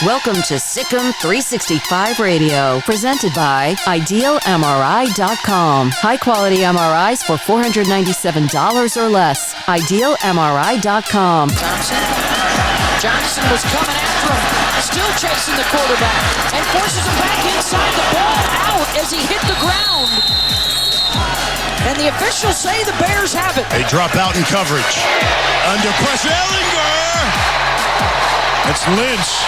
Welcome to SicEm365 Radio, presented by IdealMRI.com. High-quality MRIs for $497 or less. IdealMRI.com. Johnson was coming after him, still chasing the quarterback, and forces him back inside. The ball out as he hit the ground. And the officials say the Bears have it. They drop out in coverage. Under pressure, Ellinger! It's Lynch.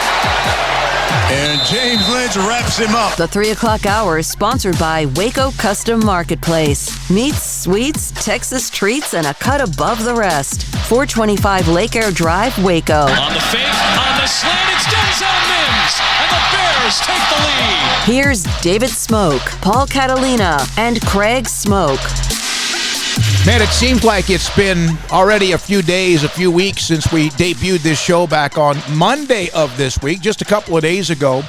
And James Lynch wraps him up. The 3 o'clock hour is sponsored by Waco Custom Marketplace. Meats, sweets, Texas treats, and a cut above the rest. 425 Lake Air Drive, Waco. On the fake, on the slant, it's Denzel Mims, and the Bears take the lead. Here's David Smoak, Paul Catalina, and Craig Smoak. Man, it seems like it's been already a few days, a few weeks since we debuted this show back on Monday of this week, just a couple of days ago.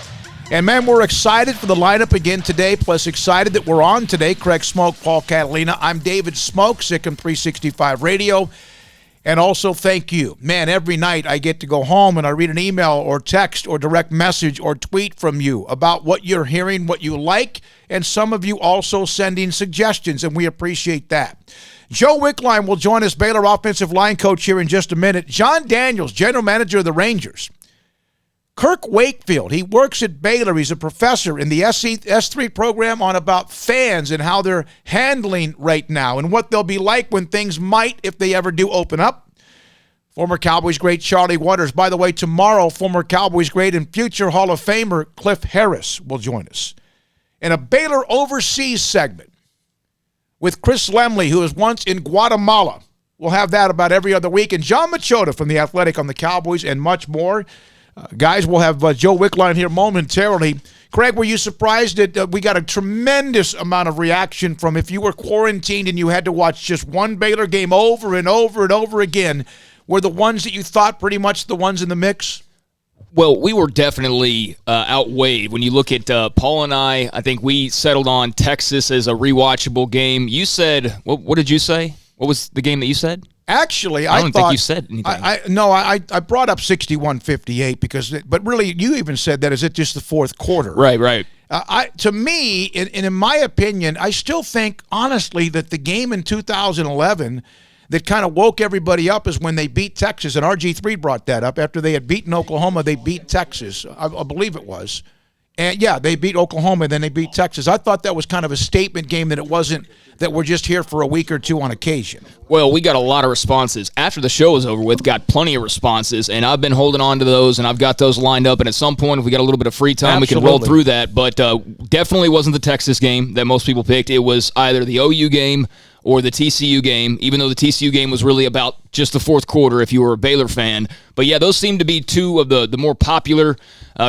And, man, we're excited for the lineup again today, plus excited that we're on today. Craig Smoak, Paul Catalina. I'm David Smoak, SicEm365 Radio. And also, thank you. Man, every night I get to go home and I read an email or text or direct message or tweet from you about what you're hearing, what you like, and some of you also sending suggestions, and we appreciate that. Joe Wickline will join us, Baylor offensive line coach, here in just a minute. John Daniels, general manager of the Rangers. Kirk Wakefield, he works at Baylor. He's a professor in the S3 program on about fans and how they're handling right now and what they'll be like when things might, if they ever do, open up. Former Cowboys great Charlie Waters. By the way, tomorrow, former Cowboys great and future Hall of Famer Cliff Harris will join us. In a Baylor Overseas segment with Chris Lemley, who was once in Guatemala. We'll have that about every other week. And John Machota from The Athletic on the Cowboys and much more. Guys, we'll have Joe Wickline here momentarily. Craig, were you surprised that we got a tremendous amount of reaction from if you were quarantined and you had to watch just one Baylor game over and over and over again, were the ones that you thought pretty much the ones in the mix? Well, we were definitely outweighed. When you look at Paul and I think we settled on Texas as a rewatchable game. You said, what did you say? What was the game that you said? Actually, I don't think you said anything. I brought up 61-58 because, but really, you even said that. Is it just the fourth quarter? Right. To me, and in my opinion, I still think, honestly, that the game in 2011 that kind of woke everybody up is when they beat Texas, and RG3 brought that up. After they had beaten Oklahoma, they beat Texas. I believe it was. And, yeah, they beat Oklahoma, and then they beat Texas. I thought that was kind of a statement game that it wasn't that we're just here for a week or two on occasion. Well, we got a lot of responses. After the show was over with, got plenty of responses, and I've been holding on to those, and I've got those lined up. And at some point, if we got a little bit of free time, we can roll through that. But definitely wasn't the Texas game that most people picked. It was either the OU game or the TCU game, even though the TCU game was really about just the fourth quarter if you were a Baylor fan. But, yeah, those seem to be two of the more popular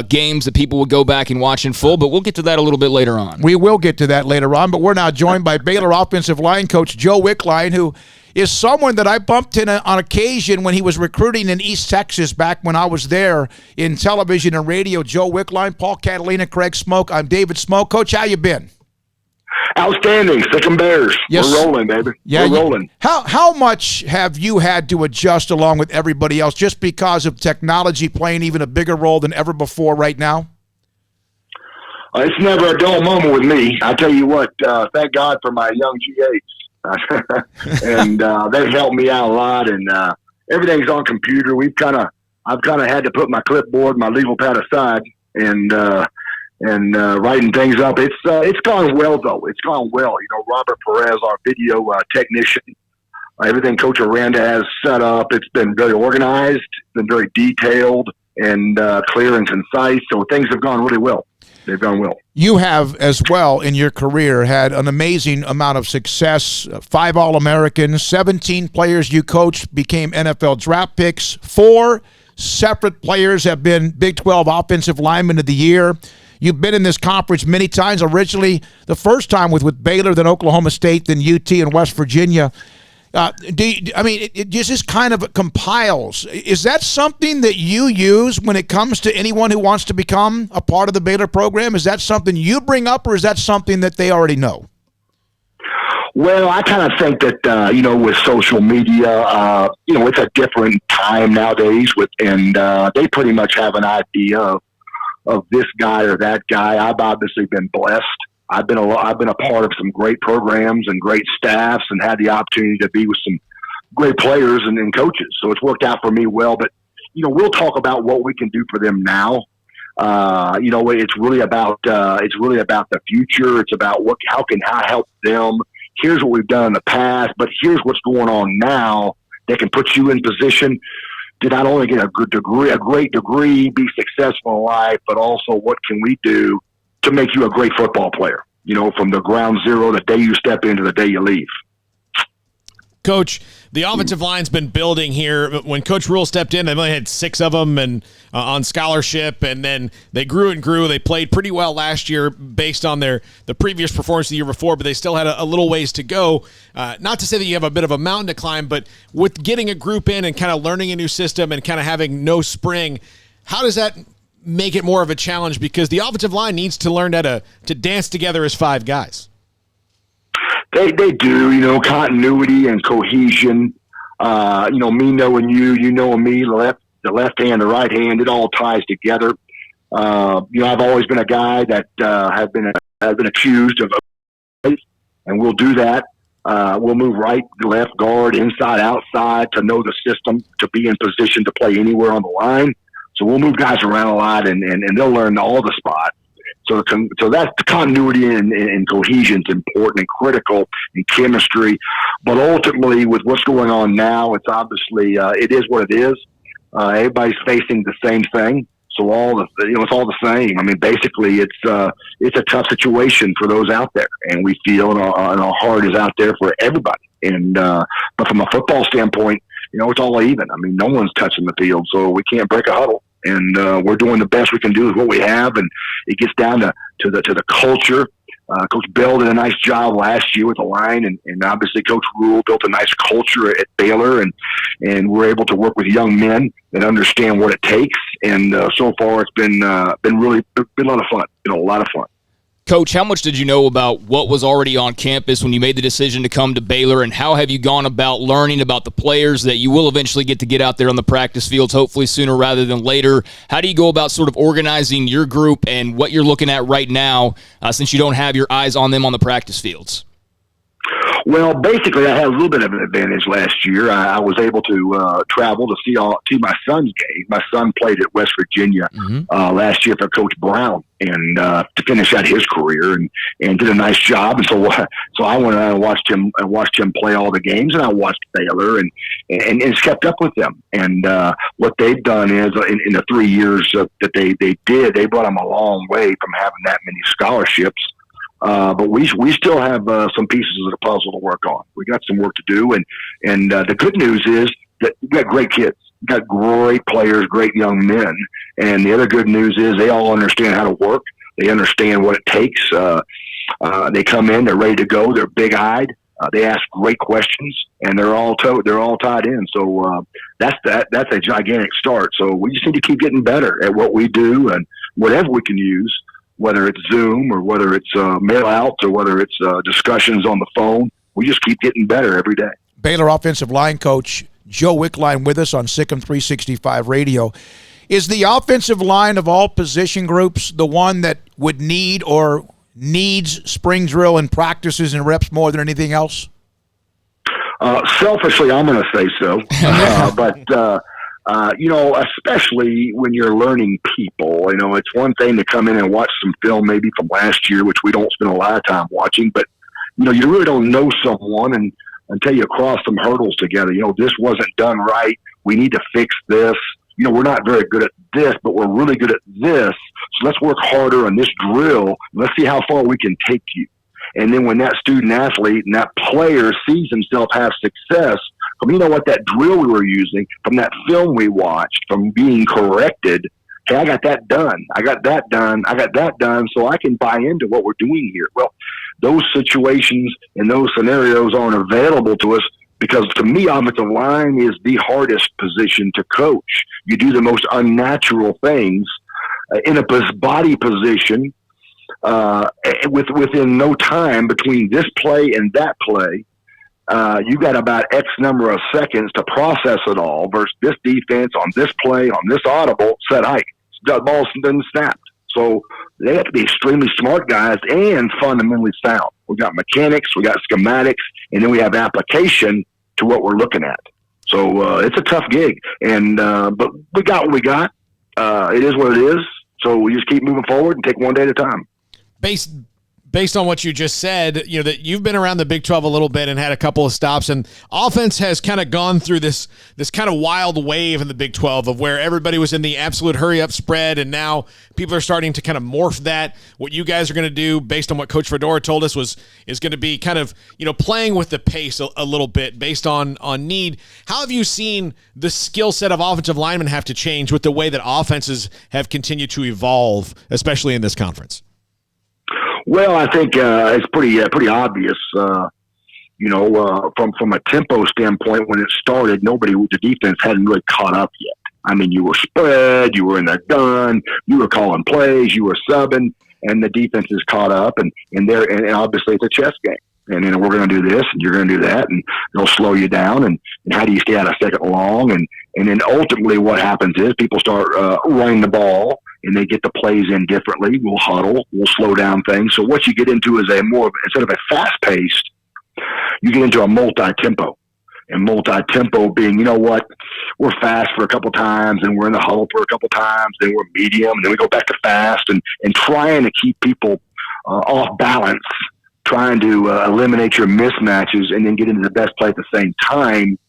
games that people would go back and watch in full, but we'll get to that a little bit later on. We will get to that later on, but we're now joined by Baylor offensive line coach Joe Wickline, who is someone that I bumped in on occasion when he was recruiting in East Texas back when I was there in television and radio. Joe Wickline, Paul Catalina, Craig Smoak. I'm David Smoak. Coach, how you been? Outstanding. Sikkim Bears. Yes. We're rolling, baby. Yeah, we're rolling. How much have you had to adjust along with everybody else just because of technology playing even a bigger role than ever before right now? It's never a dull moment with me. I tell you what, thank God for my young G8s. And they've helped me out a lot, and everything's on computer. I've kind of had to put my clipboard, my legal pad aside, and writing things up. It's gone well, though. It's gone well. You know, Robert Perez, our video technician, everything Coach Aranda has set up, it's been very organized, it's been very detailed and clear and concise. So things have gone really well. They've gone well. You have, as well, in your career, had an amazing amount of success. 5 All-Americans, 17 players you coached became NFL draft picks. 4 separate players have been Big 12 Offensive Lineman of the Year. You've been in this conference many times, originally the first time with Baylor, then Oklahoma State, then UT and West Virginia. It just kind of compiles. Is that something that you use when it comes to anyone who wants to become a part of the Baylor program? Is that something you bring up, or is that something that they already know? Well, I kind of think that, with social media, it's a different time nowadays, and they pretty much have an idea of this guy or that guy. I've obviously been blessed. I've been a part of some great programs and great staffs, and had the opportunity to be with some great players and coaches. So it's worked out for me well. But we'll talk about what we can do for them now. It's really about the future. It's about how can I help them. Here's what we've done in the past, but here's what's going on now that can put you in position to not only get a great degree, be successful in life, but also what can we do to make you a great football player, from the ground zero, the day you step in to the day you leave. Coach, the offensive line's been building here. When Coach Rule stepped in, they only had 6 of them and on scholarship, and then they grew and grew. They played pretty well last year based on the previous performance the year before, but they still had a little ways to go. Not to say that you have a bit of a mountain to climb, but with getting a group in and kind of learning a new system and kind of having no spring, how does that make it more of a challenge? Because the offensive line needs to learn how to dance together as 5 guys. They do, continuity and cohesion. Me knowing you knowing me, the left hand, the right hand, it all ties together. I've always been a guy that has been accused of, and we'll do that. We'll move right, left, guard, inside, outside to know the system, to be in position to play anywhere on the line. So we'll move guys around a lot, and they'll learn all the spots. So that's the continuity and cohesion is important and critical in chemistry. But ultimately, with what's going on now, it's obviously it is what it is. Everybody's facing the same thing, so it's all the same. I mean, basically, it's a tough situation for those out there, and we feel and our heart is out there for everybody. And but from a football standpoint, it's all even. I mean, no one's touching the field, so we can't break a huddle. And we're doing the best we can do with what we have, and it gets down to the culture. Coach Bell did a nice job last year with the line, and obviously Coach Rule built a nice culture at Baylor, and we're able to work with young men that understand what it takes. And so far, it's been a lot of fun. Been a lot of fun. Coach, how much did you know about what was already on campus when you made the decision to come to Baylor, and how have you gone about learning about the players that you will eventually get out there on the practice fields, hopefully sooner rather than later? How do you go about sort of organizing your group and what you're looking at right now since you don't have your eyes on them on the practice fields? Well, basically, I had a little bit of an advantage last year. I was able to travel to see my son's game. My son played at West Virginia last year for Coach Brown, and to finish out his career, and did a nice job. And so I went and watched him play all the games, and I watched Baylor and kept up with them. And what they've done is in the 3 years that they brought them a long way from having that many scholarships. But we still have some pieces of the puzzle to work on. We got some work to do, and the good news is that we got great kids, we got great players, great young men. And the other good news is they all understand how to work. They understand what it takes. They come in, they're ready to go. They're big-eyed. They ask great questions, and they're all tied in. So that's a gigantic start. So we just need to keep getting better at what we do, and whatever we can use, whether it's Zoom or whether it's mail out or whether it's discussions on the phone. We just keep getting better every day. Baylor offensive line coach Joe Wickline with us on SicEm365 Radio. Is the offensive line of all position groups the one that would need or needs spring drill and practices and reps more than anything else? Selfishly, I'm going to say so. But especially when you're learning people, it's one thing to come in and watch some film maybe from last year, which we don't spend a lot of time watching, but, you really don't know someone until you cross some hurdles together. This wasn't done right. We need to fix this. We're not very good at this, but we're really good at this. So let's work harder on this drill. Let's see how far we can take you. And then when that student athlete and that player sees himself have success, from that drill we were using, from that film we watched, from being corrected, hey, I got that done. I got that done, so I can buy into what we're doing here. Well, those situations and those scenarios aren't available to us because, to me, offensive line is the hardest position to coach. You do the most unnatural things in a body position within no time between this play and that play. You got about X number of seconds to process it all versus this defense on this play, on this audible, said, hey, the ball's been snapped. So they have to be extremely smart guys and fundamentally sound. We got mechanics, we got schematics, and then we have application to what we're looking at. So it's a tough gig, and but we got what we got. It is what it is. So we just keep moving forward and take one day at a time. Based on what you just said, that you've been around the Big 12 a little bit and had a couple of stops, and offense has kind of gone through this kind of wild wave in the Big 12 of where everybody was in the absolute hurry-up spread, and now people are starting to kind of morph that. What you guys are going to do, based on what Coach Fedora told us, is going to be kind of playing with the pace a little bit based on need. How have you seen the skill set of offensive linemen have to change with the way that offenses have continued to evolve, especially in this conference? Well, I think it's pretty obvious. From a tempo standpoint, when it started, the defense hadn't really caught up yet. I mean, you were spread, you were in the gun, you were calling plays, you were subbing, and the defense is caught up, and obviously it's a chess game. And then we're going to do this, and you're going to do that, and they'll slow you down. And how do you stay out a second long? And then ultimately, what happens is people start running the ball, and they get the plays in differently. We'll huddle, we'll slow down things. So what you get into is instead of a fast paced, you get into a multi-tempo. And multi-tempo being, we're fast for a couple times, and we're in the huddle for a couple times, then we're medium, and then we go back to fast, and trying to keep people off balance, trying to eliminate your mismatches and then get into the best play at the same time.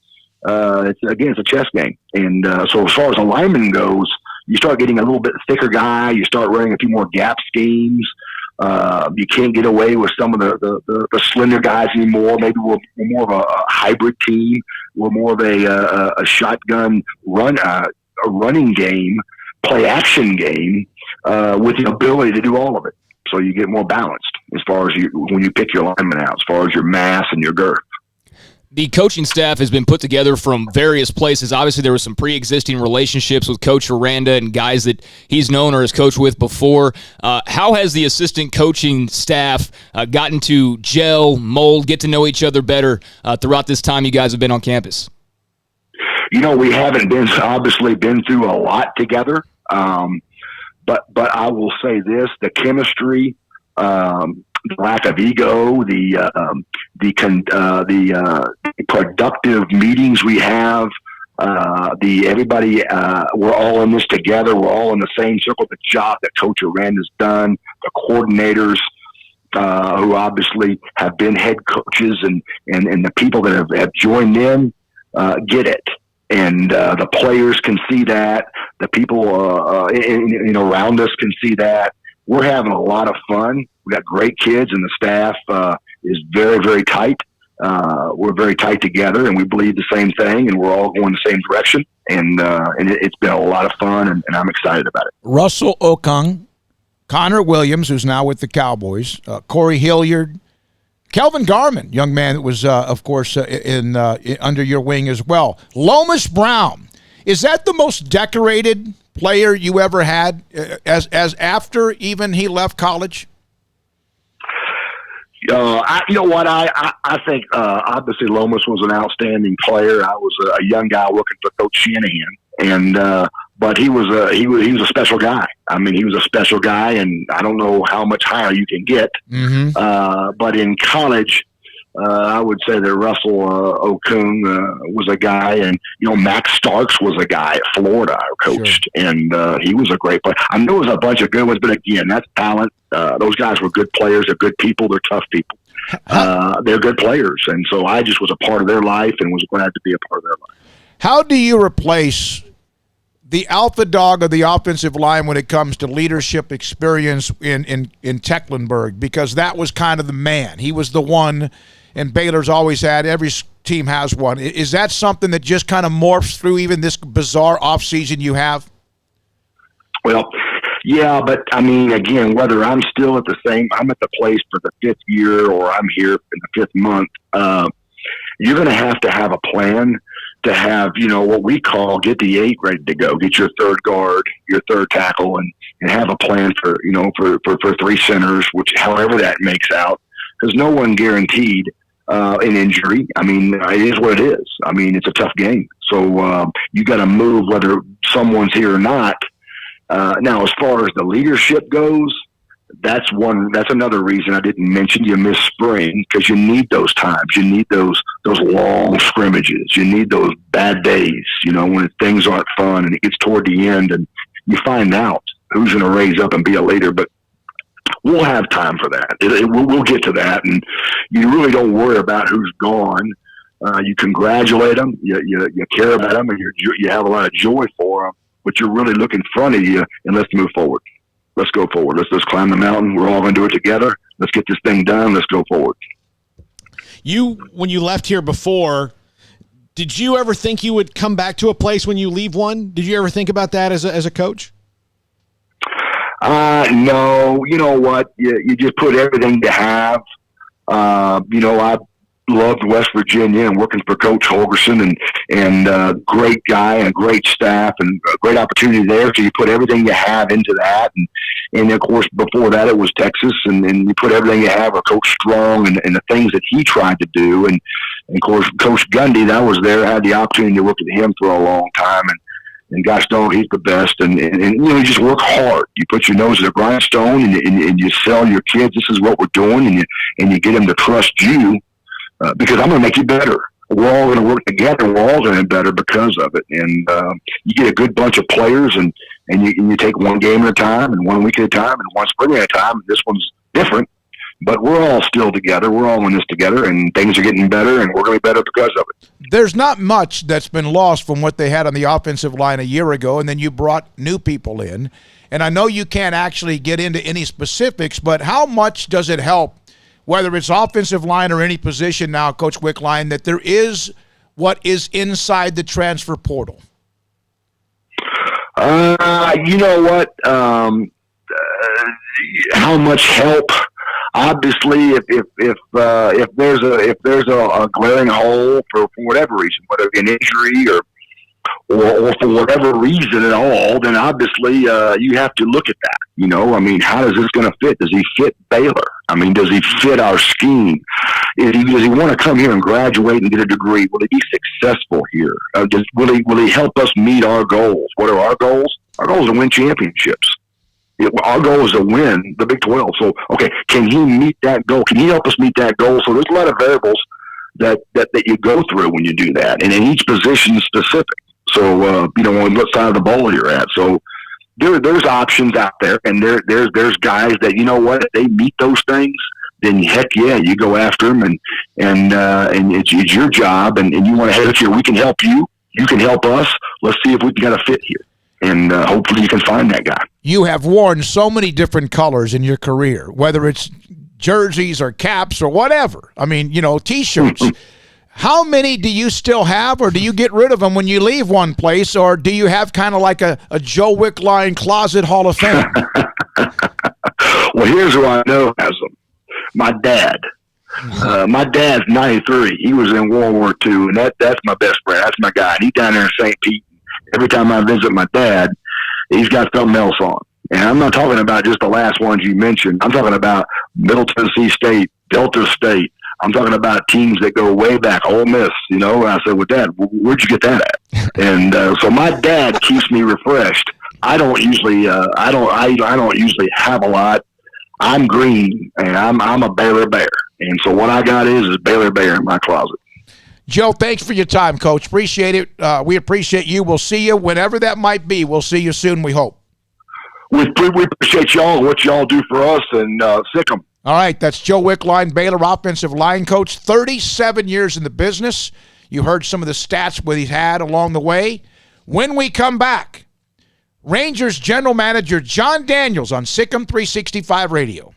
It's a chess game. And so as far as alignment goes, you start getting a little bit thicker guy. You start running a few more gap schemes. You can't get away with some of the slender guys anymore. Maybe we're more of a hybrid team. We're more of a shotgun a running game, play action game with the ability to do all of it. So you get more balanced as far as when you pick your linemen out, as far as your mass and your girth. The coaching staff has been put together from various places. Obviously, there were some pre-existing relationships with Coach Aranda and guys that he's known or has coached with before. How has the assistant coaching staff gotten to gel, mold, get to know each other better throughout this time you guys have been on campus? We haven't obviously been through a lot together, but I will say this: the chemistry, the lack of ego, the productive meetings we have, everybody, we're all in this together. We're all in the same circle. The job that Coach Aranda's done, the coordinators who obviously have been head coaches, and the people that have joined in get it. And the players can see that. The people around us can see that. We're having a lot of fun. We got great kids, and the staff is very, very tight. We're very tight together, and we believe the same thing, and we're all going the same direction. And it's been a lot of fun, and I'm excited about it. Russell Okung, Connor Williams, who's now with the Cowboys, Corey Hilliard, Kelvin Garman, young man that was, of course, under your wing as well. Lomas Brown, is that the most decorated player you ever had as after even he left college? I think obviously Lomas was an outstanding player. I was a young guy working for Coach Shanahan, but he was a special guy. I mean, he was a special guy, and I don't know how much higher you can get. Mm-hmm. But in college, I would say that Russell Okung was a guy, and Max Starks was a guy at Florida I coached, sure. And he was a great player. I know there was a bunch of good ones, but again, that's talent. Those guys were good players. They're good people. They're tough people. They're good players, and so I just was a part of their life and was glad to be a part of their life. How do you replace the alpha dog of the offensive line when it comes to leadership experience in Tecklenburg? Because that was kind of the man. He was the one. And Baylor's always had, every team has one. Is that something that just kind of morphs through even this bizarre offseason you have? Well, yeah, but I mean, again, whether I'm still I'm at the place for the 5th year or I'm here in the 5th month, you're going to have a plan to have, what we call get the 8 ready to go, get your 3rd guard, your 3rd tackle, and have a plan for 3 centers, which however that makes out, because no one guaranteed an injury. I mean, it is what it is. I mean, it's a tough game. So you got to move whether someone's here or not Now, as far as the leadership goes, that's another reason I didn't mention you miss spring, because you need those times. You need those long scrimmages. You need those bad days, when things aren't fun and it gets toward the end and you find out who's going to raise up and be a leader. But we'll have time for that. We'll get to that, and you really don't worry about who's gone. You congratulate them, you care about them, and you have a lot of joy for them. But you're really looking in front of you, and let's move forward. Let's go forward. Let's climb the mountain. We're all going to do it together. Let's get this thing done. Let's go forward. When you left here before, did you ever think you would come back to a place when you leave one? Did you ever think about that as a coach? No. You know what? You just put everything to have. I loved West Virginia and working for Coach Holgerson and great guy and great staff and a great opportunity there. So you put everything you have into that. And of course, before that, it was Texas, and you put everything you have with Coach Strong and the things that he tried to do. And of course, Coach Gundy, that was there. I had the opportunity to work with him for a long time. And gosh dang, he's the best. And you just work hard. You put your nose at a grindstone and you sell your kids, this is what we're doing. And you get them to trust you. Because I'm going to make you better. We're all going to work together. We're all going to be better because of it. And you get a good bunch of players, and you take one game at a time, and 1 week at a time, and one spring at a time. This one's different, but we're all still together. We're all in this together, and things are getting better, and we're going to be better because of it. There's not much that's been lost from what they had on the offensive line a year ago, and then you brought new people in. And I know you can't actually get into any specifics, but how much does it help, whether it's offensive line or any position now, Coach Wickline, that there is what is inside the transfer portal? You know what? How much help? Obviously, if there's a glaring hole for whatever reason, whether it be an injury or for whatever reason at all, then obviously you have to look at that. How is this going to fit? Does he fit Baylor? Does he fit our scheme? Does he want to come here and graduate and get a degree? Will he be successful here? Will he help us meet our goals? What are our goals? Our goal is to win championships. Our goal is to win the Big 12. So, okay, can he meet that goal? Can he help us meet that goal? So there's a lot of variables that you go through when you do that, and in each position is specific. So, on what side of the ball you're at. So there's options out there, and there's guys that, if they meet those things, then heck yeah, you go after them, and it's your job, and you want to head here. We can help you. You can help us. Let's see if we can get a fit here. And hopefully you can find that guy. You have worn so many different colors in your career, whether it's jerseys or caps or whatever. T-shirts. How many do you still have, or do you get rid of them when you leave one place, or do you have kind of like a Joe Wickline closet Hall of Fame? Well, here's who I know has them. My dad. My dad's 93. He was in World War II, and that's my best friend. That's my guy. And he's down there in St. Pete. Every time I visit my dad, he's got something else on. And I'm not talking about just the last ones you mentioned. I'm talking about Middle Tennessee State, Delta State. I'm talking about teams that go way back, Ole Miss, And I said, well, Dad, where'd you get that at? And so my dad keeps me refreshed. I don't usually have a lot. I'm green, and I'm a Baylor Bear. And so what I got is Baylor Bear in my closet. Joe, thanks for your time, Coach. Appreciate it. We appreciate you. We'll see you whenever that might be. We'll see you soon, we hope. We appreciate y'all and what y'all do for us, and SicEm. All right, that's Joe Wickline, Baylor offensive line coach, 37 years in the business. You heard some of the stats what he's had along the way. When we come back, Rangers general manager John Daniels on SicEm365 Radio.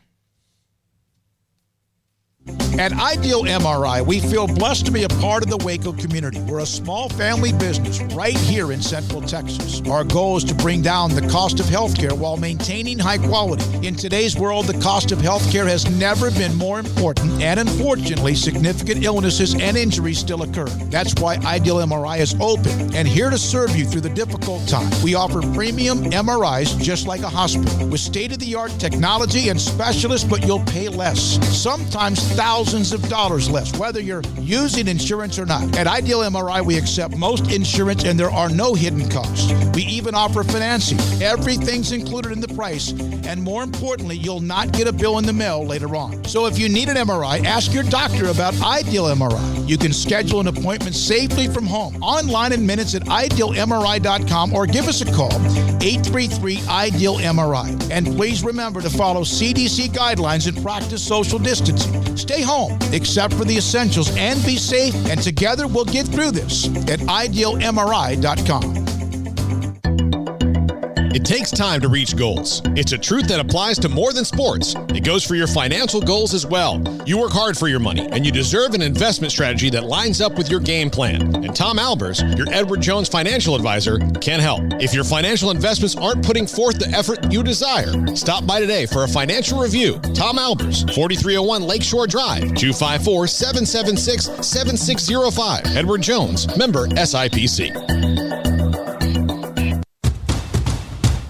At Ideal MRI, we feel blessed to be a part of the Waco community. We're a small family business right here in Central Texas. Our goal is to bring down the cost of healthcare while maintaining high quality. In today's world, the cost of healthcare has never been more important, and unfortunately, significant illnesses and injuries still occur. That's why Ideal MRI is open and here to serve you through the difficult time. We offer premium MRIs just like a hospital with state-of-the-art technology and specialists, but you'll pay less, sometimes thousands thousands of dollars less, whether you're using insurance or not. At Ideal MRI, we accept most insurance and there are no hidden costs. We even offer financing. Everything's included in the price, and more importantly, you'll not get a bill in the mail later on. So if you need an MRI, ask your doctor about Ideal MRI. You can schedule an appointment safely from home, online in minutes at idealmri.com, or give us a call, 833-IDEAL-MRI. And please remember to follow CDC guidelines and practice social distancing. Stay home, except for the essentials, and be safe, and together we'll get through this at idealmri.com. It takes time to reach goals. It's a truth that applies to more than sports. It goes for your financial goals as well. You work hard for your money, and you deserve an investment strategy that lines up with your game plan. And Tom Albers, your Edward Jones financial advisor, can help. If your financial investments aren't putting forth the effort you desire, stop by today for a financial review. Tom Albers, 4301 Lakeshore Drive, 254-776-7605. Edward Jones, member SIPC.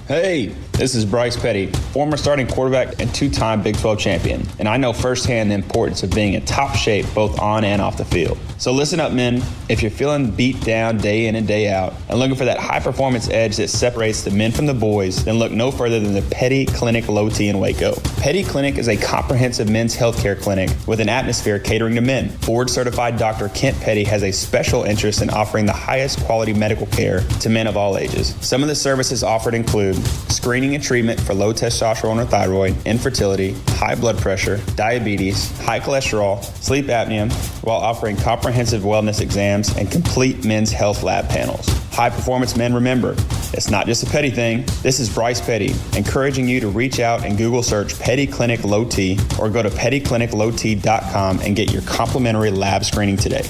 Hey, this is Bryce Petty, former starting quarterback and two-time Big 12 champion, and I know firsthand the importance of being in top shape both on and off the field. So listen up, men. If you're feeling beat down day in and day out and looking for that high-performance edge that separates the men from the boys, then look no further than the Petty Clinic Low T in Waco. Petty Clinic is a comprehensive men's healthcare clinic with an atmosphere catering to men. Board-certified Dr. Kent Petty has a special interest in offering the highest quality medical care to men of all ages. Some of the services offered include screening and treatment for low testosterone or thyroid, infertility, high blood pressure, diabetes, high cholesterol, sleep apnea, while offering comprehensive wellness exams and complete men's health lab panels. High performance men, remember, it's not just a Petty thing. This is Bryce Petty, encouraging you to reach out and Google search Petty Clinic Low T or go to pettycliniclowt.com and get your complimentary lab screening today.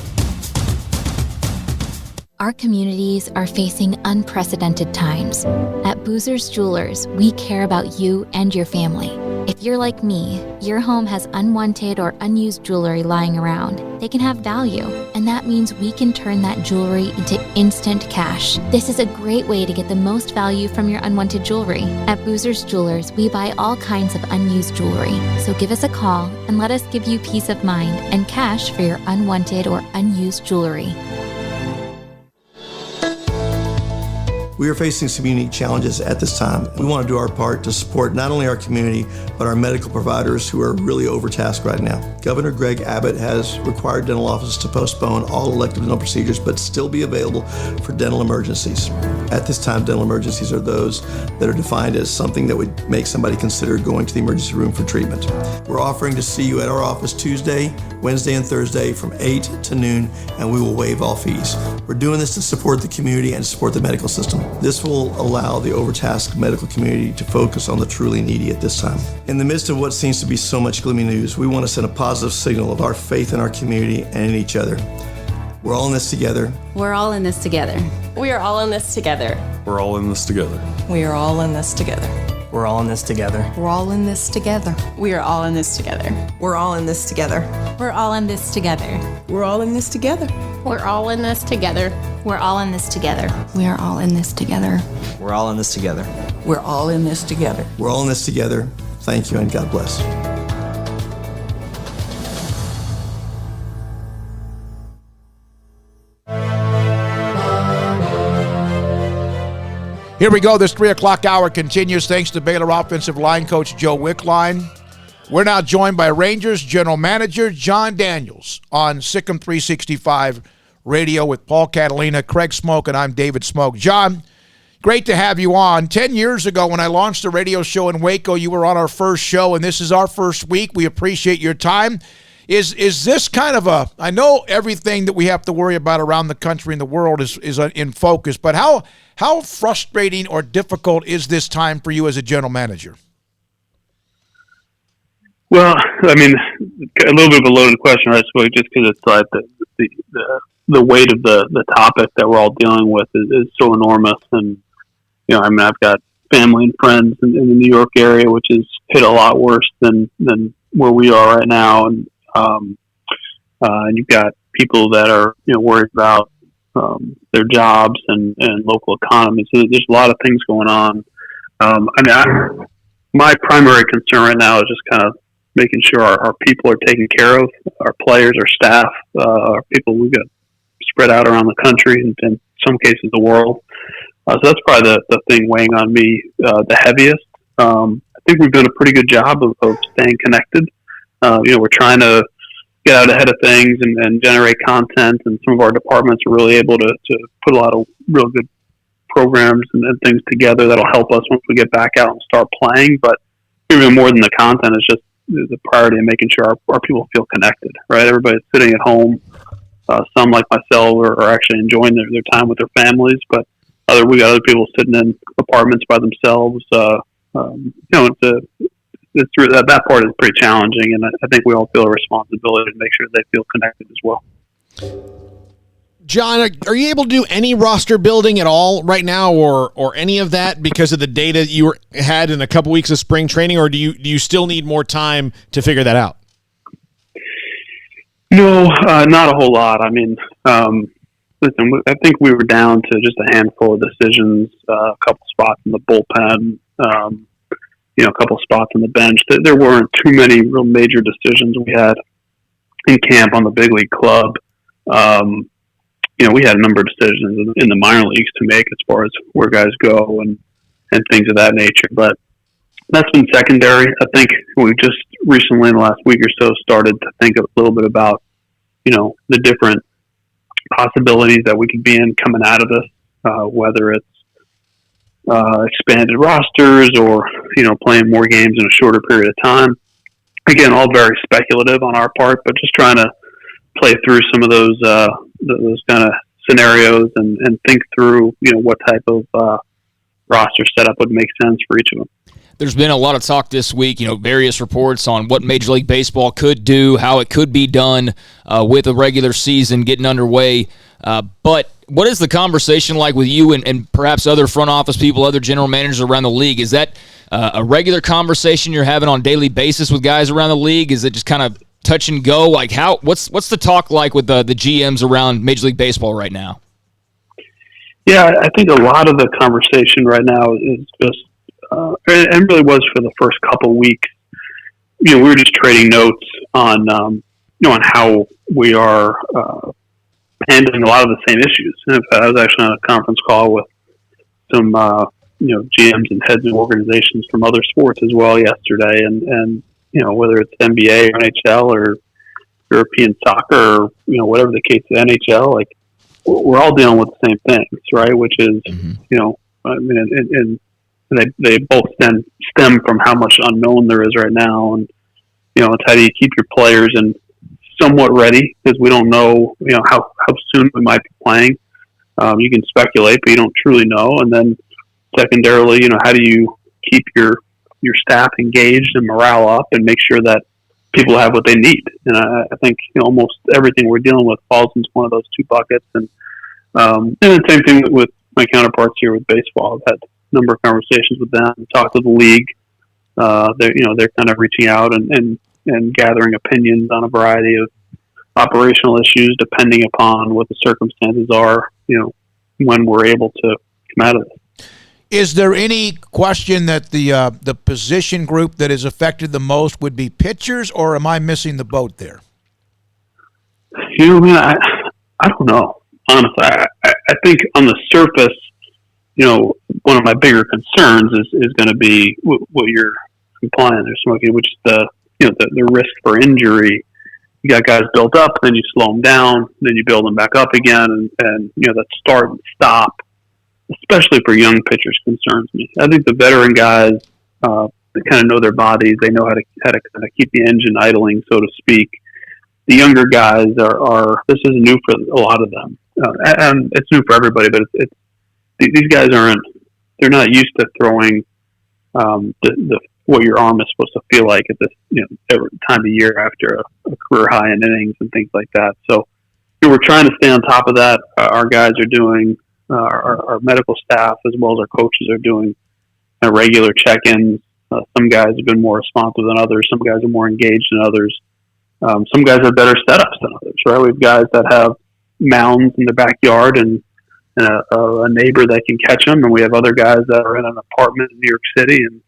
Our communities are facing unprecedented times. At Boozer's Jewelers, we care about you and your family. If you're like me, your home has unwanted or unused jewelry lying around. They can have value, and that means we can turn that jewelry into instant cash. This is a great way to get the most value from your unwanted jewelry. At Boozer's Jewelers, we buy all kinds of unused jewelry. So give us a call and let us give you peace of mind and cash for your unwanted or unused jewelry. We are facing some unique challenges at this time. We want to do our part to support not only our community, but our medical providers who are really overtasked right now. Governor Greg Abbott has required dental offices to postpone all elective dental procedures, but still be available for dental emergencies. At this time, dental emergencies are those that are defined as something that would make somebody consider going to the emergency room for treatment. We're offering to see you at our office Tuesday, Wednesday, and Thursday from 8 to noon, and we will waive all fees. We're doing this to support the community and support the medical system. This will allow the overtasked medical community to focus on the truly needy at this time. In the midst of what seems to be so much gloomy news, we want to send a positive signal of our faith in our community and in each other. We're all in this together. We're all in this together. We are all in this together. We're all in this together. We are all in this together. We're all in this together. We're all in this together. We are all in this together. We're all in this together. We're all in this together. We're all in this together. We're all in this together. We're all in this together. We are all in this together. We're all in this together. We're all in this together. We're all in this together. Thank you and God bless. Here we go. This 3 o'clock hour continues thanks to Baylor offensive line coach Joe Wickline. We're now joined by Rangers general manager John Daniels on SicEm365 Radio with Paul Catalina, Craig Smoak, and I'm David Smoak. John, great to have you on. 10 years ago when I launched the radio show in Waco, you were on our first show, and this is our first week. We appreciate your time. Is this kind of a, I know everything that we have to worry about around the country and the world is in focus, but how frustrating or difficult is this time for you as a general manager? Well, I mean, a little bit of a loaded question, right? So just because it's like the weight of the topic that we're all dealing with is so enormous. And, you know, I mean, I've got family and friends in the New York area, which is hit a lot worse than where we are right now. And you've got people that are, you know, worried about their jobs and local economies. So there's a lot of things going on. I mean, my primary concern right now is just kind of making sure our people are taken care of, our players, our staff, our people we got spread out around the country and in some cases the world. So that's probably the thing weighing on me the heaviest. I think we've done a pretty good job of staying connected. We're trying to get out ahead of things and generate content, and some of our departments are really able to put a lot of real good programs and things together that'll help us once we get back out and start playing. But even more than the content, it's just the priority of making sure our people feel connected, right? Everybody's sitting at home. Some, like myself, are actually enjoying their time with their families, but we got other people sitting in apartments by themselves. That part is pretty challenging, and I think we all feel a responsibility to make sure they feel connected as well. John, are you able to do any roster building at all right now, or any of that because of the data you had in a couple weeks of spring training, or do you still need more time to figure that out? No, not a whole lot. I mean, listen, I think we were down to just a handful of decisions, a couple spots in the bullpen, a couple spots on the bench. There weren't too many real major decisions we had in camp on the big league club. We had a number of decisions in the minor leagues to make as far as where guys go and things of that nature. But that's been secondary. I think we just recently in the last week or so started to think a little bit about, the different possibilities that we could be in coming out of this, whether it's expanded rosters or, playing more games in a shorter period of time. Again, all very speculative on our part, but just trying to play through some of those kind of scenarios and think through, what type of roster setup would make sense for each of them. There's been a lot of talk this week, various reports on what Major League Baseball could do, how it could be done with a regular season getting underway. But what is the conversation like with you and perhaps other front office people, other general managers around the league? Is that a regular conversation you're having on a daily basis with guys around the league? Is it just kind of touch and go? Like what's the talk like with the GMs around Major League Baseball right now? Yeah, I think a lot of the conversation right now is just, and really was for the first couple weeks. We were just trading notes on, on how we are handling a lot of the same issues. And I was actually on a conference call with some, GMs and heads of organizations from other sports as well yesterday, and whether it's NBA or NHL or European soccer or whatever the case is, NHL, like we're all dealing with the same things, right? Which is, and they both stem from how much unknown there is right now, and it's how do you keep your players and somewhat ready, because we don't know how soon we might be playing. You can speculate, but you don't truly know. And then secondarily, how do you keep your staff engaged and morale up and make sure that people have what they need? And I think almost everything we're dealing with falls into one of those two buckets. And the same thing with my counterparts here with baseball. I've had a number of conversations with them, talked to the league. They're kind of reaching out and gathering opinions on a variety of operational issues, depending upon what the circumstances are, when we're able to come out of it. Is there any question that the position group that is affected the most would be pitchers, or am I missing the boat there? I don't know. Honestly, I think on the surface, one of my bigger concerns is going to be what you're implying there, Smokey, which is the risk for injury. You got guys built up, then you slow them down, then you build them back up again, and that start and stop, especially for young pitchers, concerns me. I think the veteran guys, they kind of know their bodies, they know how to kind of keep the engine idling, so to speak. The younger guys are this is new for a lot of them, and it's new for everybody. But it's these guys they're not used to throwing what your arm is supposed to feel like at this every time of year after a career high in innings and things like that. So we're trying to stay on top of that. Our guys are doing our medical staff as well as our coaches are doing regular check-ins. Some guys have been more responsive than others. Some guys are more engaged than others. Some guys have better setups than others, right? We have guys that have mounds in their backyard and a neighbor that can catch them, and we have other guys that are in an apartment in New York City and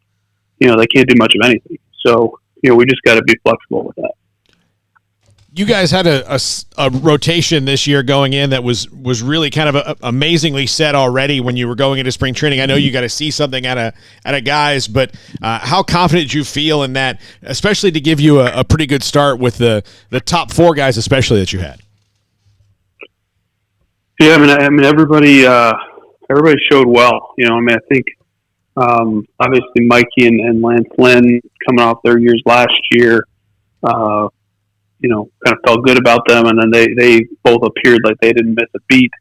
they can't do much of anything. So we just got to be flexible with that. You guys had a rotation this year going in that was really kind of amazingly set already when you were going into spring training. I know you got to see something out of guys, but how confident did you feel in that, especially to give you a pretty good start with the top 4 guys, especially that you had? Yeah, I mean, everybody showed well. I think obviously Mikey and Lance Lynn coming off their years last year. Kind of felt good about them, and then they both appeared like they didn't miss a beat.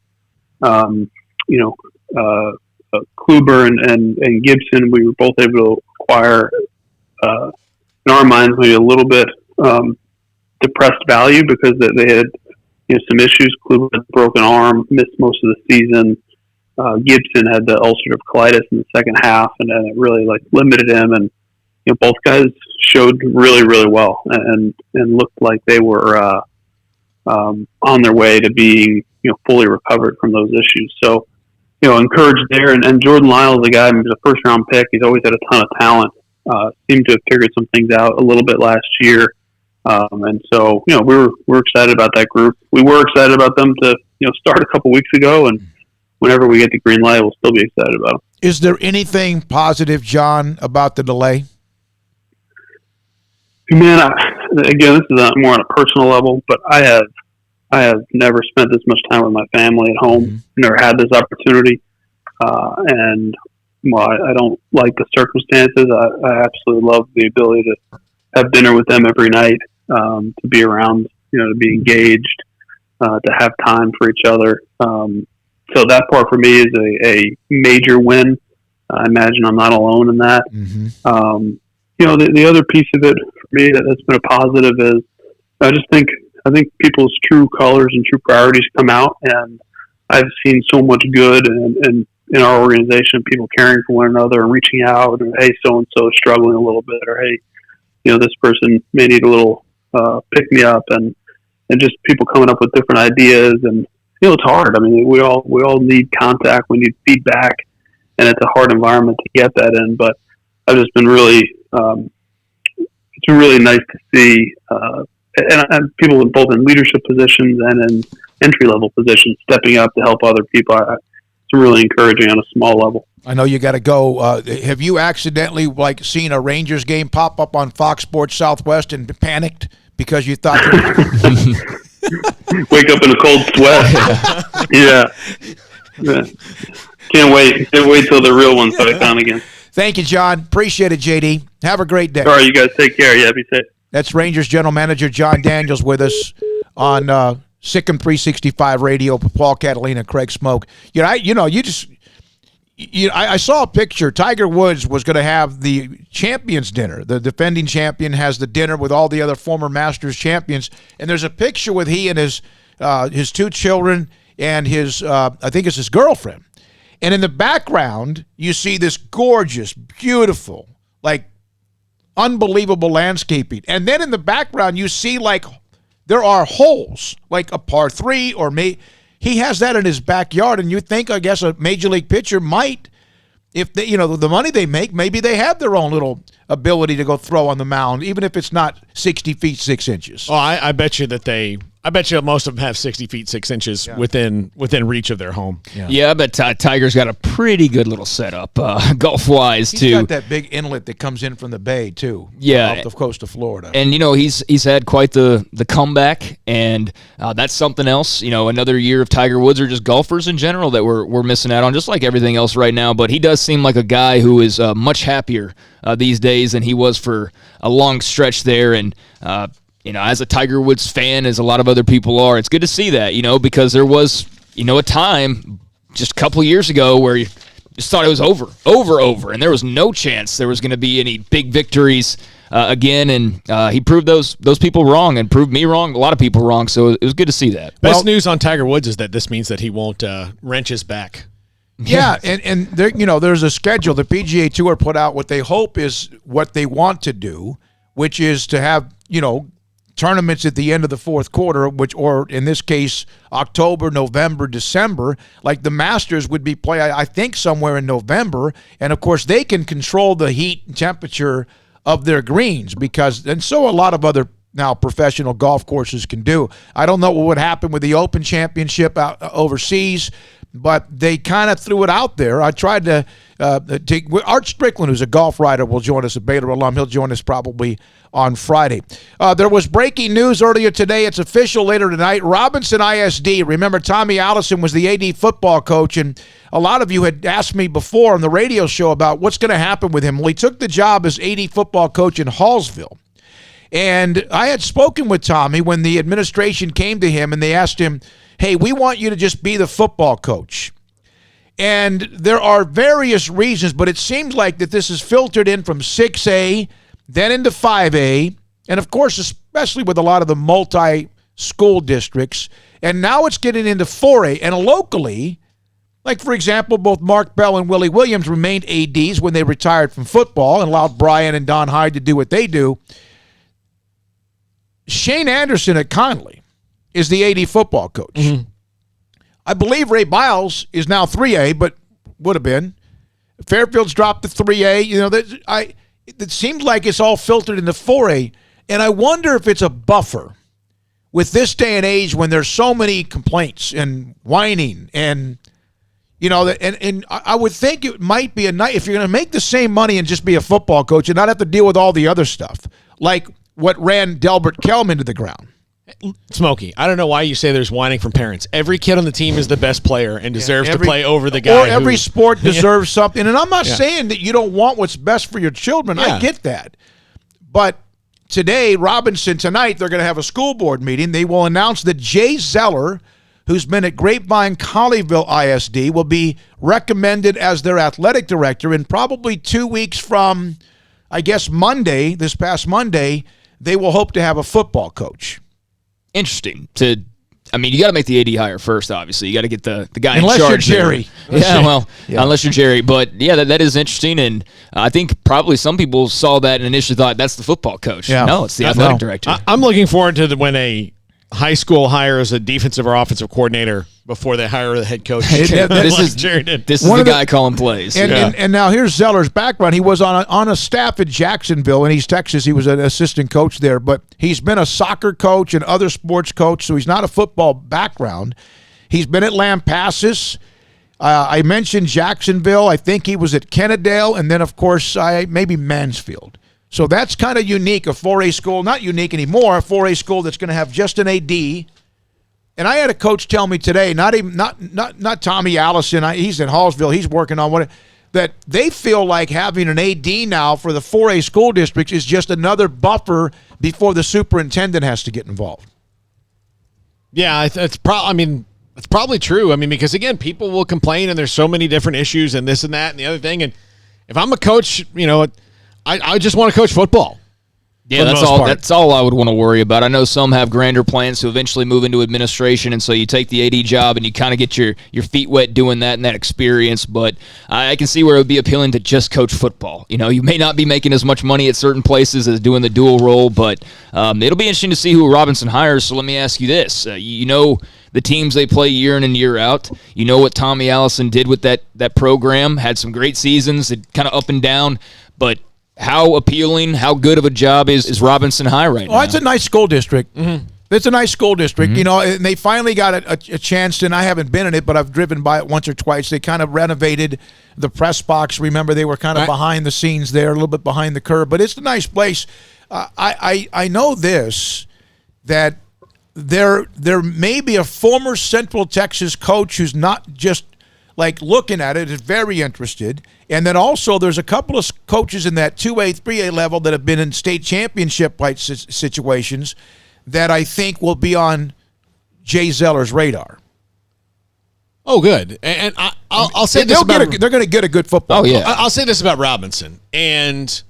Kluber and Gibson, we were both able to acquire, in our minds, maybe a little bit depressed value because they had some issues. Kluber had a broken arm, missed most of the season. Gibson had the ulcerative colitis in the second half, and then it really limited him. And both guys showed really, really well and looked like they were on their way to being fully recovered from those issues. So encouraged there. And Jordan Lyles, the guy, he was a first round pick. He's always had a ton of talent. Seemed to have figured some things out a little bit last year. And so we're excited about that group. We were excited about them to start a couple weeks ago, and whenever we get the green light, we'll still be excited about them. Is there anything positive, John, about the delay? Man, again, this is more on a personal level, but I have never spent this much time with my family at home. Mm-hmm. Never had this opportunity, and I don't like the circumstances. I absolutely love the ability to have dinner with them every night, to be around, to be engaged, to have time for each other. So that part for me is a major win. I imagine I'm not alone in that. Mm-hmm. The other piece of it for me that's been a positive is I think people's true colors and true priorities come out, and I've seen so much good and in our organization, people caring for one another and reaching out, and hey, so-and-so is struggling a little bit, or hey, this person may need a little pick-me-up, and just people coming up with different ideas. And it's hard. I mean, we all need contact, we need feedback, and it's a hard environment to get that in. But I've just been really it's been really nice to see and people both in leadership positions and in entry-level positions stepping up to help other people. It's really encouraging on a small level. I know you got to go. Have you accidentally seen a Rangers game pop up on Fox Sports Southwest and panicked because you thought wake up in a cold sweat? Yeah. Can't wait till the real one's back on again. Thank you, John. Appreciate it, JD. Have a great day. All right, you guys take care. Yeah, be safe. That's Rangers General Manager John Daniels with us on SicEm365 Radio. Paul, Catalina, and Craig Smoak. I saw a picture. Tiger Woods was going to have the champions dinner. The defending champion has the dinner with all the other former Masters champions, and there's a picture with he and his 2 children and his I think it's his girlfriend. And in the background, you see this gorgeous, beautiful, unbelievable landscaping. And then in the background, you see there are holes, like a par 3 or he has that in his backyard. And you think, I guess, a major league pitcher might, if they, the money they make, maybe they have their own little ability to go throw on the mound, even if it's not 60 feet 6 inches. Oh, I bet you I bet you most of them have 60 feet 6 inches within reach of their home. Yeah, I bet Tiger's got a pretty good little setup golf wise too. He's got that big inlet that comes in from the bay too. Yeah, off the coast of Florida. And he's had quite the comeback, and that's something else. Another year of Tiger Woods, or just golfers in general, that we're missing out on, just like everything else right now. But he does seem like a guy who is much happier these days than he was for a long stretch there, and. As a Tiger Woods fan, as a lot of other people are, it's good to see that, because there was, a time just a couple years ago where you just thought it was over, and there was no chance there was going to be any big victories again, and he proved those people wrong and proved me wrong, a lot of people wrong, so it was good to see that. Best news on Tiger Woods is that this means that he won't wrench his back. Yeah, and there, there's a schedule. The PGA Tour put out what they hope is what they want to do, which is to have, tournaments at the end of the fourth quarter, or in this case, October, November, December. Like the Masters would be played, I think, somewhere in November. And, of course, they can control the heat and temperature of their greens and so a lot of other now professional golf courses can do. I don't know what would happen with the Open Championship out overseas, but they kind of threw it out there. I tried to Art Strickland, who's a golf writer, will join us, a Baylor alum. He'll join us probably on Friday. There was breaking news earlier today. It's official later tonight. Robinson ISD. Remember, Tommy Allison was the AD football coach, and a lot of you had asked me before on the radio show about what's going to happen with him. Well, he took the job as AD football coach in Hallsville. And I had spoken with Tommy when the administration came to him and they asked him, hey, we want you to just be the football coach. And there are various reasons, but it seems like that this is filtered in from 6A, then into 5A, and of course, especially with a lot of the multi-school districts, and now it's getting into 4A. And locally, like, for example, both Mark Bell and Willie Williams remained ADs when they retired from football and allowed Brian and Don Hyde to do what they do. Shane Anderson at Conley is the AD football coach. Mm-hmm. I believe Ray Biles is now 3A, but would have been. Fairfield's dropped to 3A. You know, it seems like it's all filtered into 4A, and I wonder if it's a buffer with this day and age when there's so many complaints and whining and, you know, and I would think it might be a night if you're going to make the same money and just be a football coach and not have to deal with all the other stuff, like what ran Delbert Kelm into the ground. Smokey, I don't know why you say there's whining from parents. Every kid on the team is the best player and deserves to play over the guy. Or every sport deserves something. And I'm not saying that you don't want what's best for your children. I get that. But today, tonight, they're going to have a school board meeting. They will announce that Jay Zeller, who's been at Grapevine Colleyville ISD, will be recommended as their athletic director. And probably 2 weeks from, I guess, this past Monday, they will hope to have a football coach. Interesting. You got to make the AD hire first, obviously. You got to get the guy unless in charge. You're Jerry. Unless you're Jerry. But, yeah, that is interesting, and I think probably some people saw that and initially thought, that's the football coach. Yeah. No, it's the athletic director. I'm looking forward to when a high school hires a defensive or offensive coordinator before they hire the head coach. This is the guy calling plays. And now here's Zeller's background. He was on a staff at Jacksonville in East Texas. He was an assistant coach there, but he's been a soccer coach and other sports coach, so he's not a football background. He's been at Lampasas. I mentioned Jacksonville. I think he was at Kennedale, and then, of course, maybe Mansfield. So that's kind of unique, a 4A school, not unique anymore, a 4A school that's going to have just an AD. And I had a coach tell me today, not Tommy Allison, he's in Hallsville, he's working on that they feel like having an AD now for the 4A school districts is just another buffer before the superintendent has to get involved. Yeah, it's probably true. Because, again, people will complain, and there's so many different issues and this and that and the other thing. And if I'm a coach, I just want to coach football. Yeah, that's all I would want to worry about. I know some have grander plans to eventually move into administration, and so you take the AD job and you kind of get your feet wet doing that and that experience, but I can see where it would be appealing to just coach football. You may not be making as much money at certain places as doing the dual role, but it'll be interesting to see who Robinson hires, so let me ask you this. The teams they play year in and year out. You know what Tommy Allison did with that program, had some great seasons, it kind of up and down, but how appealing, how good of a job is Robinson High right now? Oh, it's a nice school district. Mm-hmm. It's a nice school district, and they finally got a chance, and I haven't been in it, but I've driven by it once or twice. They kind of renovated the press box. Remember, they were kind of behind the scenes there, a little bit behind the curve, but it's a nice place. I know this, that there may be a former Central Texas coach who's not just looking at it, is very interested. And then also there's a couple of coaches in that 2A, 3A level that have been in state championship-like situations that I think will be on Jay Zeller's radar. Oh, good. And I'll say this about they're going to get a good football. Oh, yeah. I'll say this about Robinson. And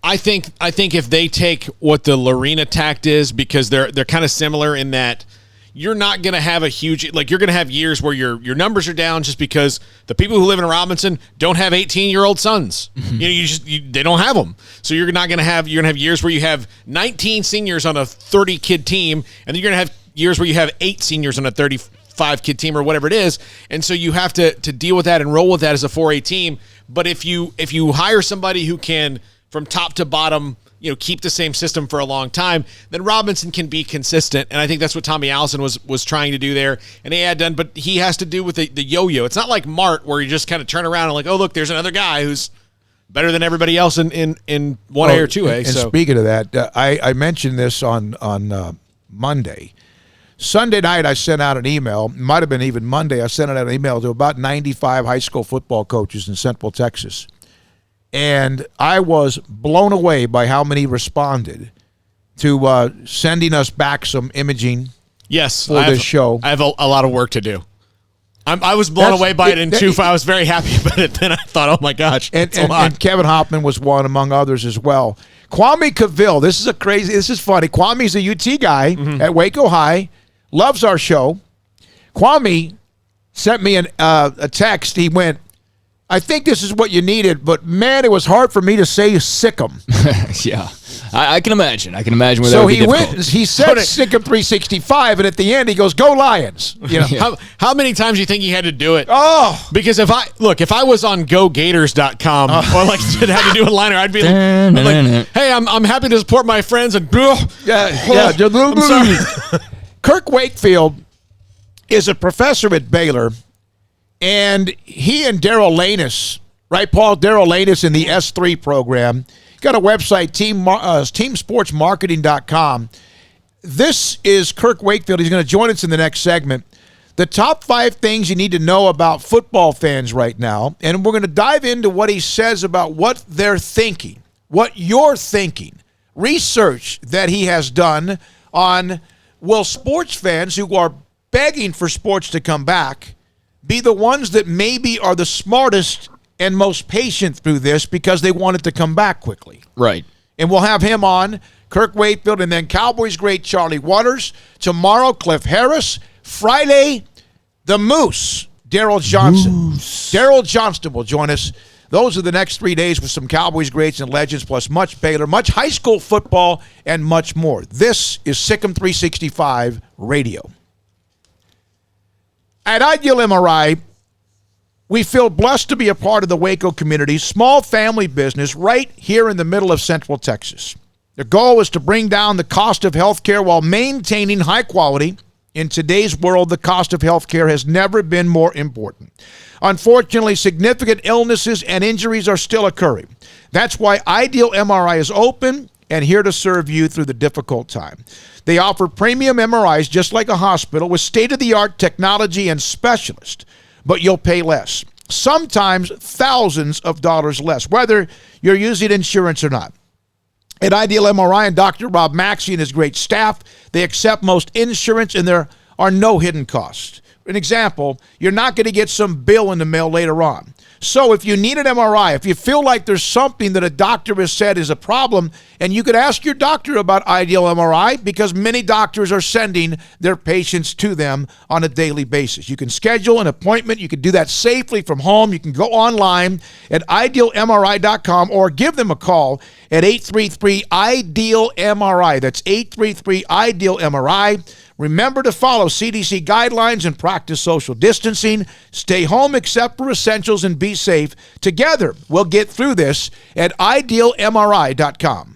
I think if they take what the Lorena tact is, because they're kind of similar in that you're not going to have a huge, you're going to have years where your numbers are down just because the people who live in Robinson don't have 18-year-old sons. Mm-hmm. They don't have them. So you're going to have years where you have 19 seniors on a 30-kid team, and then you're going to have years where you have 8 seniors on a 35-kid team or whatever it is. And so you have to deal with that and roll with that as a 4A team. But if you hire somebody who can from top to bottom, keep the same system for a long time, then Robinson can be consistent. And I think that's what Tommy Allison was trying to do there. And he had done, but he has to do with the yo-yo. It's not like Mart where you just kind of turn around and like, oh, look, there's another guy who's better than everybody else in 1A or 2A. And speaking of that, I mentioned this on Monday. Sunday night, I sent out an email. It might have been even Monday. I sent out an email to about 95 high school football coaches in Central Texas. And I was blown away by how many responded to sending us back some imaging for this show. I have a lot of work to do. I was blown away by it, and I was very happy about it. Then I thought, oh, my gosh, and Kevin Hoffman was one among others as well. Kwame Cavill, this is funny. Kwame's a UT guy at Waco High, loves our show. Kwame sent me a text. He went, I think this is what you needed, but, man, it was hard for me to say SicEm. Yeah. I can imagine. I can imagine where so that would be difficult. He said SicEm365, and at the end he goes, "Go Lions!" How many times do you think he had to do it? Oh, because if I was on GoGators.com or like had to do a liner, I'd be like, "Hey, I'm happy to support my friends." And I'm sorry. Kirk Wakefield is a professor at Baylor, and he and Daryl Lanus, right, Paul? Daryl Lanus in the S3 program. Got a website, teamsportsmarketing.com. This is Kirk Wakefield. He's going to join us in the next segment. The top 5 things you need to know about football fans right now. And we're going to dive into what he says about what they're thinking, what you're thinking. Research that he has done on, will sports fans who are begging for sports to come back be the ones that maybe are the smartest and most patient through this because they want it to come back quickly. Right. And we'll have him on, Kirk Wakefield, and then Cowboys great Charlie Waters. Tomorrow, Cliff Harris. Friday, the Moose, Daryl Johnson. Daryl Johnston will join us. Those are the next 3 days with some Cowboys greats and legends, plus much Baylor, much high school football, and much more. This is SicEm365 Radio. At Ideal MRI, we feel blessed to be a part of the Waco community, small family business right here in the middle of Central Texas. The goal is to bring down the cost of health care while maintaining high quality. In today's world, the cost of health care has never been more important. Unfortunately, significant illnesses and injuries are still occurring. That's why Ideal MRI is open and here to serve you through the difficult time. They offer premium MRIs just like a hospital with state-of-the-art technology and specialists. But you'll pay less, sometimes thousands of dollars less, whether you're using insurance or not. At Ideal MRI and Dr. Rob Maxey and his great staff, they accept most insurance and there are no hidden costs. An example, you're not going to get some bill in the mail later on. So if you need an MRI, if you feel like there's something that a doctor has said is a problem, and you could ask your doctor about Ideal MRI because many doctors are sending their patients to them on a daily basis. You can schedule an appointment. You can do that safely from home. You can go online at idealmri.com or give them a call at 833-IDEAL-MRI. That's 833-IDEAL-MRI. Remember to follow CDC guidelines and practice social distancing. Stay home except for essentials and be safe. Together, we'll get through this at idealmri.com.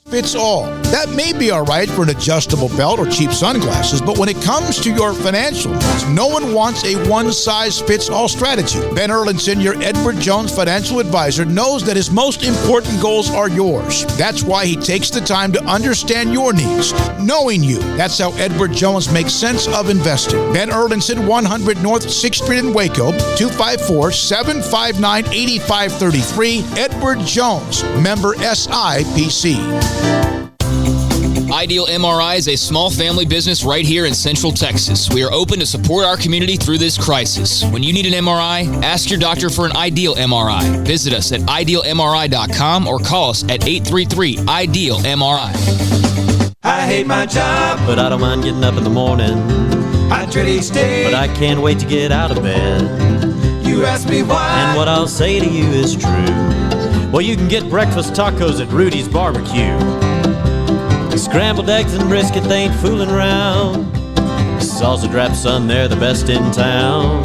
Fits all. That may be all right for an adjustable belt or cheap sunglasses, but when it comes to your financial needs, no one wants a one-size-fits-all strategy. Ben Erlinson, your Edward Jones financial advisor, knows that his most important goals are yours. That's why he takes the time to understand your needs, knowing you. That's how Edward Jones makes sense of investing. Ben Erlinson, 100 North 6th Street in Waco, 254-759-8533. Edward Jones, member SIPC. Ideal MRI is a small family business right here in Central Texas. We are open to support our community through this crisis. When you need an MRI, ask your doctor for an Ideal MRI. Visit us at idealmri.com or call us at 833-IDEAL-MRI. I hate my job, but I don't mind getting up in the morning. I dread each day, but I can't wait to get out of bed. You ask me why, and what I'll say to you is true. Well, you can get breakfast tacos at Rudy's Barbecue. Scrambled eggs and brisket, they ain't fooling around. Salsa Drap, son, they're the best in town.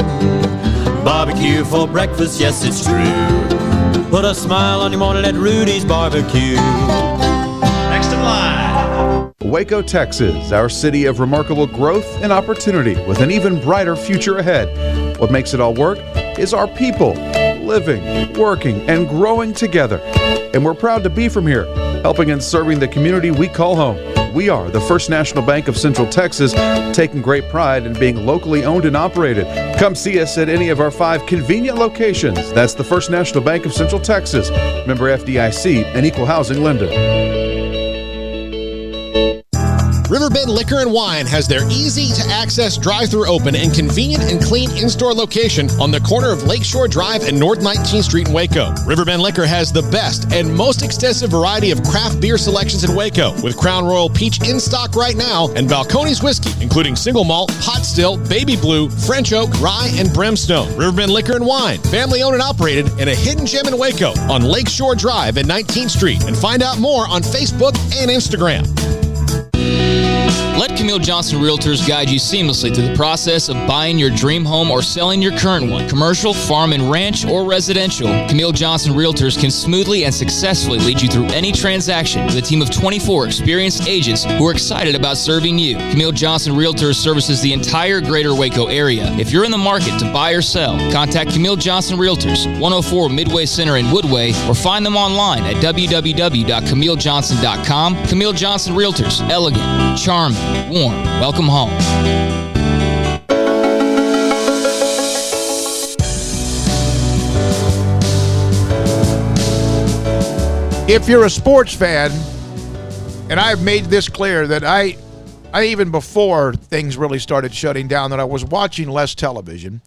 Barbecue for breakfast, yes, it's true. Put a smile on your morning at Rudy's Barbecue. Next in line. Waco, Texas, our city of remarkable growth and opportunity with an even brighter future ahead. What makes it all work is our people living, working, and growing together. And we're proud to be from here, helping and serving the community we call home. We are the First National Bank of Central Texas, taking great pride in being locally owned and operated. Come see us at any of our 5 convenient locations. That's the First National Bank of Central Texas, member FDIC, and equal housing lender. Riverbend Liquor and Wine has their easy-to-access drive-thru open and convenient and clean in-store location on the corner of Lakeshore Drive and North 19th Street in Waco. Riverbend Liquor has the best and most extensive variety of craft beer selections in Waco, with Crown Royal Peach in stock right now and Balcones Whiskey, including single malt, pot still, baby blue, French oak, rye, and brimstone. Riverbend Liquor and Wine, family-owned and operated, and a hidden gem in Waco on Lakeshore Drive and 19th Street. And find out more on Facebook and Instagram. Let Camille Johnson Realtors guide you seamlessly through the process of buying your dream home or selling your current one. Commercial, farm and ranch, or residential, Camille Johnson Realtors can smoothly and successfully lead you through any transaction with a team of 24 experienced agents who are excited about serving you. Camille Johnson Realtors services the entire greater Waco area. If you're in the market to buy or sell, contact Camille Johnson Realtors, 104 Midway Center in Woodway, or find them online at www.camillejohnson.com. Camille Johnson Realtors, elegant, charming, warm. Welcome home. If you're a sports fan, and I've made this clear that I even before things really started shutting down, that I was watching less television.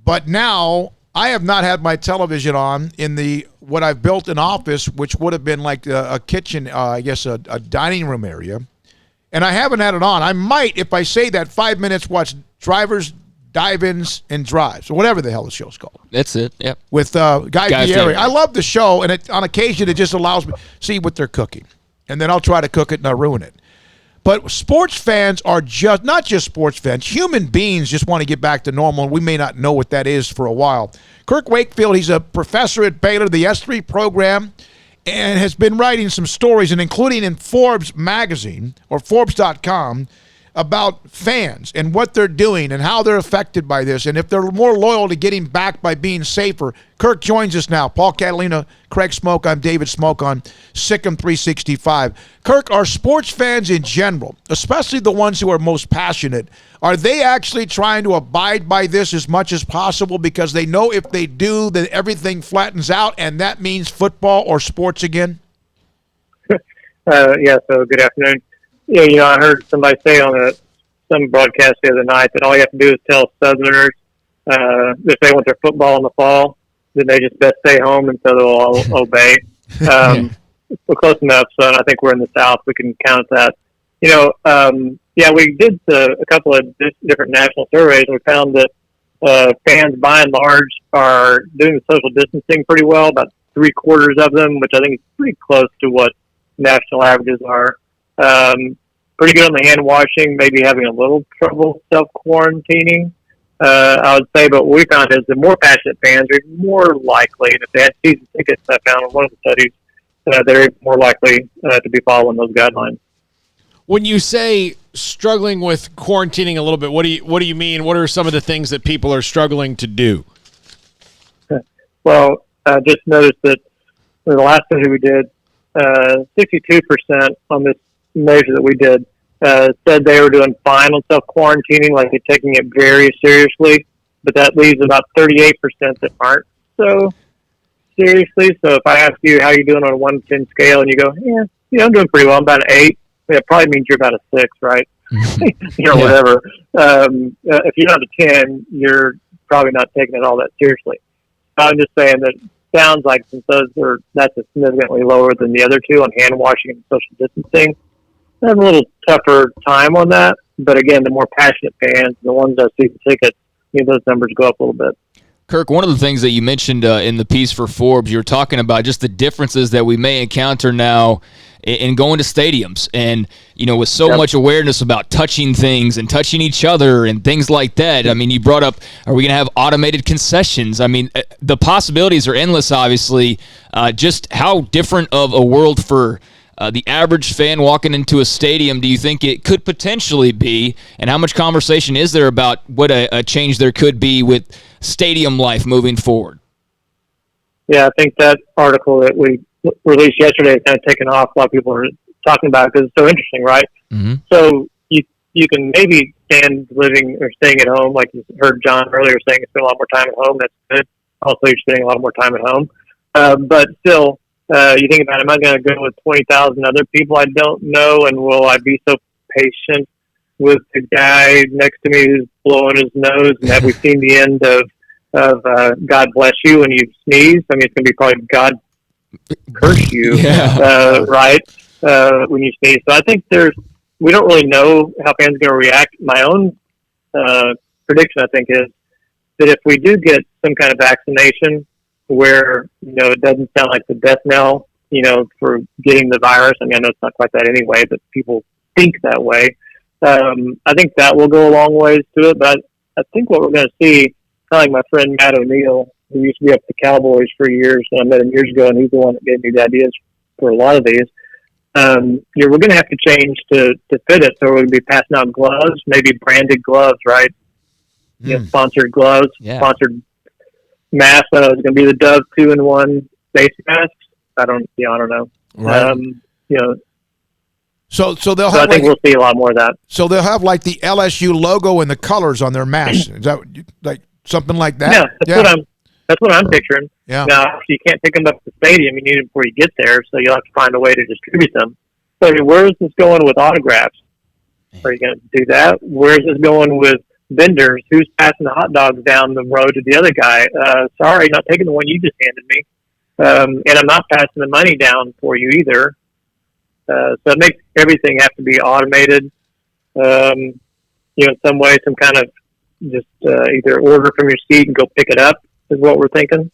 But now I have not had my television on in what I've built an office, which would have been like a kitchen, I guess a dining room area. And I haven't had it on. I might, if I say that, 5 minutes, watch drivers, dive-ins, and drives, or whatever the hell the show's called. That's it, yep. With Guy Fieri. I love the show, and on occasion it just allows me to see what they're cooking. And then I'll try to cook it and I'll ruin it. But sports fans are just, not just sports fans, human beings just want to get back to normal, and we may not know what that is for a while. Kirk Wakefield, he's a professor at Baylor, the S3 program, and has been writing some stories, and including in Forbes magazine, or Forbes.com, about fans and what they're doing and how they're affected by this, and if they're more loyal to getting back by being safer. Kirk joins us now. Paul Catalina, Craig Smoak. I'm David Smoak on SicEm365. Kirk, are sports fans in general, especially the ones who are most passionate, are they actually trying to abide by this as much as possible because they know if they do, then everything flattens out, and that means football or sports again? Yeah, so good afternoon. Yeah, I heard somebody say on some broadcast the other night that all you have to do is tell Southerners if they want their football in the fall, then they just best stay home, and so they'll all obey. We're close enough, so I think we're in the South. We can count that. Yeah, we did a couple of different national surveys, and we found that fans, by and large, are doing the social distancing pretty well, about 3/4 of them, which I think is pretty close to what national averages are. Pretty good on the hand washing, maybe having a little trouble self-quarantining, I would say. But what we found is the more passionate fans are more likely, and if they had season tickets, I found in one of the studies, they're more likely to be following those guidelines. When you say struggling with quarantining a little bit, what do you mean? What are some of the things that people are struggling to do? Well, I just noticed that in the last study we did, 62% on this measure that we did said they were doing fine on self-quarantining, like they're taking it very seriously, but that leaves about 38% that aren't so seriously. So if I ask you how you're doing on a 1 to 10 scale and you go, yeah, I'm doing pretty well, I'm about an 8, it probably means you're about a 6, right? Whatever. If you're not a 10, you're probably not taking it all that seriously. I'm just saying that it sounds like since that's significantly lower than the other two on hand washing and social distancing, I have a little tougher time on that. But again, the more passionate fans, the ones that see the tickets, those numbers go up a little bit. Kirk, one of the things that you mentioned in the piece for Forbes, you were talking about just the differences that we may encounter now in going to stadiums. And, with so much awareness about touching things and touching each other and things like that. I mean, you brought up, are we going to have automated concessions? I mean, the possibilities are endless, obviously. Just how different of a world for the average fan walking into a stadium do you think it could potentially be? And how much conversation is there about what a change there could be with stadium life moving forward? Yeah, I think that article that we released yesterday is kind of taken off. A lot of people are talking about it because it's so interesting, right? Mm-hmm. So you can maybe stand living or staying at home, like you heard John earlier saying, spend a lot more time at home. That's good. Also, you're spending a lot more time at home. But still, you think about, am I going to go with 20,000 other people I don't know, and will I be so patient with the guy next to me who's blowing his nose? And have we seen the end of God bless you when you sneeze? I mean, it's going to be probably God curse you, right, when you sneeze. So I think we don't really know how fans are going to react. My own prediction, I think, is that if we do get some kind of vaccination where, it doesn't sound like the death knell, for getting the virus. I mean, I know it's not quite that anyway, but people think that way. I think that will go a long ways to it, but I think what we're going to see, kind of like my friend Matt O'Neill, who used to be up at the Cowboys for years, and I met him years ago, and he's the one that gave me the ideas for a lot of these. We're going to have to change to fit it, so we're going to be passing out gloves, maybe branded gloves, right? Sponsored gloves, sponsored masks. It's going to be the Dove 2-in-1 face masks. I don't know. Right. So they'll have. So I think we'll see a lot more of that. So they'll have like the LSU logo and the colors on their masks. Is that like something like that? Yeah, that's what I'm picturing. Yeah. Now, you can't pick them up at the stadium. You need them before you get there, so you'll have to find a way to distribute them. So where is this going with autographs? Are you going to do that? Where is this going with vendors? Who's passing the hot dogs down the road to the other guy? Sorry, not taking the one you just handed me. And I'm not passing the money down for you either. So it makes everything have to be automated. In some way, some kind of just either order from your seat and go pick it up is what we're thinking.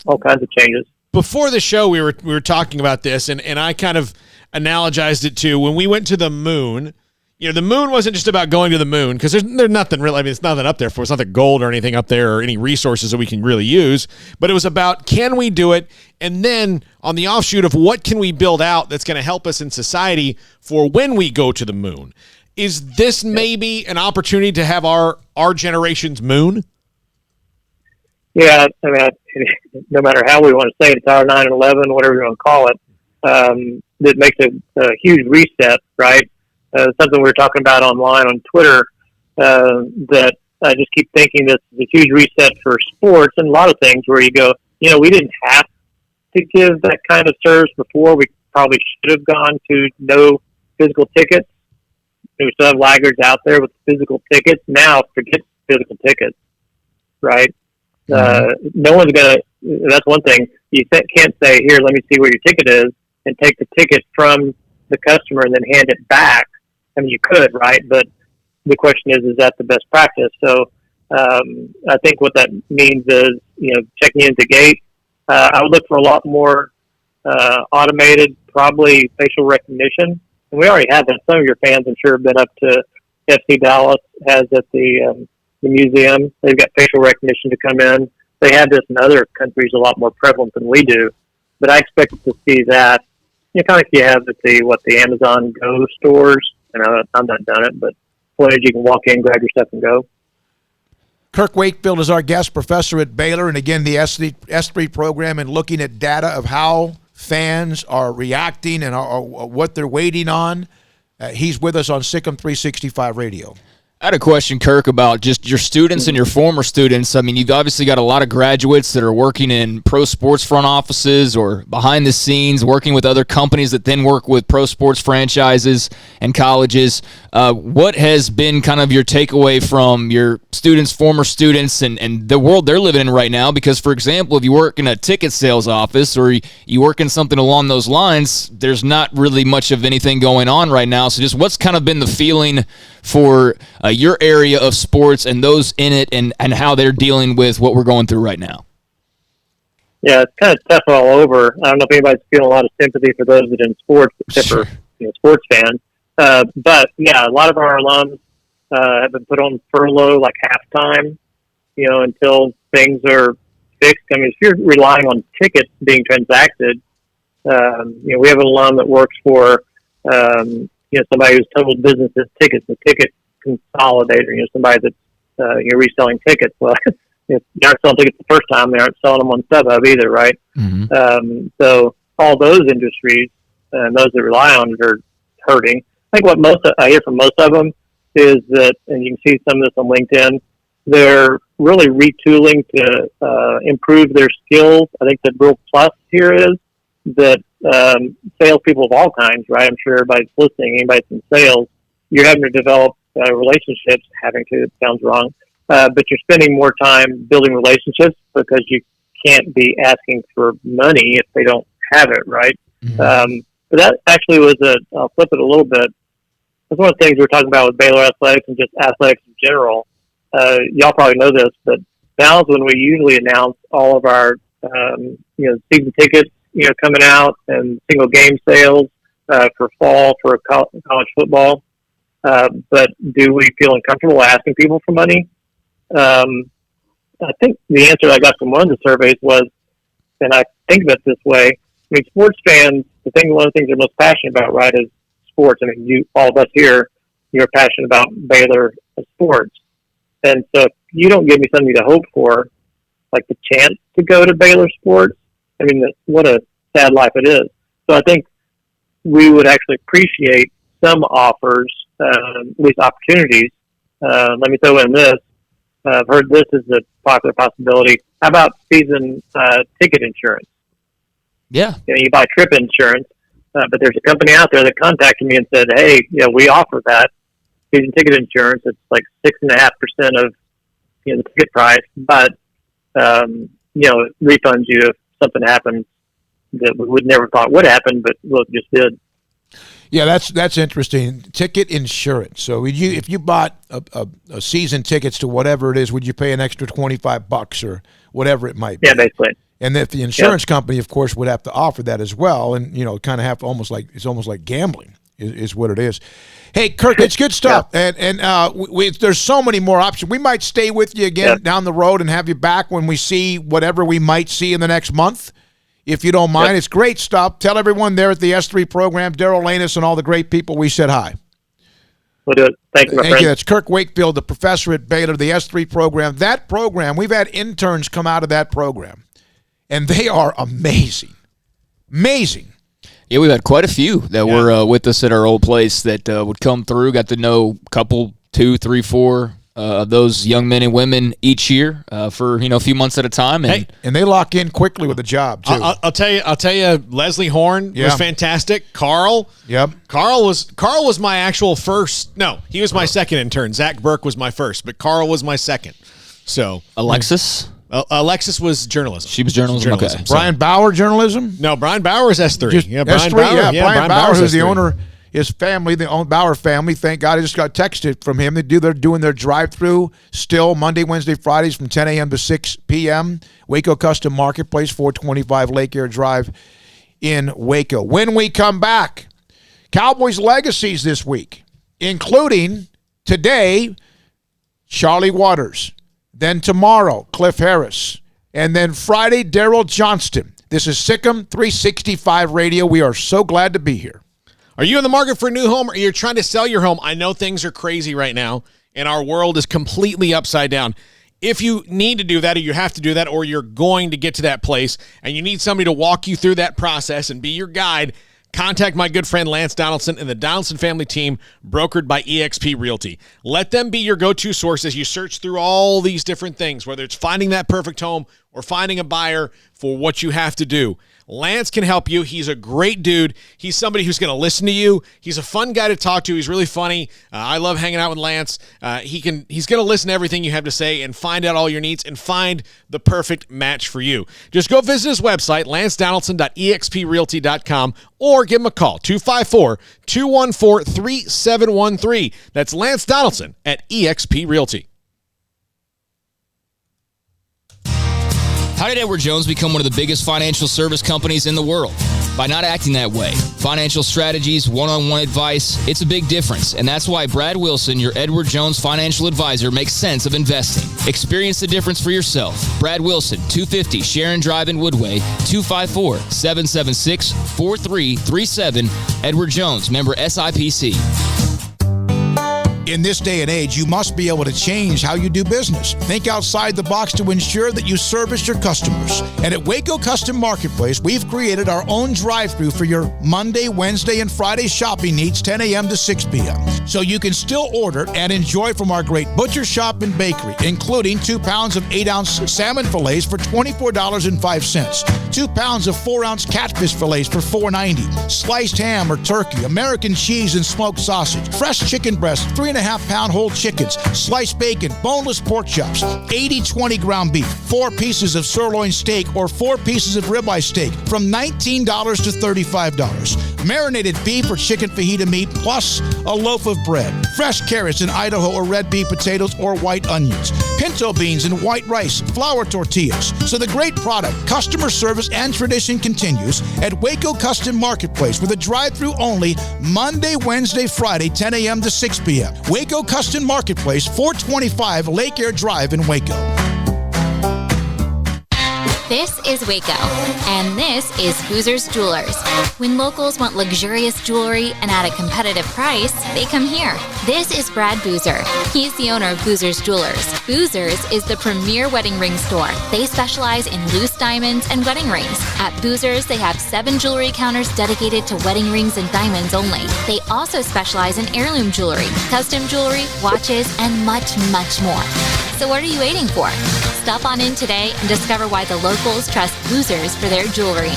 All kinds of changes. Before the show, we were talking about this, and I kind of analogized it to when we went to the moon. The moon wasn't just about going to the moon, because there's nothing really, it's nothing up there for us, nothing gold or anything up there or any resources that we can really use, but it was about, can we do it? And then on the offshoot of what can we build out that's going to help us in society for when we go to the moon? Is this maybe an opportunity to have our generation's moon? Yeah, I mean, no matter how we want to say it, it's our 9/11, whatever you want to call it, that makes a huge reset, right? Something we were talking about online on Twitter, that I just keep thinking this is a huge reset for sports and a lot of things where you go, we didn't have to give that kind of service before. We probably should have gone to no physical tickets. We still have laggards out there with physical tickets. Now, forget physical tickets, right? No one's going to, that's one thing. You can't say, here, let me see where your ticket is, and take the ticket from the customer and then hand it back. I mean, you could, right? But the question is that the best practice? So I think what that means is, checking in at the gate. I would look for a lot more automated, probably facial recognition. And we already have that. Some of your fans, I'm sure, have been up to FC Dallas, has at the museum. They've got facial recognition to come in. They have this in other countries a lot more prevalent than we do. But I expect to see that. Kind of like you have at the Amazon Go stores. I'm not done it, but you can walk in, grab your stuff, and go. Kirk Wakefield is our guest professor at Baylor, and again, the S3 program, and looking at data of how fans are reacting and what they're waiting on. He's with us on SicEm365 Radio. I had a question, Kirk, about just your students and your former students. I mean, you've obviously got a lot of graduates that are working in pro sports front offices or behind the scenes, working with other companies that then work with pro sports franchises and colleges. What has been kind of your takeaway from your students, former students, and the world they're living in right now? Because, for example, if you work in a ticket sales office or you work in something along those lines, there's not really much of anything going on right now. So just what's kind of been the feeling for your area of sports and those in it and how they're dealing with what we're going through right now. Yeah, it's kind of tough all over. I don't know if anybody's feeling a lot of sympathy for those that are in sports, except for sports fans. But yeah, a lot of our alums have been put on furlough like halftime, until things are fixed. I mean, if you're relying on tickets being transacted, we have an alum that works for somebody whose total business is tickets, the ticket consolidator. Somebody that's reselling tickets. Well, if they aren't selling tickets the first time, they aren't selling them on StubHub either, right? Mm-hmm. So all those industries and those that rely on it are hurting. I think what I hear from most of them is that, and you can see some of this on LinkedIn, they're really retooling to improve their skills. I think the real plus here is that salespeople of all kinds, right? I'm sure everybody's listening, anybody's in sales, you're having to develop relationships, it sounds wrong, but you're spending more time building relationships because you can't be asking for money if they don't have it, right? Mm-hmm. But that actually was I'll flip it a little bit. That's one of the things we're talking about with Baylor Athletics and just athletics in general. Y'all probably know this, but now is when we usually announce all of our, season tickets, coming out and single game sales for fall for college football. But do we feel uncomfortable asking people for money? I think the answer I got from one of the surveys was, and I think of it this way, I mean, sports fans, one of the things they're most passionate about, right, is sports. I mean, all of us here, you're passionate about Baylor sports. And so if you don't give me something to hope for, like the chance to go to Baylor sports, I mean, what a sad life it is. So I think we would actually appreciate some offers, at least opportunities. Let me throw in this. I've heard this is a popular possibility. How about season ticket insurance? Yeah. You buy trip insurance, but there's a company out there that contacted me and said, hey, we offer that season ticket insurance. It's like 6.5% of the ticket price, but it refunds you if something happens that we would never thought would happen, but look, just did. Yeah, that's interesting. Ticket insurance. So if you bought a season tickets to whatever it is, would you pay an extra $25 or whatever it might be? Yeah, basically. And if the insurance company, of course, would have to offer that as well, and kind of have to it's almost like gambling is what it is. Hey, Kirk, it's good stuff, and there's so many more options. We might stay with you again down the road and have you back when we see whatever we might see in the next month, if you don't mind. It's great stuff. Tell everyone there at the S3 program, Daryl Lanus, and all the great people we said hi. We'll do it. Thank you, my friend. Thank you. That's Kirk Wakefield, the professor at Baylor, the S3 program. That program, we've had interns come out of that program, and they are amazing. Amazing. Yeah, we've had quite a few that were with us at our old place that would come through. Got to know a couple, 2, 3, 4 of those young men and women each year for a few months at a time. And they lock in quickly with a job too. I'll tell you. Leslie Horn was fantastic. Carl. Yep. Carl was my actual first. No, he was my second intern. Zach Burke was my first, but Carl was my second. So Alexis. Alexis was journalism. She was journalism. Okay. So. Brian Bauer, journalism? No, Brian Bauer is S3. Brian Bauer. Brian Bauer, who's the owner, his family, the Bauer family. Thank God, I just got texted from him. They're doing their drive-through still Monday, Wednesday, Fridays from 10 a.m. to 6 p.m. Waco Custom Marketplace, 425 Lake Air Drive in Waco. When we come back, Cowboys legacies this week, including today, Charlie Waters. Then tomorrow, Cliff Harris. And then Friday, Daryl Johnston. This is SicEm365 Radio. We are so glad to be here. Are you in the market for a new home or you're trying to sell your home? I know things are crazy right now, and our world is completely upside down. If you need to do that or you have to do that or you're going to get to that place and you need somebody to walk you through that process and be your guide, contact my good friend Lance Donaldson and the Donaldson family team, brokered by eXp Realty. Let them be your go-to source as you search through all these different things, whether it's finding that perfect home or finding a buyer for what you have to do, Lance can help you. He's a great dude. He's somebody who's going to listen to you. He's a fun guy to talk to. He's really funny. I love hanging out with Lance. He's going to listen to everything you have to say and find out all your needs and find the perfect match for you. Just go visit his website, lancedonaldson.exprealty.com, or give him a call, 254-214-3713. That's Lance Donaldson at eXp Realty. How did Edward Jones become one of the biggest financial service companies in the world? By not acting that way. Financial strategies, one-on-one advice, it's a big difference. And that's why Brad Wilson, your Edward Jones financial advisor, makes sense of investing. Experience the difference for yourself. Brad Wilson, 250 Sharon Drive in Woodway, 254-776-4337. Edward Jones, member SIPC. In this day and age, you must be able to change how you do business. Think outside the box to ensure that you service your customers. And at Waco Custom Marketplace, we've created our own drive-thru for your Monday, Wednesday, and Friday shopping needs, 10 a.m. to 6 p.m. So you can still order and enjoy from our great butcher shop and bakery, including 2 pounds of 8-ounce salmon fillets for $24.05, 2 pounds of 4-ounce catfish fillets for $4.90, sliced ham or turkey, American cheese and smoked sausage, fresh chicken breast, 3.5-pound whole chickens, sliced bacon, boneless pork chops, 80-20 ground beef, 4 pieces of sirloin steak or 4 pieces of ribeye steak from $19 to $35. Marinated beef or chicken fajita meat plus a loaf of bread. Fresh carrots in Idaho or red beef potatoes or white onions. Pinto beans and white rice, flour tortillas. So the great product, customer service, and tradition continues at Waco Custom Marketplace with a drive-thru only Monday, Wednesday, Friday, 10 a.m. to 6 p.m. Waco Custom Marketplace, 425 Lake Air Drive in Waco. This is Waco, and this is Boozer's Jewelers. When locals want luxurious jewelry and at a competitive price, they come here. This is Brad Boozer. He's the owner of Boozer's Jewelers. Boozer's is the premier wedding ring store. They specialize in loose diamonds and wedding rings. At Boozer's, they have 7 jewelry counters dedicated to wedding rings and diamonds only. They also specialize in heirloom jewelry, custom jewelry, watches, and much, much more. So what are you waiting for? Stop on in today and discover why the locals trust Boozer's for their jewelry.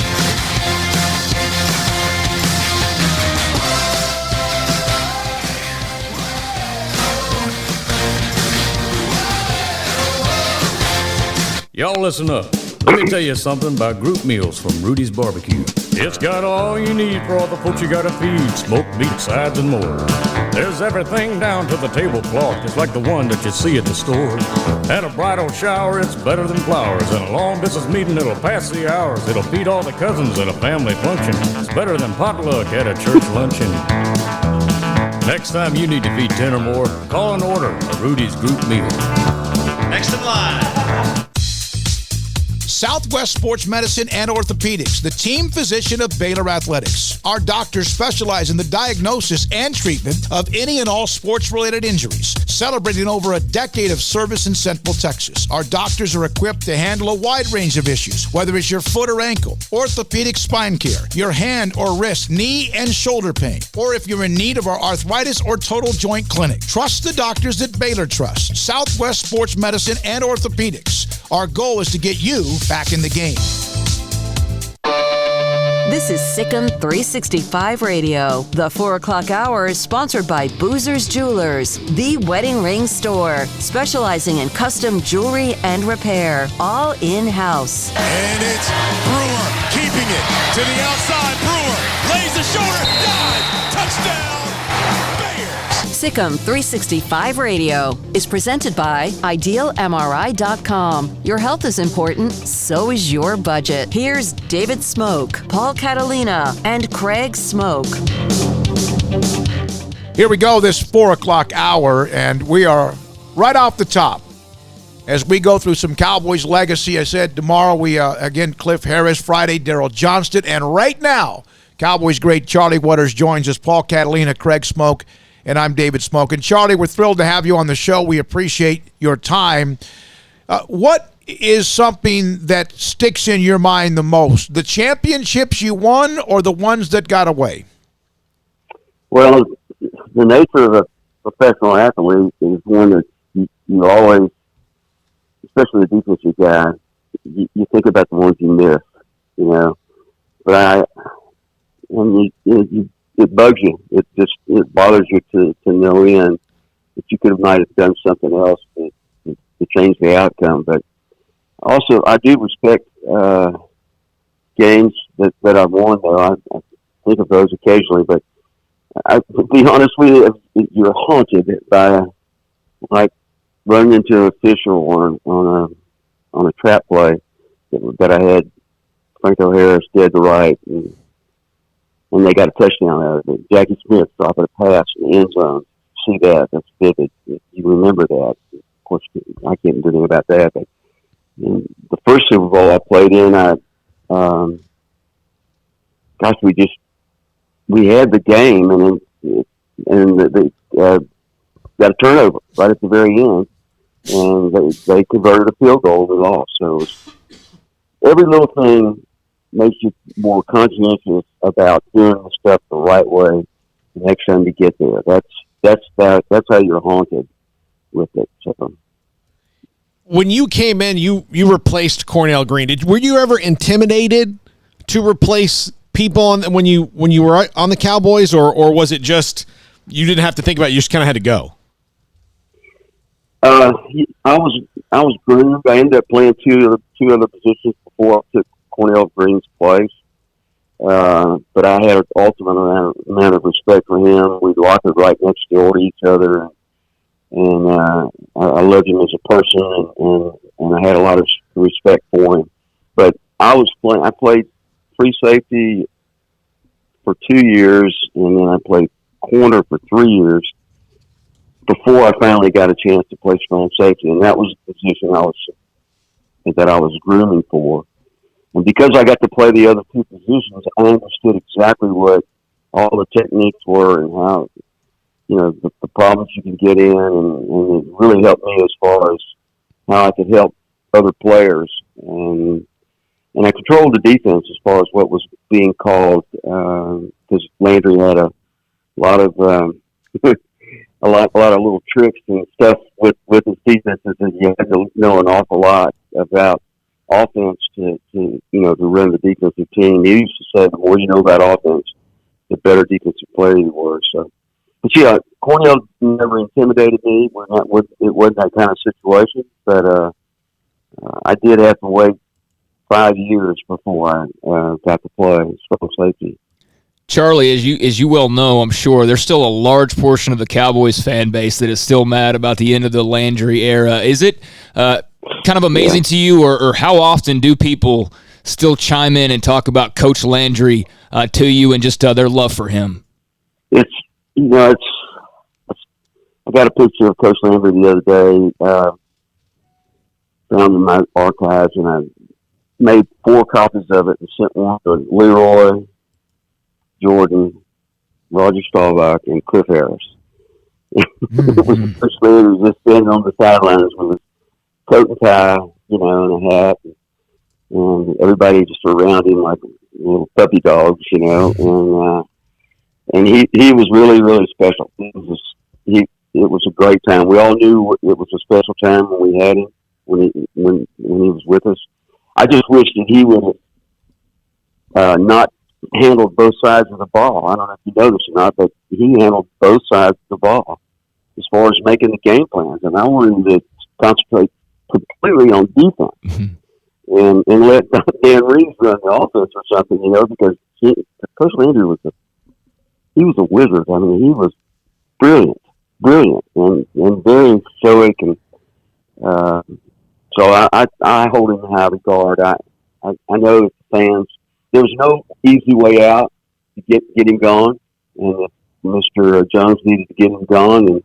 Y'all listen up. Let me tell you something about group meals from Rudy's Barbecue. It's got all you need for all the folks you gotta feed. Smoked meat, sides, and more. There's everything down to the tablecloth, just like the one that you see at the store. At a bridal shower, it's better than flowers. And a long distance meeting, it'll pass the hours. It'll feed all the cousins at a family function. It's better than potluck at a church luncheon. Next time you need to feed 10 or more, call and order a Rudy's group meal. Next in line. Southwest Sports Medicine and Orthopedics, the team physician of Baylor Athletics. Our doctors specialize in the diagnosis and treatment of any and all sports-related injuries, celebrating over a decade of service in Central Texas. Our doctors are equipped to handle a wide range of issues, whether it's your foot or ankle, orthopedic spine care, your hand or wrist, knee and shoulder pain, or if you're in need of our arthritis or total joint clinic. Trust the doctors that Baylor trusts. Southwest Sports Medicine and Orthopedics. Our goal is to get you back in the game. This is SicEm365 Radio. The 4 o'clock hour is sponsored by Boozer's Jewelers, the wedding ring store, specializing in custom jewelry and repair, all in-house. And it's Brewer keeping it to the outside. Brewer lays the shoulder, dive, touchdown. SicEm365 Radio is presented by IdealMRI.com. Your health is important, so is your budget. Here's David Smoak, Paul Catalina, and Craig Smoak. Here we go, this 4 o'clock hour, and we are right off the top. As we go through some Cowboys legacy, I said tomorrow we, again, Cliff Harris, Friday, Daryl Johnston, and right now, Cowboys great Charlie Waters joins us, Paul Catalina, Craig Smoak, and I'm David Smoak. And Charlie, we're thrilled to have you on the show. We appreciate your time. What is something that sticks in your mind the most? The championships you won or the ones that got away? Well, the nature of a professional athlete is one that you always, especially the defensive guy, you think about the ones you miss, you know. But it bugs you. It bothers you to no end that you might have done something else to change the outcome. But also, I do respect games that I've won, though. I think of those occasionally, but to be honest with you, you're haunted by, like, running into an official on a trap play that I had Franco Harris dead to right, and they got a touchdown out of it. Jackie Smith dropping a pass in the end zone. See that? That's vivid. You remember that. Of course, I can't do anything about that. But in the first Super Bowl I played in, we had the game, and they got a turnover right at the very end, and they converted a field goal and we lost. So every little thing makes you more conscientious about doing the stuff the right way the next time you get there. That's how you're haunted with it. So, when you came in, you replaced Cornell Green. Were you ever intimidated to replace people when you were on the Cowboys, or was it just you didn't have to think about it, you just kind of had to go? I was groomed. I ended up playing two other positions before I took Cornell Green's place. But I had an ultimate amount of respect for him. We locked right next door to each other, and I loved him as a person, and I had a lot of respect for him. But I played free safety for 2 years, and then I played corner for 3 years before I finally got a chance to play strong safety, and that was the position that I was grooming for. And because I got to play the other two positions, I understood exactly what all the techniques were and how, you know, the problems you can get in, and it really helped me as far as how I could help other players. And I controlled the defense as far as what was being called, because Landry had a lot of a lot of little tricks and stuff with his defenses, and you had to know an awful lot about offense to run the defensive team. He used to say, the more you know about offense, the better defensive player you were. So, but yeah, Cornell never intimidated me. It wasn't that kind of situation. But I did have to wait 5 years before I got to play strong safety. Charlie, as you well know, I'm sure there's still a large portion of the Cowboys fan base that is still mad about the end of the Landry era. Is it kind of amazing to you, or how often do people still chime in and talk about Coach Landry to you and just their love for him? I got a picture of Coach Landry the other day, found in my archives, and I made 4 copies of it and sent one to Leroy, Jordan, Roger Staubach, and Cliff Harris. It was Coach Landry just standing on the sidelines with his coat and tie, and a hat, and everybody just around him like little puppy dogs, and he was really, really special. It was a great time. We all knew it was a special time when we had him, when he was with us. I just wish that he would have not handled both sides of the ball. I don't know if you noticed or not, but he handled both sides of the ball as far as making the game plans. And I wanted him to concentrate completely on defense and let Dan Reeves run the offense or something, because Coach Landry was a wizard. I mean, he was brilliant, and very stoic. And so I hold him in high regard. I know that the fans, there was no easy way out to get him gone, and if Mr. Jones needed to get him gone, and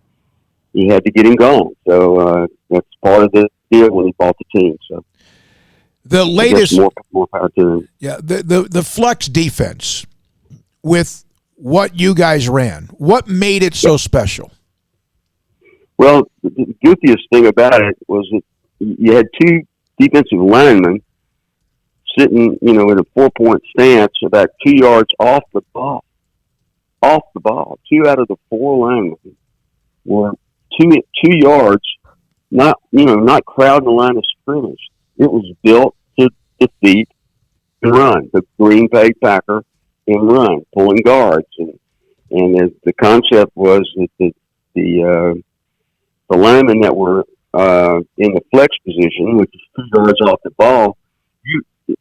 he had to get him gone. So that's part of the deal when he bought the team. So the latest, more power to him. Yeah, the flex defense with what you guys ran, what made it so special? Well, the goofiest thing about it was that you had 2 defensive linemen sitting, in a 4-point stance about 2 yards off the ball. 2 out of the 4 linemen were 2 yards, not crowding the line of scrimmage. It was built defeat and run, the Green Bay Packer and run, pulling guards. And the concept was that the linemen that were in the flex position, which is 2 yards off the ball,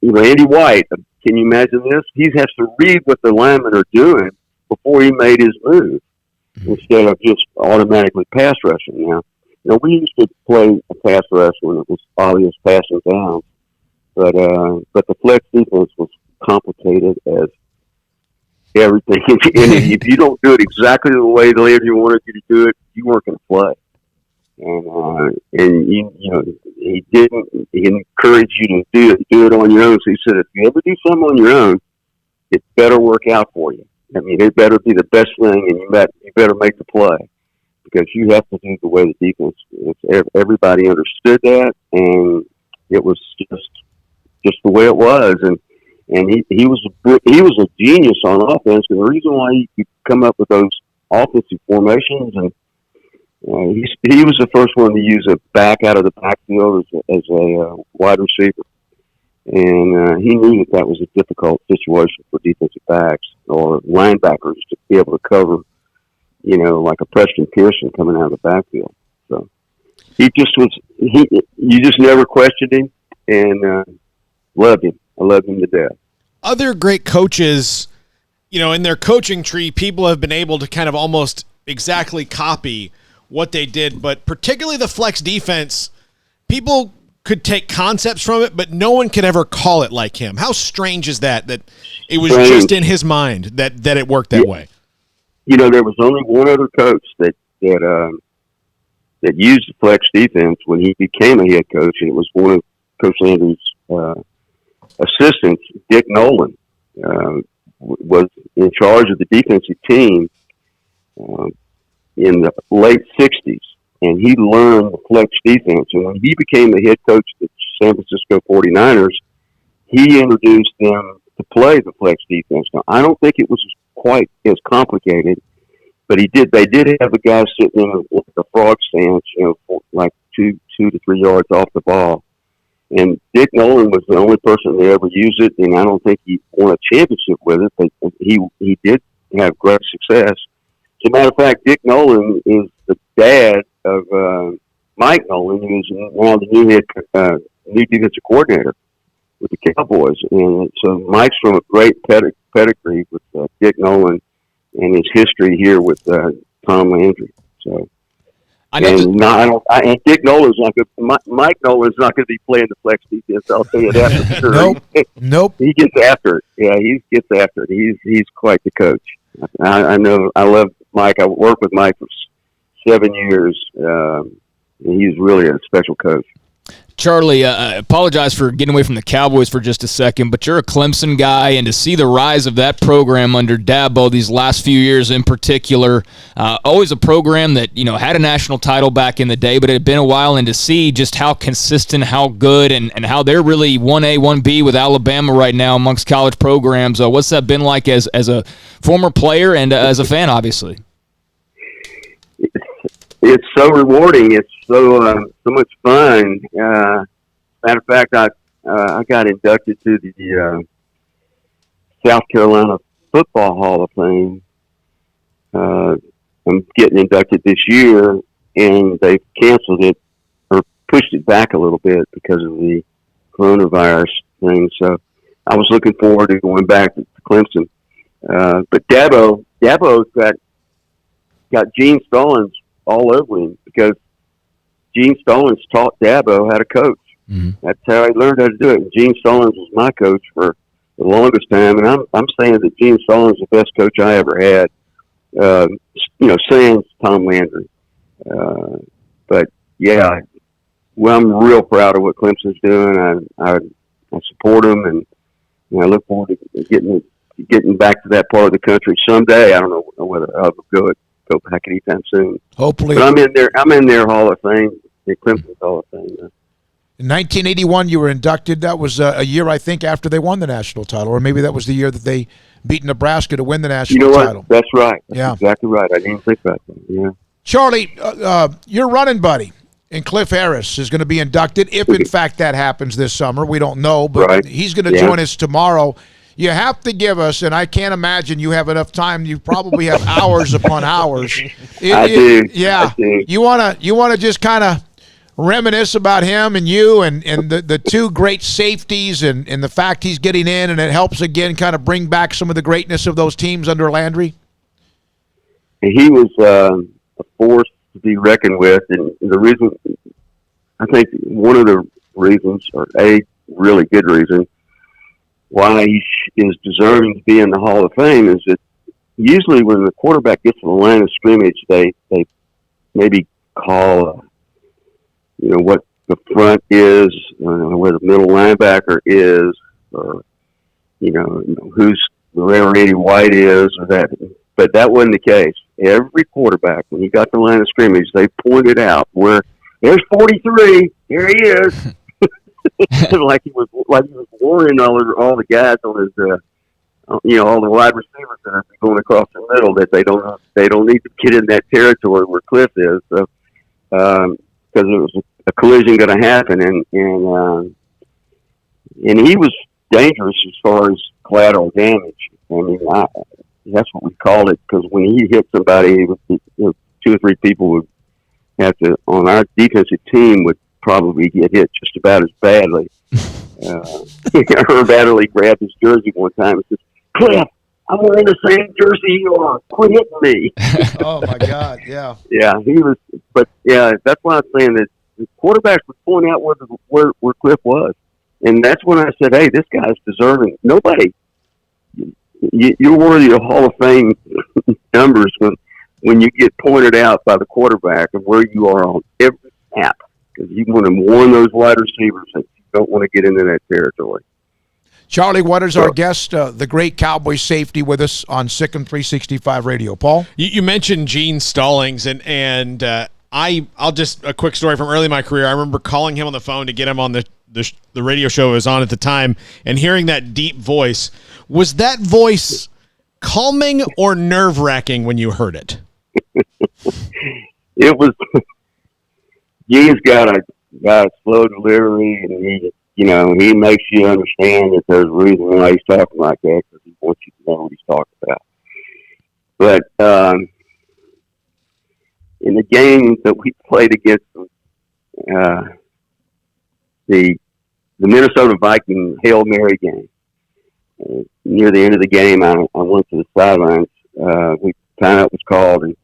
Randy White, can you imagine this? He has to read what the linemen are doing before he made his move, instead of just automatically pass rushing. Now, we used to play a pass rush when it was obvious passing down, but the flex defense was complicated as everything. And if you don't do it exactly the way the leader wanted you to do it, you weren't going to play. And he encouraged you to do it on your own. So he said, if you ever do something on your own, it better work out for you. I mean, it better be the best thing, and you better make the play, because you have to do the way the defense is. Everybody understood that, and it was just the way it was. And he was a genius on offense. And the reason why he could come up with those offensive formations, and he was the first one to use a back out of the backfield as a wide receiver. And he knew that was a difficult situation for defensive backs or linebackers to be able to cover, like a Preston Pearson coming out of the backfield. So he just was, you just never questioned him, and loved him. I loved him to death. Other great coaches, in their coaching tree, people have been able to kind of almost exactly copy what they did, but particularly the flex defense, people could take concepts from it, but no one could ever call it like him. How strange is that it was just in his mind that it worked that way? There was only one other coach that used the flex defense when he became a head coach, and it was one of Coach Landry's assistants, Dick Nolan, was in charge of the defensive team in the late 60s. And he learned the flex defense. And when he became the head coach of the San Francisco 49ers, he introduced them to play the flex defense. Now, I don't think it was quite as complicated, but they did have a guy sitting in a frog stance, like 2 to 3 yards off the ball. And Dick Nolan was the only person to ever use it, and I don't think he won a championship with it, but he did have great success. As a matter of fact, Dick Nolan is the dad of Mike Nolan, who is now the new defensive coordinator with the Cowboys. And so Mike's from a great pedigree with Dick Nolan and his history here with Tom Landry. So, and Dick Nolan's not good. Mike Nolan's not going to be playing the flex defense. I'll tell you that for sure. Nope. He gets after it. Yeah, he gets after it. He's quite the coach. I know. I love Mike. I worked with Mike for 7 years. He's really a special coach. Charlie, I apologize for getting away from the Cowboys for just a second, but you're a Clemson guy, and to see the rise of that program under Dabo these last few years in particular, always a program that had a national title back in the day, but it had been a while, and to see just how consistent, how good, and how they're really 1A, 1B with Alabama right now amongst college programs. What's that been like as a former player and as a fan, obviously? It's so rewarding. It's so much fun. Matter of fact, I got inducted to the South Carolina Football Hall of Fame. I'm getting inducted this year, and they've canceled it or pushed it back a little bit because of the coronavirus thing. So I was looking forward to going back to Clemson. But Dabo's got Gene Stallings all over him, because Gene Stallings taught Dabo how to coach. Mm-hmm. That's how he learned how to do it. And Gene Stallings was my coach for the longest time, and I'm saying that Gene Stallings is the best coach I ever had. Sans Tom Landry. But yeah, I'm real proud of what Clemson's doing. I support them, and I look forward to getting back to that part of the country someday. I don't know whether I'll go back anytime soon. Hopefully. But I'm in their Hall of Fame, the Clemson Hall of Fame. In 1981, you were inducted. That was a year, I think, after they won the national title, or maybe that was the year that they beat Nebraska to win the national title. That's right. That's exactly right. I didn't think about that. Yeah. Charlie, your running buddy, And Cliff Harris is going to be inducted, if in fact that happens this summer. We don't know, but he's going to join us tomorrow. You have to give us, and I can't imagine you have enough time. You probably have hours upon hours. I do. Yeah. I do. You want to just kind of reminisce about him and you and the two great safeties and the fact he's getting in, and it helps, again, kind of bring back some of the greatness of those teams under Landry? He was a force to be reckoned with, and the reason, I think one of the reasons, or a really good reason, why he is deserving to be in the Hall of Fame is that usually when the quarterback gets to the line of scrimmage, they maybe call, what the front is, where the middle linebacker is, or, whoever Eddie White is, or that. But that wasn't the case. Every quarterback, when he got to the line of scrimmage, they pointed out where there's 43. Here he is. like he was warning all the guys on his, all the wide receivers that are going across the middle that they don't need to get in that territory where Cliff is. So, because there was a collision going to happen, and he was dangerous as far as collateral damage. I mean, that's what we called it, because when he hit somebody, two or three people would have to, on our defensive team, would probably get hit just about as badly. Herb Adderley grabbed his jersey one time and said, "Cliff, I'm wearing the same jersey you are. Quit hitting me." Oh, my God, yeah. Yeah, he was, but yeah, that's why I'm saying that the quarterbacks would point out where Cliff was. And that's when I said, hey, this guy's deserving. Nobody, you're worthy of Hall of Fame numbers when you get pointed out by the quarterback of where you are on every snap, because you want to warn those wide receivers that you don't want to get into that territory. Charlie Waters, our guest, the great Cowboy safety, with us on SicEm365 Radio. Paul? You mentioned Gene Stallings, and I'll just, a quick story from early in my career. I remember calling him on the phone to get him on the radio show I was on at the time, and hearing that deep voice. Was that voice calming or nerve-wracking when you heard it? It was. Gene's got a slow delivery, and he makes you understand that there's a reason why he's talking like that, because he wants you to know what he's talking about. But in the game that we played against the Minnesota Viking Hail Mary game, near the end of the game, I went to the sidelines. Timeout was called, and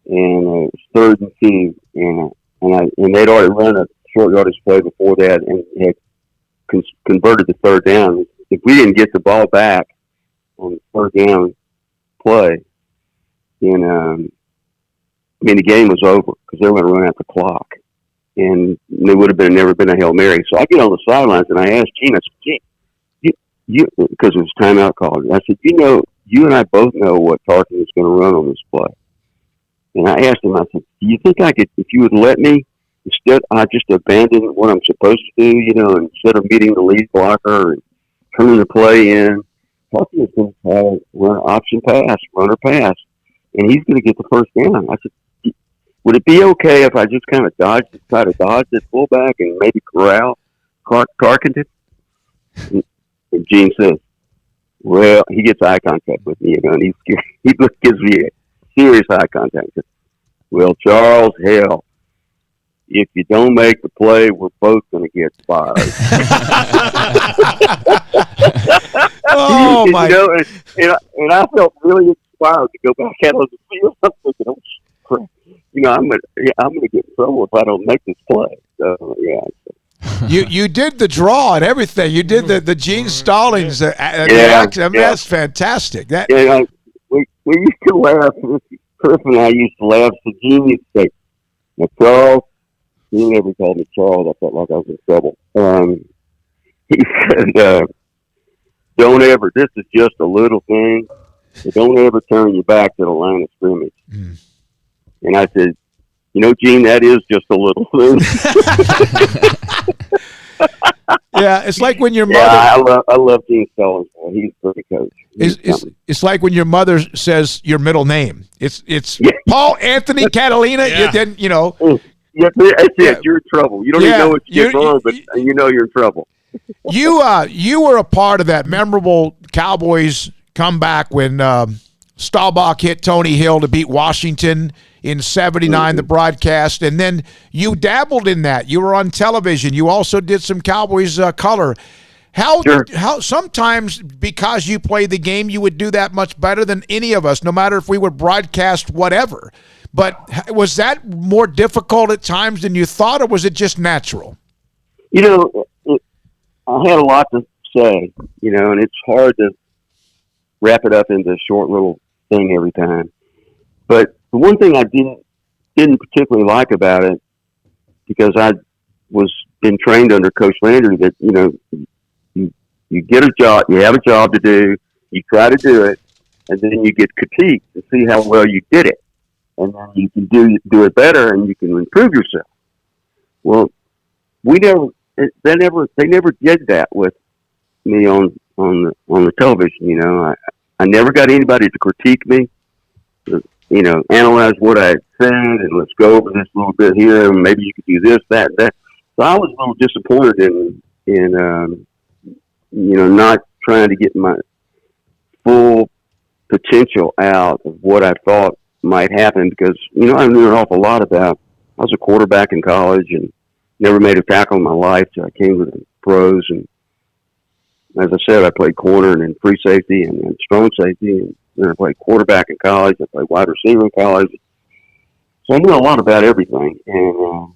it was 3rd and 2, and they'd already run a short yardage play before that, and had converted the 3rd down. If we didn't get the ball back on the 3rd down play, then the game was over, because they were going to run out the clock, and there would have never been a Hail Mary. So I get on the sidelines and I asked Gene, I said, Gene, because it was timeout called, I said, you and I both know what Tarkin is going to run on this play. And I asked him, I said, do you think I could, if you would let me, instead I just abandon what I'm supposed to do, instead of meeting the lead blocker and turning the play in, Tarkin is going to run an option pass, runner pass, and he's going to get the 1st down. I said, would it be okay if I just kind of try to dodge this fullback and maybe corral Tarkenton? And Gene says, well, he gets eye contact with me, and he gives me a serious eye contact. Says, well, Charles, hell, if you don't make the play, we're both going to get fired. Oh, my. And I felt really inspired to go back out on the field. I'm thinking, oh, crap. I'm going to get in trouble if I don't make this play. So, yeah. You did the draw and everything. You did the Gene Stallings. That's fantastic. We used to laugh. Chris and I used to laugh. So Gene used to say, now, Charles, he never called me Charles. I felt like I was in trouble. He said, don't ever, this is just a little thing, but don't ever turn your back to the line of scrimmage. Mm. And I said, Gene, that is just a little thing. Yeah, it's like when your mother. Yeah, I love Gene Stallings. He's a pretty coach. It's like when your mother says your middle name. It's Paul Anthony Catalina. Yeah. Then Yeah, that's it. You're in trouble. You don't even know what you did wrong, but you know you're in trouble. You were a part of that memorable Cowboys comeback when Staubach hit Tony Hill to beat Washington in '79, the broadcast, and then you dabbled in that. You were on television. You also did some Cowboys color. How sometimes because you played the game, you would do that much better than any of us, no matter if we would broadcast whatever. But was that more difficult at times than you thought, or was it just natural? You know, I had a lot to say, you know, and it's hard to wrap it up into a short little thing every time. But the one thing I didn't particularly like about it, because I was been trained under Coach Landry, that, you know, you get a job, you have a job to do, you try to do it, and then you get critiqued to see how well you did it. And then you can do it better, and you can improve yourself. Well, they never did that with me on the television. You know, I never got anybody to critique me, you know, analyze what I said, and let's go over this a little bit here, and maybe you could do this, that, and that. So I was a little disappointed in you know, not trying to get my full potential out of what I thought might happen, because, you know, I knew an awful lot about. I was a quarterback in college and never made a tackle in my life till I came to the pros. And as I said, I played corner and then free safety and strong safety. And then I played quarterback in college. I played wide receiver in college. So I knew a lot about everything. And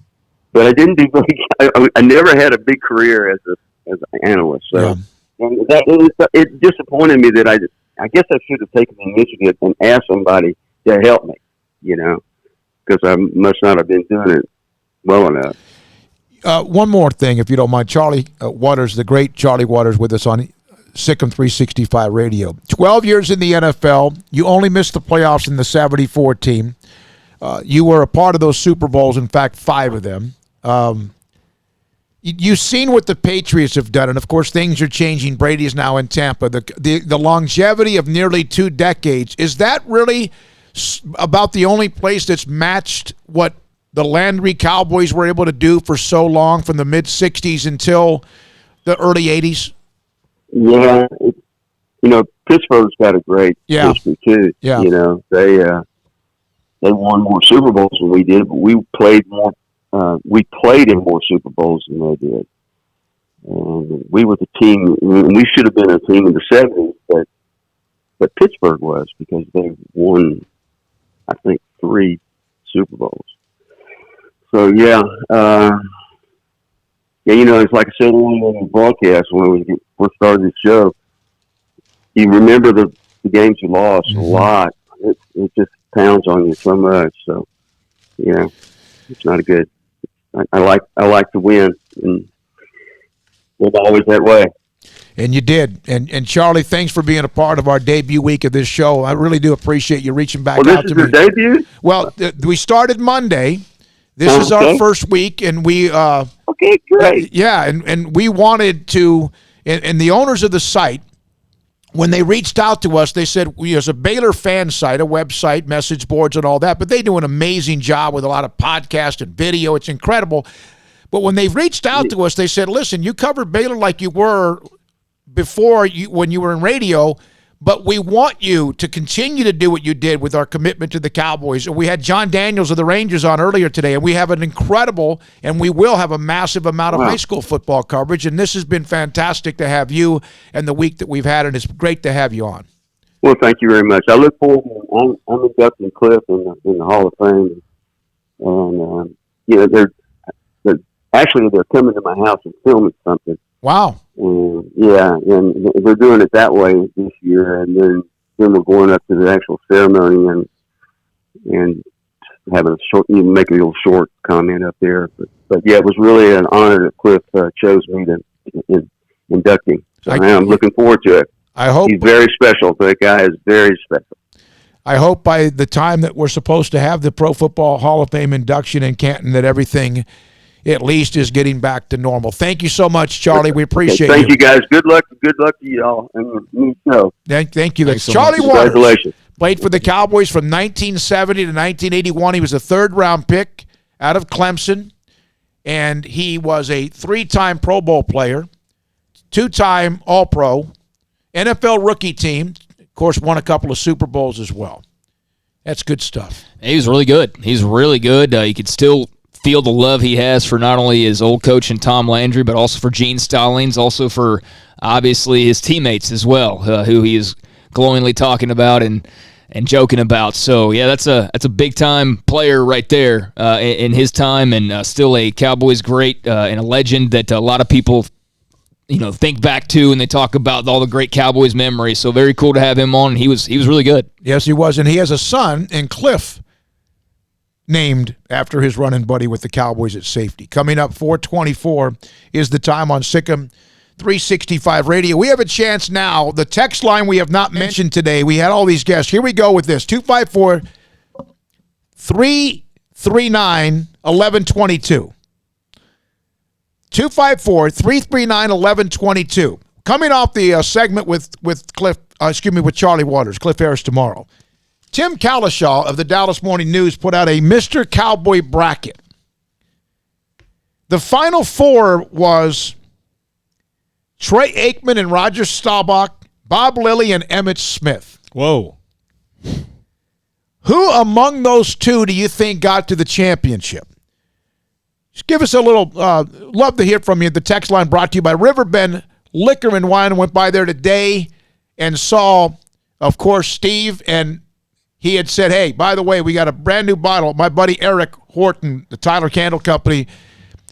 but I didn't do very. I never had a big career as an analyst. So and it disappointed me that I guess I should have taken the initiative and asked somebody to help me, you know, because I must not have been doing it well enough. One more thing, if you don't mind. Charlie Waters, the great Charlie Waters, with us on SicEm365 Radio. 12 years in the NFL. You only missed the playoffs in the 74 team. You were a part of those Super Bowls, in fact, 5 of them. You've seen what the Patriots have done, and, of course, things are changing. Brady is now in Tampa. The longevity of nearly 2 decades, is that really about the only place that's matched what the Landry Cowboys were able to do for so long, from the mid-'60s until the early '80s? Yeah. You know, Pittsburgh's got a great history, too. Yeah. You know, they won more Super Bowls than we did, but we played more. We played in more Super Bowls than they did. And we were the team. We should have been a team in the 70s, but Pittsburgh was, because they won, I think, 3 Super Bowls. So, yeah, you know, it's like I said earlier in the broadcast when we first started the show, you remember the games you lost a lot. It just pounds on you so much. So, yeah, it's not a good. I like to win, and it's always that way. And you did. And Charlie, thanks for being a part of our debut week of this show. I really do appreciate you reaching back out to me. This is your debut? Well, we started Monday. This is our first week, and we okay, great. And we wanted to, and the owners of the site, when they reached out to us, they said, there's a Baylor fan site, a website, message boards and all that, but they do an amazing job with a lot of podcast and video. It's incredible. But when they reached out to us, they said, listen, you covered Baylor like you were before when you were in radio, but we want you to continue to do what you did with our commitment to the Cowboys. And we had John Daniels of the Rangers on earlier today, and we have an incredible, and we will have a massive amount of high school football coverage. And this has been fantastic to have you and the week that we've had, and it's great to have you on. Well, thank you very much. I look forward. I'm inducting Cliff in the Hall of Fame, and they're coming to my house and filming something. Wow. And they're doing it that way this year, and then we're going up to the actual ceremony and having make a little short comment up there. But yeah, it was really an honor that Cliff chose me to induct him. So I'm looking forward to it. I hope he's very special. That guy is very special. I hope by the time that we're supposed to have the Pro Football Hall of Fame induction in Canton, that everything at least is getting back to normal. Thank you so much, Charlie. We appreciate it. Thank you, guys. Good luck to you all and your new show. Thank you. That's so Charlie much. Waters. Played for the Cowboys from 1970 to 1981. He was a third-round pick out of Clemson, and he was a 3-time Pro Bowl player, 2-time All-Pro, NFL rookie team, of course, won a couple of Super Bowls as well. That's good stuff. He was really good. He's really good. You could still feel the love he has for not only his old coach and Tom Landry, but also for Gene Stallings, also for, obviously, his teammates as well, who he is glowingly talking about and joking about. So, yeah, that's a big-time player right there in his time, and still a Cowboys great and a legend that a lot of people think back to, and they talk about all the great Cowboys memories. So very cool to have him on. He was really good. Yes, he was, and he has a son in Cliff, named after his running buddy with the Cowboys at safety. Coming up, 4:24 is the time on SicEm365 Radio. We have a chance now. The text line we have not mentioned today. We had all these guests. Here we go with this. 254-339-1122. 254-339-1122. Coming off the segment with Charlie Waters, Cliff Harris tomorrow. Tim Kalishaw of the Dallas Morning News put out a Mr. Cowboy bracket. The final four was Troy Aikman and Roger Staubach, Bob Lilly and Emmitt Smith. Whoa. Who among those two do you think got to the championship? Just give us a little, love to hear from you. The text line brought to you by Riverbend Liquor and Wine. Went by there today and saw, of course, Steve, and he had said, hey, by the way, we got a brand new bottle. My buddy Eric Horton, the Tyler Candle Company,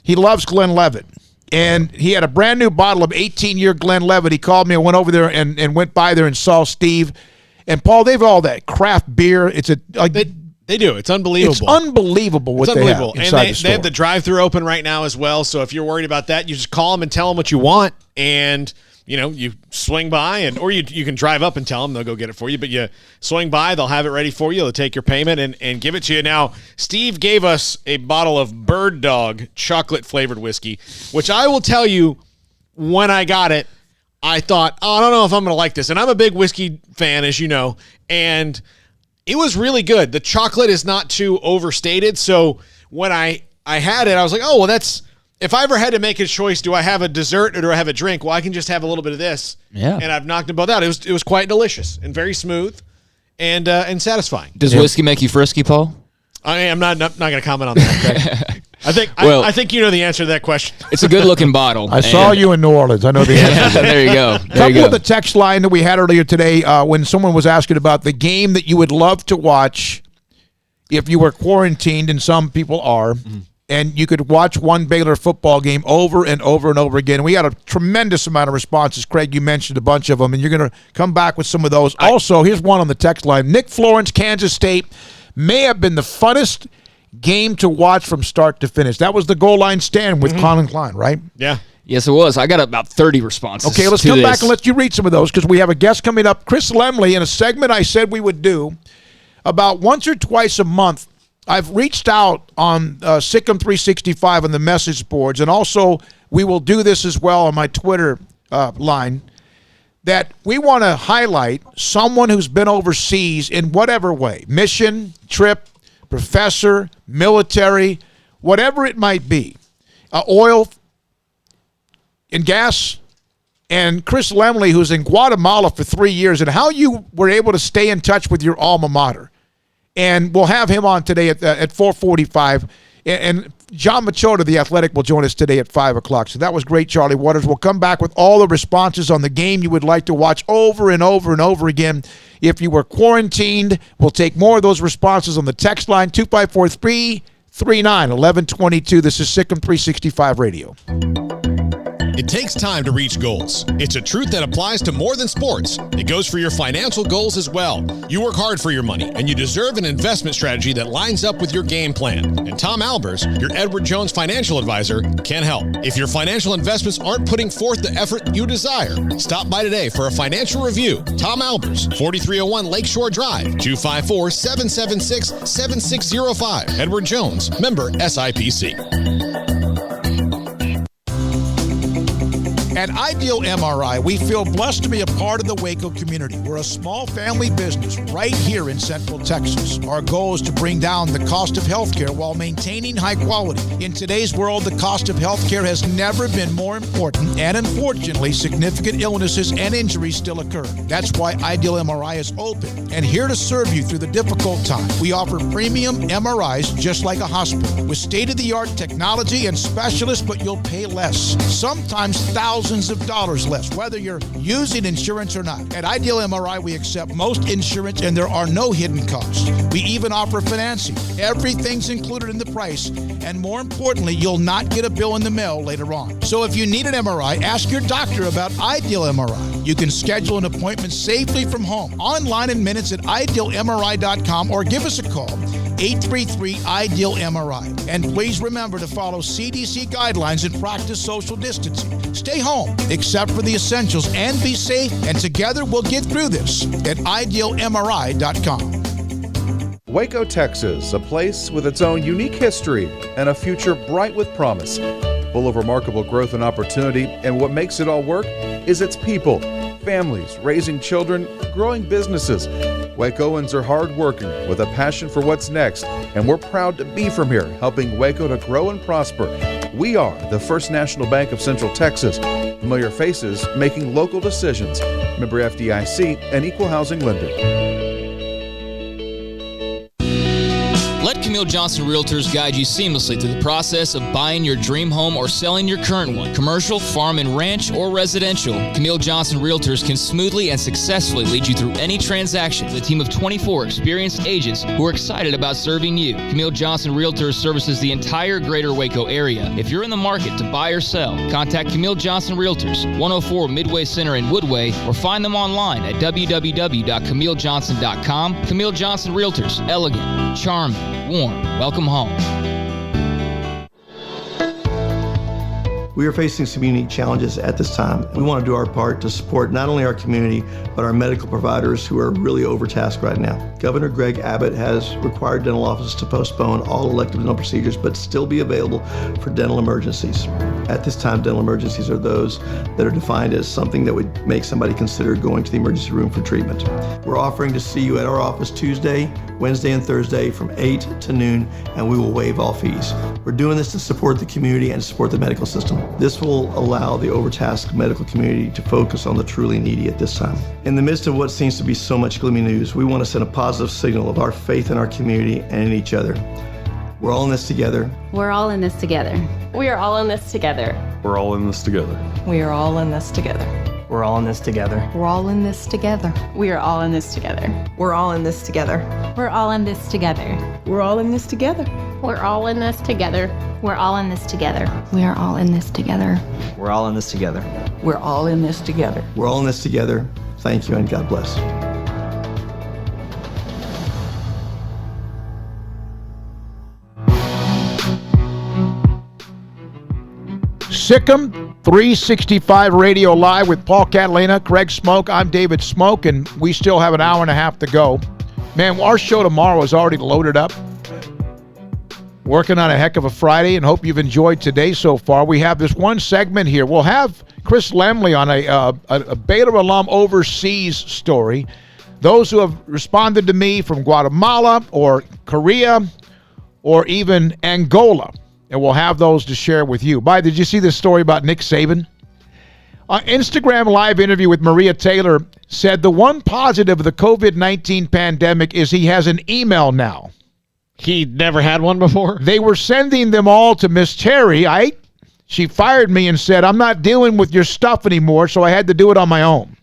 he loves Glenlivet. And he had a brand new bottle of 18-year Glenlivet. He called me and went over there and went by there and saw Steve. And, Paul, they've all that craft beer. It's a They do. It's unbelievable. It's unbelievable what they have inside the store. They have the drive-thru open right now as well. So if you're worried about that, you just call them and tell them what you want, and you swing by, or you can drive up and tell them. They'll go get it for you. But you swing by, they'll have it ready for you. They'll take your payment and give it to you. Now, Steve gave us a bottle of Bird Dog chocolate-flavored whiskey, which I will tell you, when I got it, I thought, I don't know if I'm going to like this. And I'm a big whiskey fan, as you know, and it was really good. The chocolate is not too overstated. So when I had it, I was like, oh, well, that's, if I ever had to make a choice, do I have a dessert or do I have a drink? Well, I can just have a little bit of this. Yeah. And I've knocked them both out. It was quite delicious and very smooth and satisfying. Does whiskey make you frisky, Paul? I'm not going to comment on that. Okay? I think you know the answer to that question. It's a good-looking bottle. I saw you in New Orleans. I know the answer. There you go. Couple of the text line that we had earlier today when someone was asking about the game that you would love to watch if you were quarantined, and some people are, and you could watch one Baylor football game over and over and over again. We had a tremendous amount of responses. Craig, you mentioned a bunch of them, and you're going to come back with some of those. Also, here's one on the text line. Nick Florence, Kansas State, may have been the funnest game to watch from start to finish. That was the goal line stand with Colin Klein, right? Yeah. Yes, it was. I got about 30 responses. Okay, let's come back and let you read some of those, because we have a guest coming up, Chris Lemley, in a segment I said we would do about once or twice a month. I've reached out on SicEm365 on the message boards, and also we will do this as well on my Twitter line, that we want to highlight someone who's been overseas in whatever way, mission, trip, professor, military, whatever it might be, oil and gas, and Chris Lemley, who's in Guatemala for 3 years, and how you were able to stay in touch with your alma mater. And we'll have him on today at 4:45. And John Machota, the Athletic, will join us today at 5 o'clock. So that was great, Charlie Waters. We'll come back with all the responses on the game you would like to watch over and over and over again. If you were quarantined, we'll take more of those responses on the text line, 254-339-1122. This is SicEm365 Radio. It takes time to reach goals. It's a truth that applies to more than sports. It goes for your financial goals as well. You work hard for your money, and you deserve an investment strategy that lines up with your game plan. And Tom Albers, your Edward Jones financial advisor, can help. If your financial investments aren't putting forth the effort you desire, stop by today for a financial review. Tom Albers, 4301 Lakeshore Drive, 254-776-7605. Edward Jones, member SIPC. At Ideal MRI, we feel blessed to be a part of the Waco community. We're a small family business right here in Central Texas. Our goal is to bring down the cost of healthcare while maintaining high quality. In today's world, the cost of healthcare has never been more important, and unfortunately, significant illnesses and injuries still occur. That's why Ideal MRI is open and here to serve you through the difficult time. We offer premium MRIs just like a hospital with state-of-the-art technology and specialists, but you'll pay less. Sometimes thousands of dollars less, whether you're using insurance or not. At Ideal MRI, we accept most insurance and there are no hidden costs. We even offer financing. Everything's included in the price, and more importantly, you'll not get a bill in the mail later on. So if you need an MRI, ask your doctor about Ideal MRI. You can schedule an appointment safely from home, online in minutes at idealmri.com, or give us a call, 833-IDEAL-MRI. And please remember to follow CDC guidelines and practice social distancing. Stay home, except for the essentials, and be safe, and together we'll get through this at idealmri.com. Waco, Texas, a place with its own unique history and a future bright with promise. Full of remarkable growth and opportunity, and what makes it all work is its people, families, raising children, growing businesses. Wacoans are hardworking with a passion for what's next, and we're proud to be from here, helping Waco to grow and prosper. We are the First National Bank of Central Texas. Familiar faces making local decisions. Member FDIC, an equal housing lender. Let Camille Johnson Realtors guide you seamlessly through the process of buying your dream home or selling your current one. Commercial, farm and ranch, or residential, Camille Johnson Realtors can smoothly and successfully lead you through any transaction. With a team of 24 experienced agents who are excited about serving you. Camille Johnson Realtors services the entire greater Waco area. If you're in the market to buy or sell, contact Camille Johnson Realtors, 104 Midway Center in Woodway, or find them online at www.camillejohnson.com. Camille Johnson Realtors, elegant, charming, warm. Welcome home. We are facing some unique challenges at this time. We want to do our part to support not only our community, but our medical providers who are really overtasked right now. Governor Greg Abbott has required dental offices to postpone all elective dental procedures, but still be available for dental emergencies. At this time, dental emergencies are those that are defined as something that would make somebody consider going to the emergency room for treatment. We're offering to see you at our office Tuesday, Wednesday, and Thursday from 8 to noon, and we will waive all fees. We're doing this to support the community and support the medical system. This will allow the overtasked medical community to focus on the truly needy at this time. In the midst of what seems to be so much gloomy news, we want to send a positive signal of our faith in our community and in each other. We're all in this together. We're all in this together. We are all in this together. We're all in this together. We are all in this together. We're all in this together. We're all in this together. We are all in this together. We're all in this together. We're all in this together. We're all in this together. We're all in this together. We're all in this together. We are all in this together. We're all in this together. We're all in this together. We're all in this together. Thank you and God bless. SicEm365 Radio Live with Paul Catalina, Craig Smoak. I'm David Smoak, and we still have an hour and a half to go. Man, our show tomorrow is already loaded up. Working on a heck of a Friday, and hope you've enjoyed today so far. We have this one segment here. We'll have Chris Lemley on a Baylor alum overseas story. Those who have responded to me from Guatemala or Korea or even Angola. And we'll have those to share with you. Did you see this story about Nick Saban? Instagram live interview with Maria Taylor said the one positive of the COVID-19 pandemic is he has an email now. He never had one before? They were sending them all to Miss Terry. She fired me and said, I'm not dealing with your stuff anymore, so I had to do it on my own.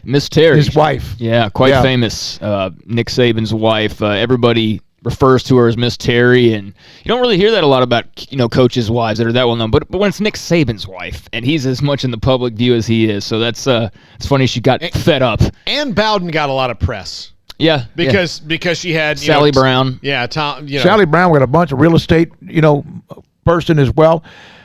Miss Terry. His wife. Yeah, quite famous. Nick Saban's wife. Everybody refers to her as Miss Terry, and you don't really hear that a lot about coaches' wives that are that well known. But when it's Nick Saban's wife, and he's as much in the public view as he is, so that's it's funny she got fed up. Ann Bowden got a lot of press. Yeah, because she had Sally Brown. Yeah, Tom. Sally Brown got a bunch of real estate person as well.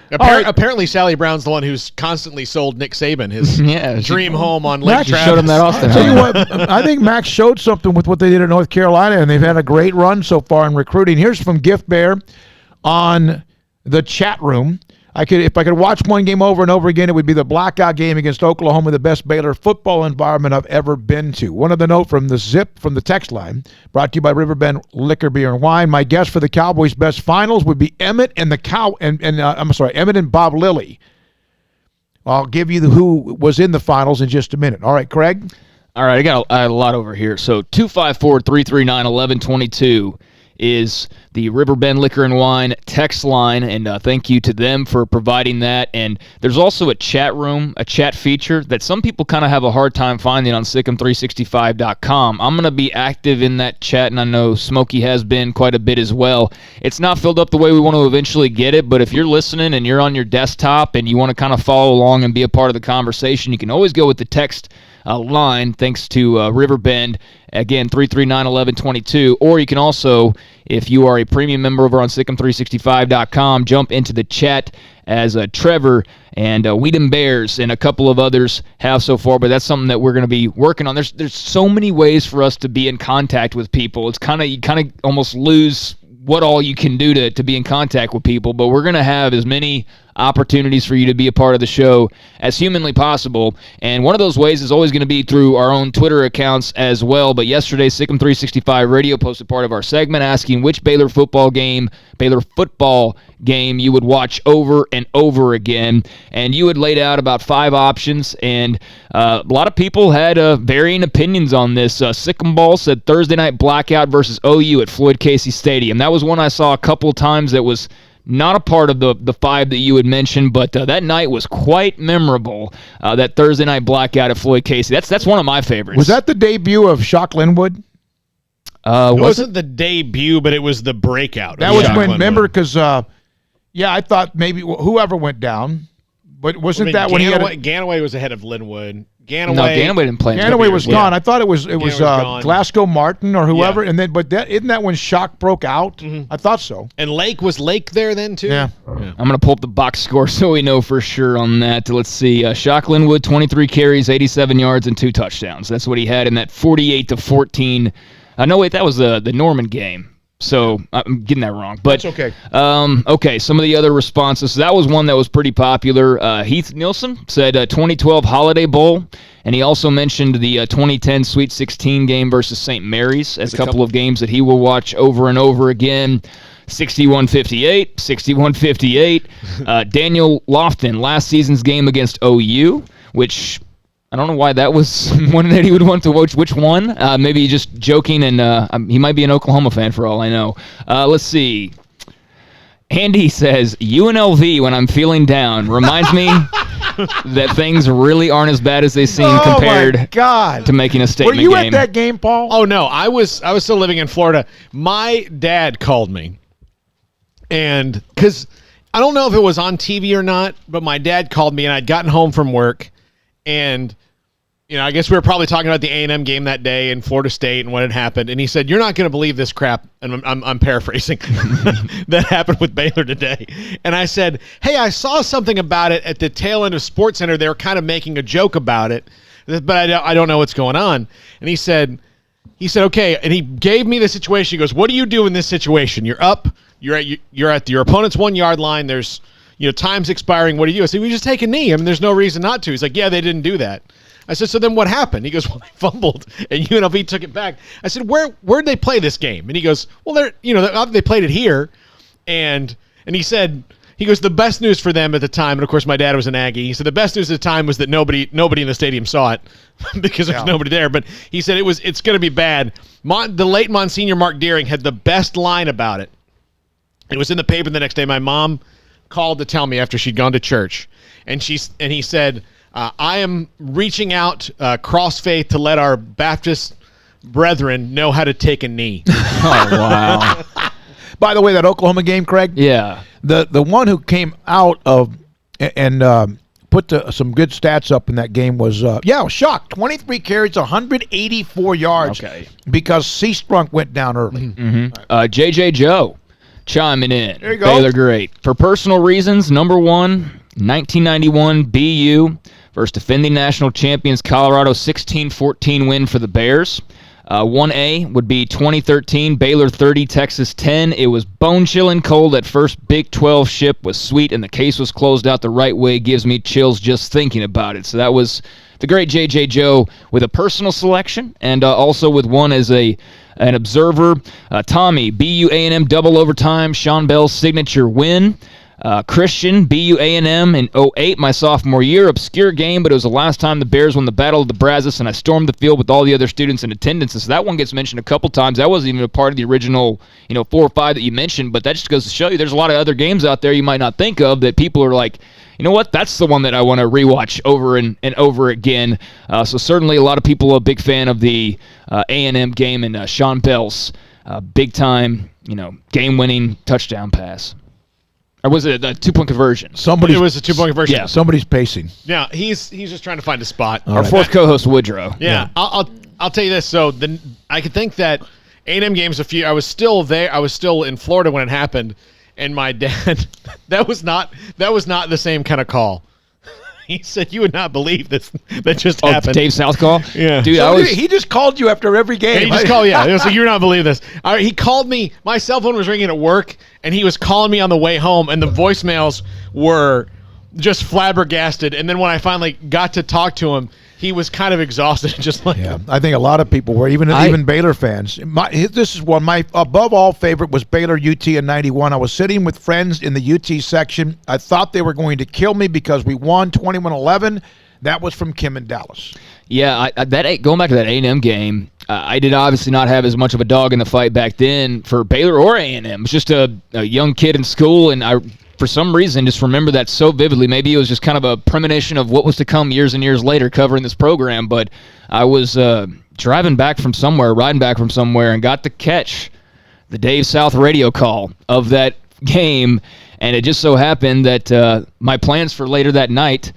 Apparently, Sally Brown's the one who's constantly sold Nick Saban his dream home on Lake Travis. Showed him that often. Tell you what, I think Max showed something with what they did in North Carolina, and they've had a great run so far in recruiting. Here's from Gift Bear on the chat room. If I could watch one game over and over again, it would be the blackout game against Oklahoma, the best Baylor football environment I've ever been to. One other note from the Zip from the text line, brought to you by Riverbend Liquor, Beer, and Wine. My guess for the Cowboys' best finals would be Emmett and Emmett and Bob Lilly. I'll give you who was in the finals in just a minute. All right, Craig. All right, I got a lot over here. So 254-339-1122 is the Riverbend Liquor and Wine text line, and thank you to them for providing that. And there's also a chat room, a chat feature that some people kind of have a hard time finding on SicEm365.com. I'm going to be active in that chat, and I know Smokey has been quite a bit as well. It's not filled up the way we want to eventually get it, but if you're listening and you're on your desktop and you want to kind of follow along and be a part of the conversation, you can always go with the text line, thanks to Riverbend, again, 339-1122, or you can also, if you are a premium member over on SicEm365.com, jump into the chat as Trevor and Weedham Bears and a couple of others have so far, but that's something that we're going to be working on. There's so many ways for us to be in contact with people. It's you kind of almost lose what all you can do to be in contact with people, but we're going to have as many opportunities for you to be a part of the show as humanly possible, and one of those ways is always going to be through our own Twitter accounts as well. But yesterday, SicEm365 Radio posted part of our segment asking which Baylor football game you would watch over and over again, and you had laid out about 5 options, and a lot of people had varying opinions on this. Sick'em Ball said Thursday night blackout versus OU at Floyd Casey Stadium. That was one I saw a couple of times that was not a part of the 5 that you had mentioned, but that night was quite memorable, that Thursday night blackout at Floyd Casey. That's one of my favorites. Was that the debut of Shock Linwood? It wasn't the debut, but it was the breakout. That was when, remember, because, I thought maybe whoever went down, but wasn't that when Ganaway was ahead of Linwood. Ganaway didn't play. Ganaway was gone. I thought it was Glasgow Martin or whoever, and then isn't that when Shock broke out? Mm-hmm. I thought so. And was Lake there then too? Yeah. I'm gonna pull up the box score so we know for sure on that. Let's see. Shock Linwood, 23 carries, 87 yards, and 2 touchdowns. That's what he had in that 48-14. No, wait, that was the Norman game. So I'm getting that wrong, but that's okay. Okay, some of the other responses. So that was one that was pretty popular. Heath Nielsen said 2012 Holiday Bowl, and he also mentioned the 2010 Sweet 16 game versus St. Mary's as a couple of games that he will watch over and over again. 61-58, 61-58. Daniel Lofton, last season's game against OU, which I don't know why that was one that he would want to watch. Which one? Maybe just joking, and he might be an Oklahoma fan for all I know. Let's see. Andy says, UNLV when I'm feeling down. Reminds me that things really aren't as bad as they seem compared to making a statement game. Were you at that game, Paul? Oh, no. I was still living in Florida. My dad called me, and because I don't know if it was on TV or not, but my dad called me, and I'd gotten home from work. And, I guess we were probably talking about the A&M game that day in Florida State and what had happened. And he said, "You're not going to believe this crap." And I'm paraphrasing that happened with Baylor today. And I said, "Hey, I saw something about it at the tail end of SportsCenter. They were kind of making a joke about it, but I don't know what's going on." And he said, "Okay." And he gave me the situation. He goes, "What do you do in this situation? You're up. You're at your opponent's 1 yard line. There's time's expiring. What do you do?" I said, "We just take a knee. I mean, there's no reason not to." He's like, "Yeah, they didn't do that." I said, "So then what happened?" He goes, "Well, they fumbled, and UNLV took it back." I said, "Where'd they play this game?" And he goes, "Well, they played it here," and he goes, "The best news for them at the time," and of course my dad was an Aggie. He said the best news at the time was that nobody in the stadium saw it because there's nobody there. But he said it's going to be bad. The late Monsignor Mark Deering had the best line about it. It was in the paper the next day. My mom called to tell me after she'd gone to church, and he said, "I am reaching out cross faith to let our Baptist brethren know how to take a knee." Oh, wow. By the way, that Oklahoma game, Craig? Yeah. The one who came out of and put some good stats up in that game was, Shock. 23 carries, 184 yards. Okay. Because C-Strunk went down early. Mm-hmm. J.J. Joe chiming in. There you go. Baylor great. For personal reasons, number 1, 1991 BU versus defending national champions Colorado, 16-14 win for the Bears. 1A would be 2013, Baylor 30, Texas 10. It was bone-chilling cold at first. Big 12 ship was sweet, and the case was closed out the right way. Gives me chills just thinking about it. So that was the great J.J. Joe with a personal selection, and also with one as an observer. Tommy, BU A&M double overtime, Sean Bell's signature win. Christian, BU A&M in 08, my sophomore year. Obscure game, but it was the last time the Bears won the Battle of the Brazos, and I stormed the field with all the other students in attendance. And so that one gets mentioned a couple times. That wasn't even a part of the original, 4 or 5 that you mentioned, but that just goes to show you there's a lot of other games out there you might not think of that people are like, you know what, that's the one that I want to rewatch over and over again. So certainly a lot of people are a big fan of the A&M game and Sean Bell's big-time, game-winning touchdown pass. Or was it a 2-point conversion? It was a 2-point conversion. Yeah, somebody's pacing. Yeah, he's just trying to find a spot. Our fourth co-host, Woodrow. Yeah. I'll tell you this. So I could think that A&M games I was still there. I was still in Florida when it happened, and my dad. that was not the same kind of call. He said, "You would not believe this that just happened." Dave South call? Yeah. Dude, he just called you after every game. Yeah, he just called, yeah. It was like, "You're not believe this." He called me. My cell phone was ringing at work, and he was calling me on the way home, and the voicemails were just flabbergasted. And then when I finally got to talk to him, he was kind of exhausted, just like. Yeah, I think a lot of people were, even Baylor fans. This is one. My above all favorite was Baylor UT in '91. I was sitting with friends in the UT section. I thought they were going to kill me because we won 21-11. That was from Kim in Dallas. Yeah, going back to that A&M game, I did obviously not have as much of a dog in the fight back then for Baylor or A&M. It was just a young kid in school, and I, for some reason, just remember that so vividly. Maybe it was just kind of a premonition of what was to come years and years later covering this program, but I was riding back from somewhere, and got to catch the Dave South radio call of that game, and it just so happened that my plans for later that night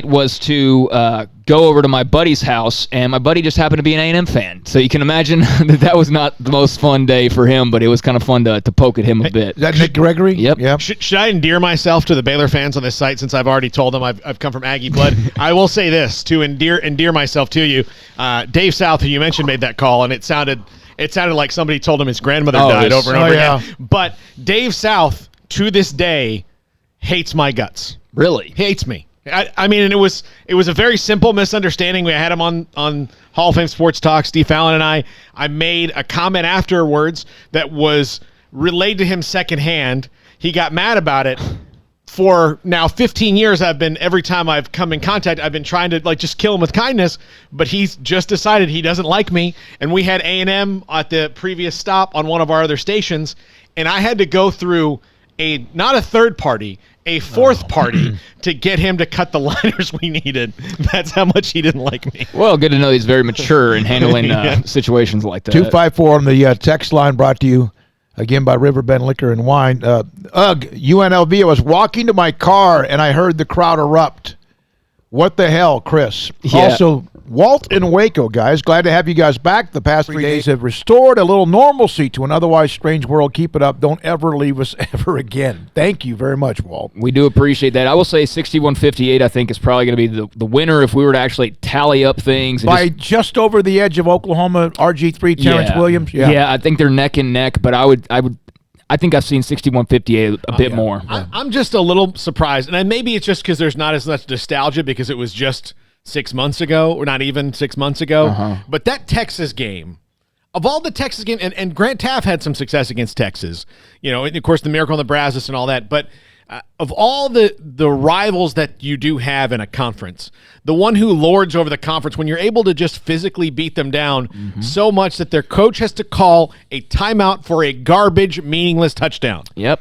was to go over to my buddy's house, and my buddy just happened to be an A&M fan. So you can imagine that was not the most fun day for him, but it was kind of fun to poke at him a bit. Is that Nick Gregory? Yep. Yeah. Should I endear myself to the Baylor fans on this site since I've already told them I've come from Aggie blood? I will say this, to endear myself to you. Dave South, who you mentioned, made that call, and it sounded like somebody told him his grandmother died over and over again. But Dave South, to this day, hates my guts. Really? Hates me. I mean, and it was a very simple misunderstanding. We had him on Hall of Fame Sports Talk, Steve Fallon and I made a comment afterwards that was relayed to him secondhand. He got mad about it. For now 15 years, every time I've come in contact, I've been trying to just kill him with kindness, but he's just decided he doesn't like me. And we had A&M at the previous stop on one of our other stations, and I had to go through not a third party, a fourth party to get him to cut the liners we needed. That's how much he didn't like me. Well, good to know he's very mature in handling situations like that. 254 on the text line, brought to you again by Riverbend Liquor and Wine. UNLV, I was walking to my car and I heard the crowd erupt. What the hell, Chris? Yeah. Also, Walt in Waco, guys. Glad to have you guys back. The past 3 days have restored a little normalcy to an otherwise strange world. Keep it up. Don't ever leave us ever again. Thank you very much, Walt. We do appreciate that. I will say 61-58, I think, is probably going to be the winner if we were to actually tally up things. By just over the edge of Oklahoma, RG3, Terrence Williams? Yeah, I think they're neck and neck, but I think I've seen 61-58 a bit more. I'm just a little surprised, and maybe it's just because there's not as much nostalgia because it was just 6 months ago, or not even 6 months ago. But that Texas game, of all the Texas games, and Grant Taft had some success against Texas, and of course the Miracle on the Brazos and all that, but of all the rivals that you do have in a conference, the one who lords over the conference when you're able to just physically beat them down so much that their coach has to call a timeout for a garbage, meaningless touchdown. Yep.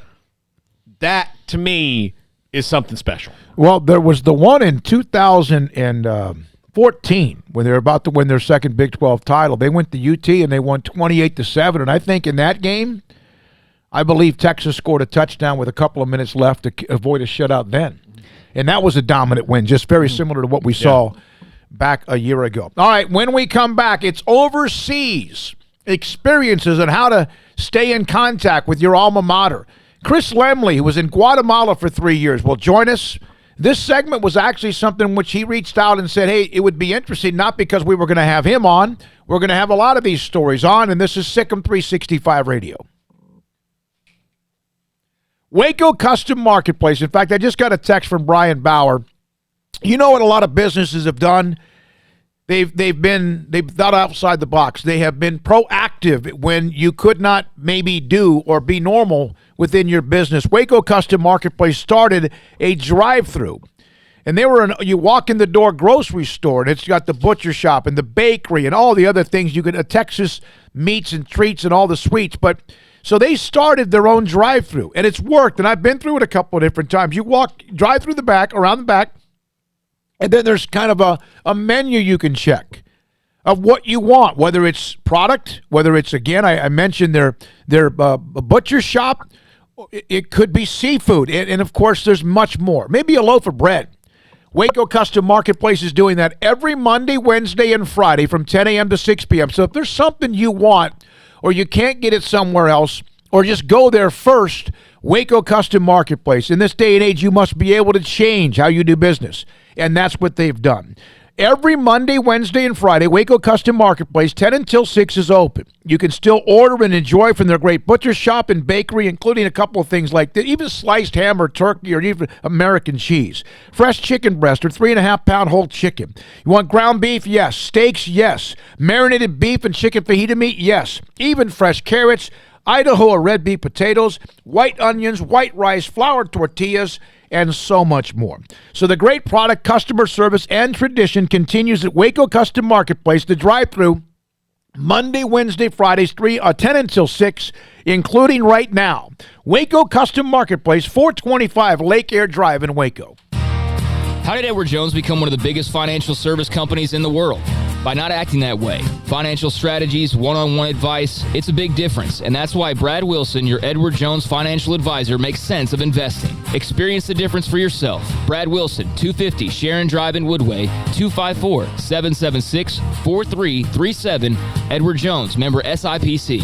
That, to me, is something special. Well, there was the one in 2014 when they were about to win their second Big 12 title. They went to UT and they won 28-7, and I think in that game, I believe Texas scored a touchdown with a couple of minutes left to avoid a shutout then. And that was a dominant win, just very similar to what we saw back a year ago. All right, when we come back, it's overseas experiences and how to stay in contact with your alma mater. Chris Lemley, who was in Guatemala for 3 years, will join us. This segment was actually something which he reached out and said, hey, it would be interesting, not because we were going to have him on. We're going to have a lot of these stories on, and this is SicEm365 Radio. Waco Custom Marketplace. In fact, I just got a text from Brian Bauer. You know what a lot of businesses have done? They've thought outside the box. They have been proactive when you could not maybe do or be normal within your business. Waco Custom Marketplace started a drive-through. And you walk in the door grocery store, and it's got the butcher shop and the bakery and all the other things you could, Texas meats and treats and all the sweets. So they started their own drive-through, and it's worked. And I've been through it a couple of different times. You drive through the back, around the back, and then there's kind of a menu you can check of what you want, whether it's product, whether it's, again, I mentioned their butcher shop. It could be seafood, and of course, there's much more. Maybe a loaf of bread. Waco Custom Marketplace is doing that every Monday, Wednesday, and Friday from 10 a.m. to 6 p.m. So if there's something you want or you can't get it somewhere else, or just go there first, Waco Custom Marketplace. In this day and age, you must be able to change how you do business, and that's what they've done. Every Monday, Wednesday, and Friday, Waco Custom Marketplace, 10 until 6 is open. You can still order and enjoy from their great butcher shop and bakery, including a couple of things like even sliced ham or turkey or even American cheese. Fresh chicken breast or 3.5-pound whole chicken. You want ground beef? Yes. Steaks? Yes. Marinated beef and chicken fajita meat? Yes. Even fresh carrots, Idaho or red beef potatoes, white onions, white rice, flour tortillas, and so much more. So the great product, customer service, and tradition continues at Waco Custom Marketplace, the drive-thru, Monday, Wednesday, Fridays, 10 until 6, including right now. Waco Custom Marketplace, 425 Lake Air Drive in Waco. How did Edward Jones become one of the biggest financial service companies in the world? By not acting that way. Financial strategies, one-on-one advice, it's a big difference. And that's why Brad Wilson, your Edward Jones financial advisor, makes sense of investing. Experience the difference for yourself. Brad Wilson, 250 Sharon Drive in Woodway, 254-776-4337. Edward Jones, member SIPC.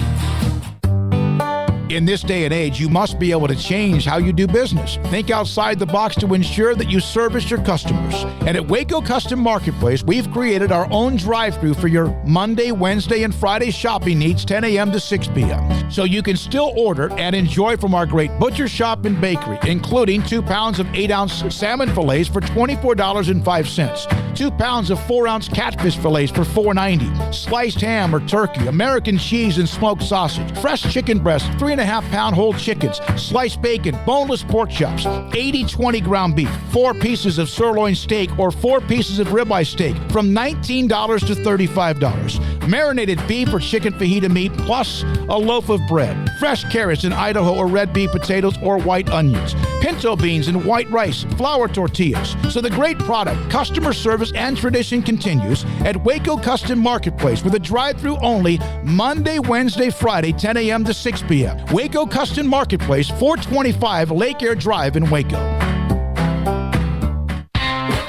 In this day and age, you must be able to change how you do business. Think outside the box to ensure that you service your customers. And at Waco Custom Marketplace, we've created our own drive-thru for your Monday, Wednesday, and Friday shopping needs, 10 a.m. to 6 p.m. So you can still order and enjoy from our great butcher shop and bakery, including 2 pounds of 8-ounce salmon fillets for $24.05, 2 pounds of 4-ounce catfish fillets for $4.90, sliced ham or turkey, American cheese and smoked sausage, fresh chicken breast, 3.5-pound whole chickens, sliced bacon, boneless pork chops, 80-20 ground beef, 4 pieces of sirloin steak or 4 pieces of ribeye steak from $19 to $35. Marinated beef or chicken fajita meat plus a loaf of bread. Fresh carrots and Idaho or red beef potatoes or white onions. Pinto beans and white rice, flour tortillas. So the great product, customer service, and tradition continues at Waco Custom Marketplace with a drive-thru only Monday, Wednesday, Friday, 10 a.m. to 6 p.m. Waco Custom Marketplace, 425 Lake Air Drive in Waco.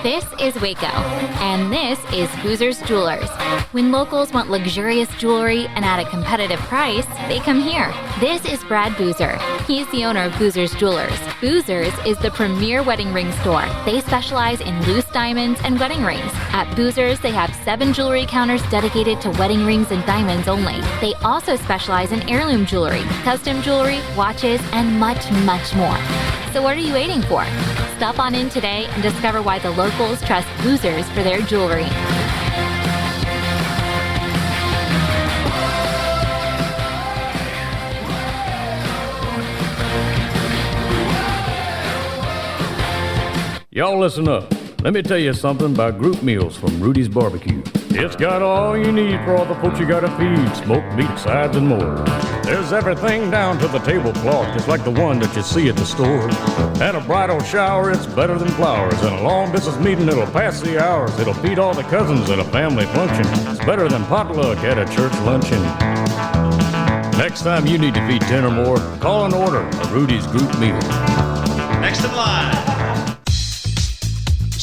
This is Waco, and this is Boozer's Jewelers. When locals want luxurious jewelry and at a competitive price, they come here. This is Brad Boozer. He's the owner of Boozer's Jewelers. Boozer's is the premier wedding ring store. They specialize in loose diamonds and wedding rings. At Boozer's, they have 7 jewelry counters dedicated to wedding rings and diamonds only. They also specialize in heirloom jewelry, custom jewelry, watches, and much, much more. So what are you waiting for? Stop on in today and discover why the locals trust Boozer's for their jewelry. Y'all listen up. Let me tell you something about group meals from Rudy's Barbecue. It's got all you need for all the folks you gotta feed, smoked meat, sides, and more. There's everything down to the tablecloth, just like the one that you see at the store. At a bridal shower, it's better than flowers. And a long business meeting, it'll pass the hours. It'll feed all the cousins at a family function. It's better than potluck at a church luncheon. Next time you need to feed 10 or more, call and order a Rudy's group meal. Next in line.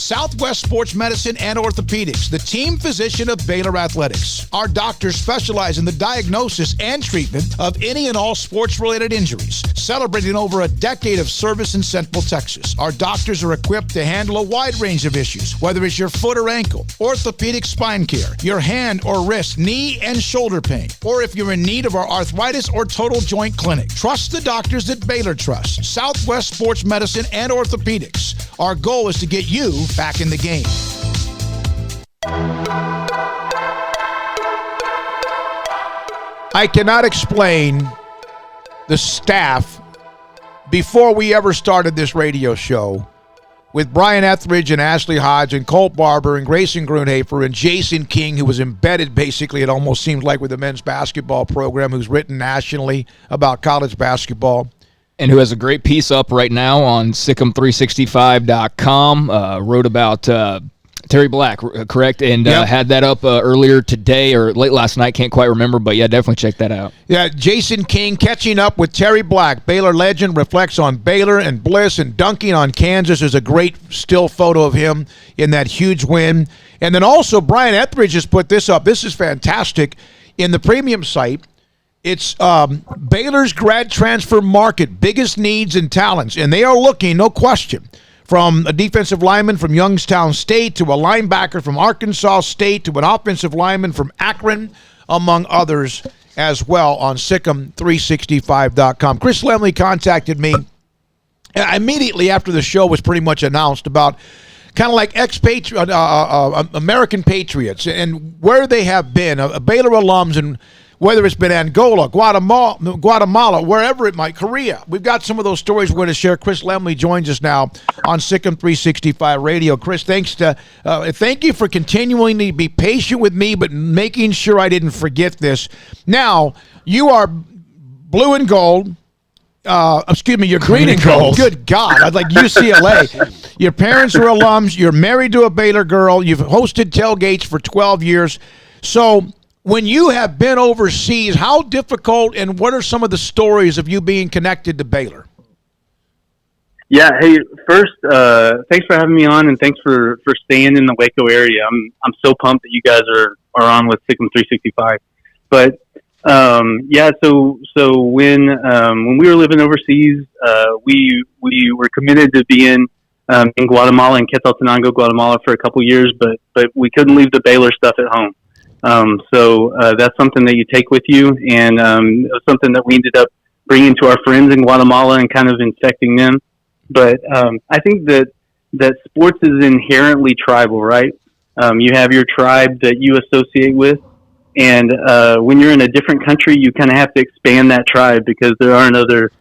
Southwest Sports Medicine and Orthopedics, the team physician of Baylor Athletics. Our doctors specialize in the diagnosis and treatment of any and all sports-related injuries, celebrating over a decade of service in Central Texas. Our doctors are equipped to handle a wide range of issues, whether it's your foot or ankle, orthopedic spine care, your hand or wrist, knee and shoulder pain, or if you're in need of our arthritis or total joint clinic. Trust the doctors that Baylor trusts. Southwest Sports Medicine and Orthopedics. Our goal is to get you back in the game. I cannot explain the staff before we ever started this radio show with Brian Etheridge and Ashley Hodge and Colt Barber and Grayson Grunhafer and Jason King, who was embedded basically, it almost seems like, with the men's basketball program, who's written nationally about college basketball. And who has a great piece up right now on SicEm365.com, wrote about Terry Black, correct? And had that up earlier today or late last night, can't quite remember, but yeah, definitely check that out. Yeah, Jason King catching up with Terry Black. Baylor legend reflects on Baylor and Bliss and dunking on Kansas. There's a great still photo of him in that huge win. And then also Brian Etheridge has put this up. This is fantastic. In the premium site, it's Baylor's grad transfer market, biggest needs and talents. And they are looking, no question, from a defensive lineman from Youngstown State to a linebacker from Arkansas State to an offensive lineman from Akron, among others as well on SicEm365.com. Chris Lemley contacted me immediately after the show was pretty much announced about kind of like American Patriots and where they have been, Baylor alums, and whether it's been Angola, Guatemala, wherever it might, Korea. We've got some of those stories we're going to share. Chris Lemley joins us now on SicEm365 Radio. Chris, thank you for continuing to be patient with me, but making sure I didn't forget this. Now, you are blue and gold. You're green and gold. Good God. I'd like UCLA. Your parents are alums. You're married to a Baylor girl. You've hosted tailgates for 12 years. So when you have been overseas, how difficult and what are some of the stories of you being connected to Baylor? Yeah. Hey, first, thanks for having me on, and thanks for staying in the Waco area. I'm so pumped that you guys are on with SicEm365. But so when we were living overseas, we were committed to being in Guatemala, in Quetzaltenango, Guatemala, for a couple years, but we couldn't leave the Baylor stuff at home. So that's something that you take with you, and it was something that we ended up bringing to our friends in Guatemala and kind of infecting them. But I think that sports is inherently tribal, right? You have your tribe that you associate with, and when you're in a different country, you kind of have to expand that tribe because there aren't other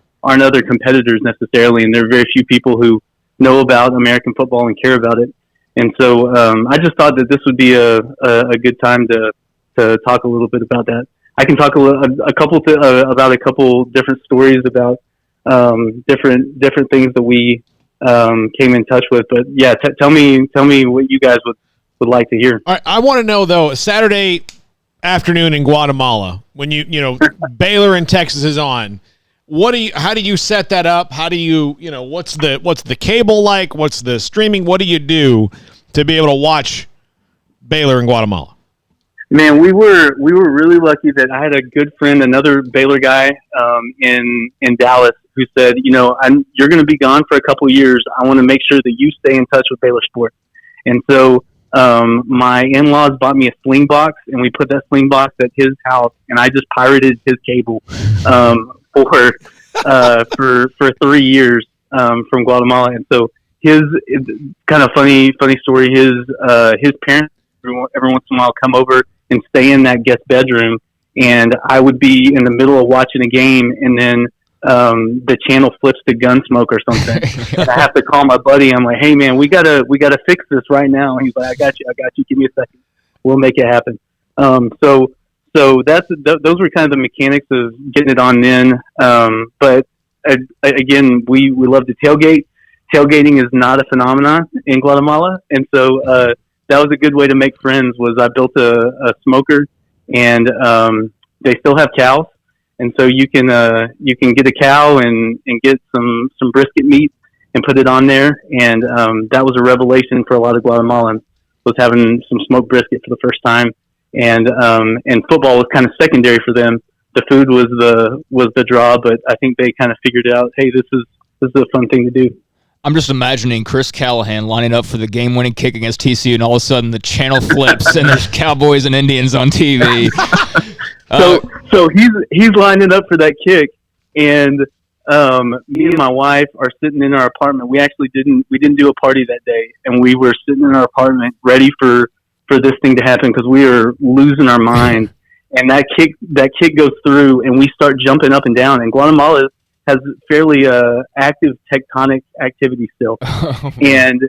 competitors necessarily, and there are very few people who know about American football and care about it. And so I just thought that this would be a good time to talk a little bit about that. I can talk about a couple different stories about different things that we came in touch with. But yeah, tell me what you guys would like to hear. All right, I want to know though, Saturday afternoon in Guatemala when you Baylor and Texas is on. How do you set that up? How do you what's the cable like? What's the streaming? What do you do to be able to watch Baylor in Guatemala? Man, we were really lucky that I had a good friend, another Baylor guy in Dallas, who said, you're going to be gone for a couple of years. I want to make sure that you stay in touch with Baylor sports. And so my in-laws bought me a sling box, and we put that sling box at his house, and I just pirated his cable for 3 years from Guatemala. And so his kind of funny story. His parents every once in a while come over and stay in that guest bedroom, and I would be in the middle of watching a game, and then the channel flips to Gunsmoke or something, and I have to call my buddy. I'm like, "Hey man, we gotta fix this right now." And he's like, "I got you. Give me a second. We'll make it happen." So those were kind of the mechanics of getting it on then. But again, we love to tailgate. Tailgating is not a phenomenon in Guatemala, and so that was a good way to make friends. Was I built a smoker, and they still have cows, and so you can get a cow and get some brisket meat, and put it on there. And that was a revelation for a lot of Guatemalans, was having some smoked brisket for the first time. And football was kind of secondary for them. The food was the draw, but I think they kind of figured out, hey, this is a fun thing to do. I'm just imagining Chris Callahan lining up for the game-winning kick against TCU, and all of a sudden the channel flips and there's Cowboys and Indians on TV. So he's lining up for that kick, and me and my wife are sitting in our apartment. We didn't do a party that day, and we were sitting in our apartment ready for this thing to happen because we were losing our minds. And that kick goes through, and we start jumping up and down. And Guatemala has fairly active tectonic activity still. And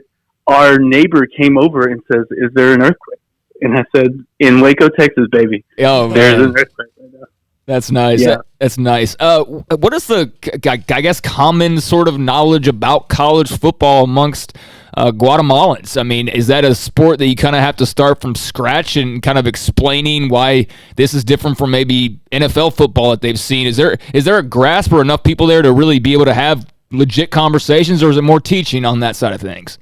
our neighbor came over and says, "Is there an earthquake?" And I said, "In Waco, Texas, baby. Oh, there's an earthquake right now." That's nice. Yeah. That's nice. What is the, I guess, common sort of knowledge about college football amongst Guatemalans? I mean, is that a sport that you kind of have to start from scratch and kind of explaining why this is different from maybe NFL football that they've seen? Is there a grasp or enough people there to really be able to have legit conversations, or is it more teaching on that side of things?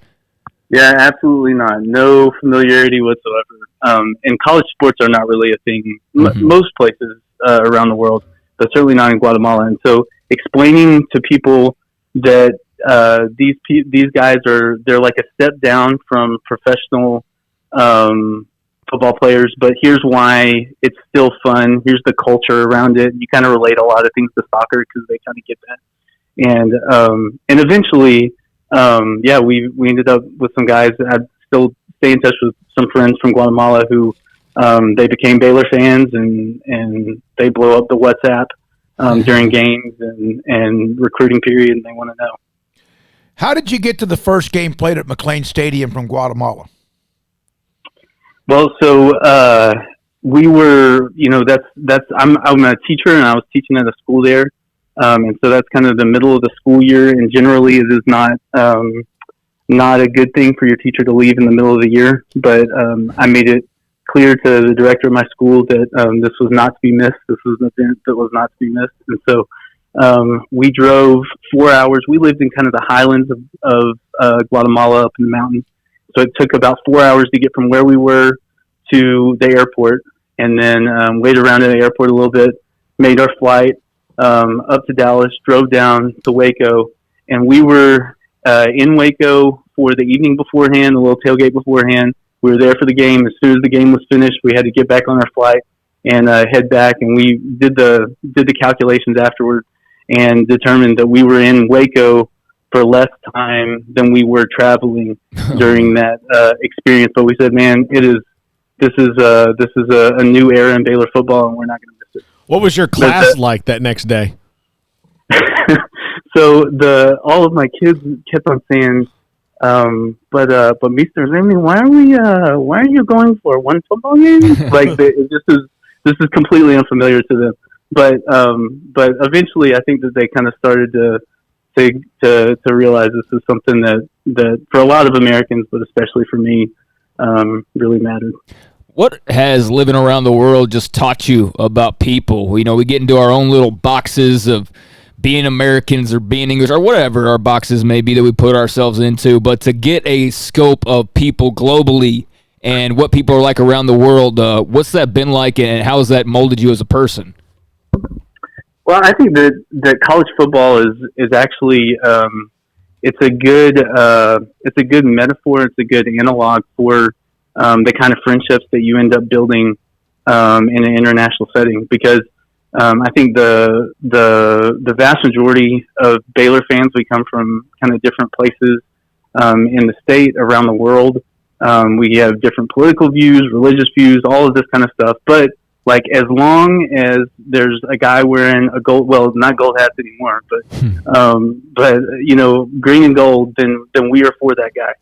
Yeah, absolutely not. No familiarity whatsoever. And college sports are not really a thing. Most places around the world, but certainly not in Guatemala. And so explaining to people that these guys they're like a step down from professional football players, but here's why it's still fun. Here's the culture around it. You kind of relate a lot of things to soccer because they kind of get that. And eventually, we ended up with some guys that I still stay in touch with, some friends from Guatemala who they became Baylor fans, and they blow up the WhatsApp during games and recruiting period, and they want to know. How did you get to the first game played at McLean Stadium from Guatemala? Well, so we were, I'm a teacher, and I was teaching at a school there, and so that's kind of the middle of the school year, and generally it is not a good thing for your teacher to leave in the middle of the year. But I made it clear to the director of my school that this was not to be missed. This was an event that was not to be missed, and so we drove 4 hours. We lived in kind of the highlands of Guatemala, up in the mountains. So it took about 4 hours to get from where we were to the airport, and then waited around at the airport a little bit, made our flight up to Dallas, drove down to Waco, and we were in Waco for the evening beforehand, a little tailgate beforehand. We were there for the game. As soon as the game was finished, we had to get back on our flight and head back, and we did the calculations afterward and determined that we were in Waco for less time than we were traveling during that experience. But we said, man, this is a new era in Baylor football, and we're not going to miss it. What was your class like that next day? So all of my kids kept on saying, but Mr. Lemmy, why are you going for one football game? Like this is completely unfamiliar to them. But eventually, I think that they kind of started to realize this is something that for a lot of Americans, but especially for me, really mattered. What has living around the world just taught you about people? We get into our own little boxes of being Americans or being English or whatever our boxes may be that we put ourselves into, but to get a scope of people globally and what people are like around the world, what's that been like, and how has that molded you as a person? Well, I think that college football is actually it's a good metaphor. It's a good analog for the kind of friendships that you end up building in an international setting. Because I think the vast majority of Baylor fans, we come from kind of different places in the state, around the world. We have different political views, religious views, all of this kind of stuff. But like, as long as there's a guy wearing a gold, well, not gold hats anymore, but green and gold, then we are for that guy,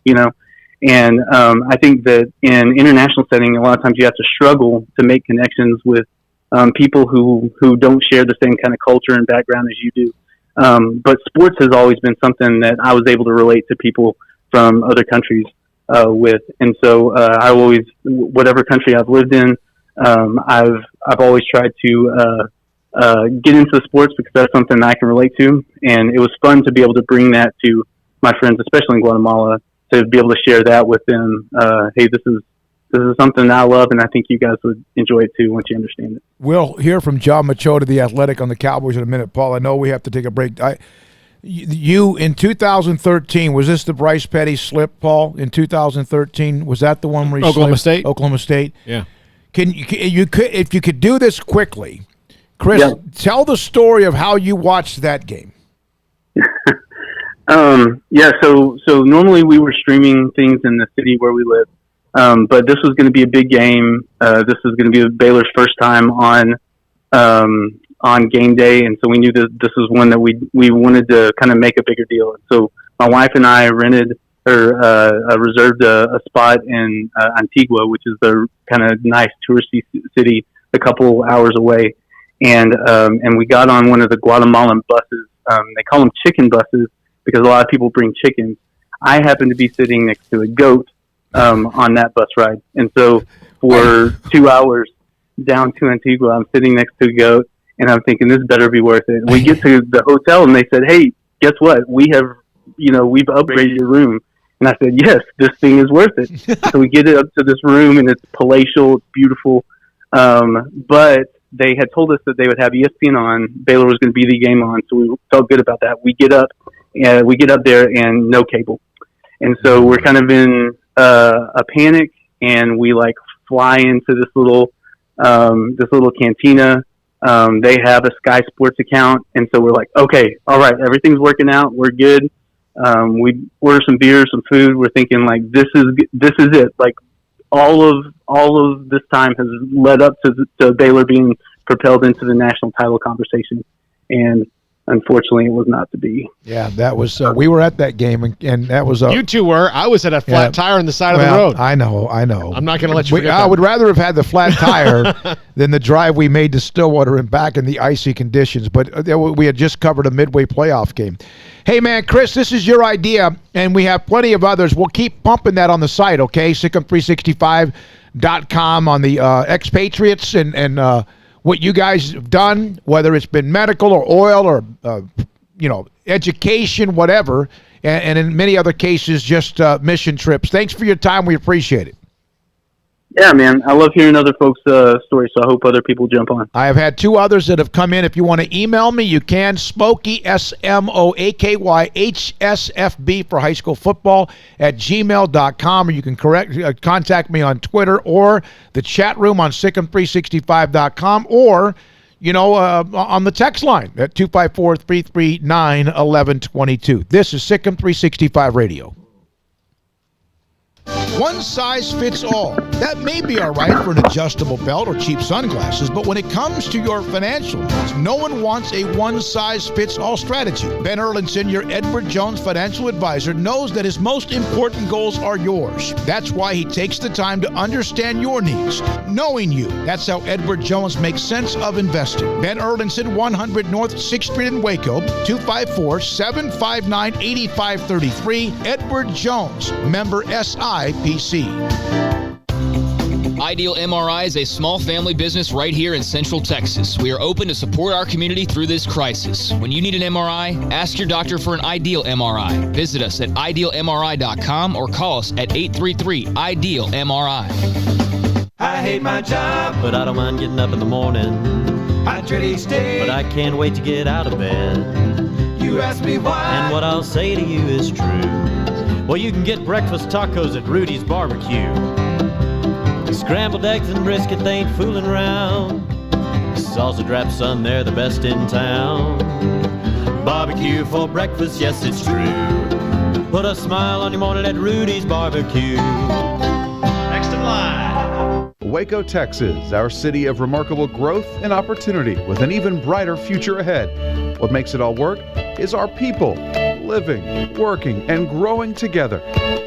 And I think that in international setting, a lot of times you have to struggle to make connections with people who don't share the same kind of culture and background as you do. But sports has always been something that I was able to relate to people from other countries with, and so I always, whatever country I've lived in, I've always tried to get into sports because that's something I can relate to, and it was fun to be able to bring that to my friends, especially in Guatemala, to be able to share that with them. Hey, this is something I love, and I think you guys would enjoy it too once you understand it. We'll hear from John Machota, the Athletic, on the Cowboys in a minute. Paul, I know we have to take a break. You in 2013, was this the Bryce Petty slip, Paul? In 2013, was that the one where he Oklahoma slipped? State. Oklahoma State. Yeah. If you could do this quickly, Chris, Yeah. tell the story of how you watched that game. So normally we were streaming things in the city where we live, but this was going to be a big game. This was going to be Baylor's first time on game day, and so we knew that this was one that we wanted to kind of make a bigger deal. So my wife and I reserved a spot in Antigua, which is the kind of nice touristy city a couple hours away, and we got on one of the Guatemalan buses. They call them chicken buses because a lot of people bring chickens. I happened to be sitting next to a goat on that bus ride, and so for 2 hours down to Antigua, I'm sitting next to a goat, and I'm thinking this better be worth it. We get to the hotel, and they said, "Hey, guess what? We've upgraded your room." And I said, "Yes, this thing is worth it." So we get it up to this room, and it's palatial, it's beautiful. But they had told us that they would have ESPN on. Baylor was going to be the game on, so we felt good about that. We get up there, and no cable, and so we're kind of in a panic, and we fly into this little cantina. They have a Sky Sports account, and so we're like, okay, all right, everything's working out, we're good. We order some beer, some food. We're thinking this is it. All of this time has led up to Baylor being propelled into the national title conversation, and unfortunately, it was not to be. Yeah, that was. We were at that game, and that was. You two were. I was at a flat tire on the side of the road. I know. I'm not going to let you forget I would rather have had the flat tire than the drive we made to Stillwater and back in the icy conditions. But we had just covered a midway playoff game. Hey, man, Chris, this is your idea, and we have plenty of others. We'll keep pumping that on the site, okay? SicEm365.com on the expatriates and what you guys have done, whether it's been medical or oil or, education, whatever, and in many other cases, just mission trips. Thanks for your time. We appreciate it. Yeah, man. I love hearing other folks' stories, so I hope other people jump on. I have had two others that have come in. If you want to email me, you can. Smoaky, Smoaky, HSFB for high school football at gmail.com, or you can contact me on Twitter or the chat room on SicEm365.com, or on the text line at 254-339-1122. This is SicEm365 Radio. One size fits all. That may be all right for an adjustable belt or cheap sunglasses, but when it comes to your financial needs, no one wants a one-size-fits-all strategy. Ben Erlinson, your Edward Jones financial advisor, knows that his most important goals are yours. That's why he takes the time to understand your needs, knowing you. That's how Edward Jones makes sense of investing. Ben Erlinson, 100 North 6th Street in Waco, 254-759-8533. Edward Jones, member SIPC. Ideal MRI is a small family business right here in Central Texas. We are open to support our community through this crisis. When you need an MRI, ask your doctor for an Ideal MRI. Visit us at idealmri.com or call us at 833-IDEAL-MRI. I hate my job, but I don't mind getting up in the morning. I dread each day, but I can't wait to get out of bed. You ask me why, and what I'll say to you is true. Well, you can get breakfast tacos at Rudy's Barbecue. Scrambled eggs and brisket, they ain't fooling around. Salsa drap, son, they're the best in town. Barbecue for breakfast, yes, it's true. Put a smile on your morning at Rudy's Barbecue. Next in line. Waco, Texas, our city of remarkable growth and opportunity with an even brighter future ahead. What makes it all work is our people, living, working, and growing together.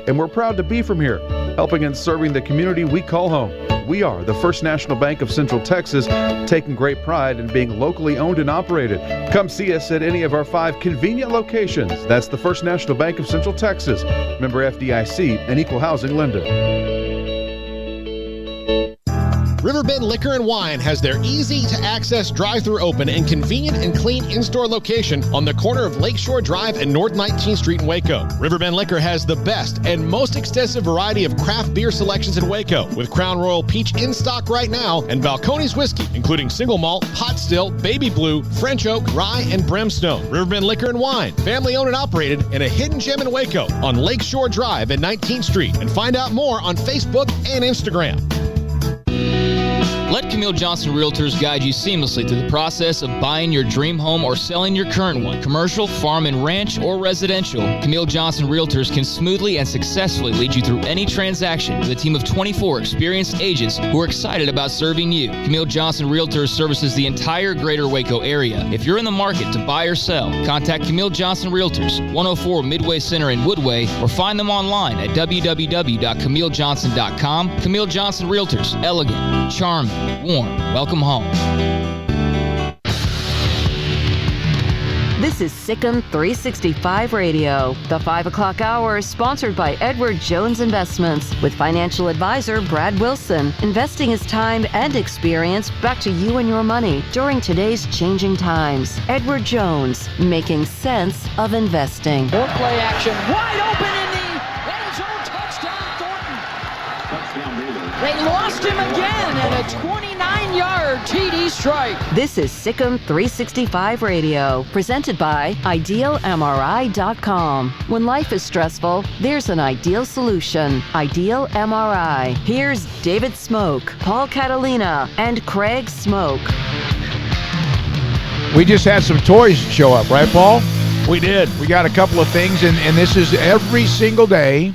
And we're proud to be from here, helping and serving the community we call home. We are the First National Bank of Central Texas, taking great pride in being locally owned and operated. Come see us at any of our 5 convenient locations. That's the First National Bank of Central Texas, member FDIC, and equal housing lender. Riverbend Liquor and Wine has their easy-to-access drive-thru open and convenient and clean in-store location on the corner of Lakeshore Drive and North 19th Street in Waco. Riverbend Liquor has the best and most extensive variety of craft beer selections in Waco, with Crown Royal Peach in stock right now and Balcones Whiskey, including single malt, pot still, baby blue, French oak, rye, and brimstone. Riverbend Liquor and Wine, family-owned and operated, in a hidden gem in Waco on Lakeshore Drive at 19th Street. And find out more on Facebook and Instagram. Let Camille Johnson Realtors guide you seamlessly through the process of buying your dream home or selling your current one. Commercial, farm and ranch, or residential, Camille Johnson Realtors can smoothly and successfully lead you through any transaction with a team of 24 experienced agents who are excited about serving you. Camille Johnson Realtors services the entire greater Waco area. If you're in the market to buy or sell, contact Camille Johnson Realtors, 104 Midway Center in Woodway, or find them online at www.camillejohnson.com. Camille Johnson Realtors, elegant, charming, warm. Welcome home. This is SicEm365 Radio. The 5 o'clock hour is sponsored by Edward Jones Investments with financial advisor Brad Wilson. Investing is time and experience back to you and your money during today's changing times. Edward Jones, making sense of investing. More play action, wide open in the end zone, touchdown Thornton. They lost him again and a 29-yard TD strike. This is SicEm365 Radio, presented by IdealMRI.com. When life is stressful, there's an ideal solution. Ideal MRI. Here's David Smoak, Paul Catalina, and Craig Smoak. We just had some toys show up, right, Paul? We did. We got a couple of things, and this is every single day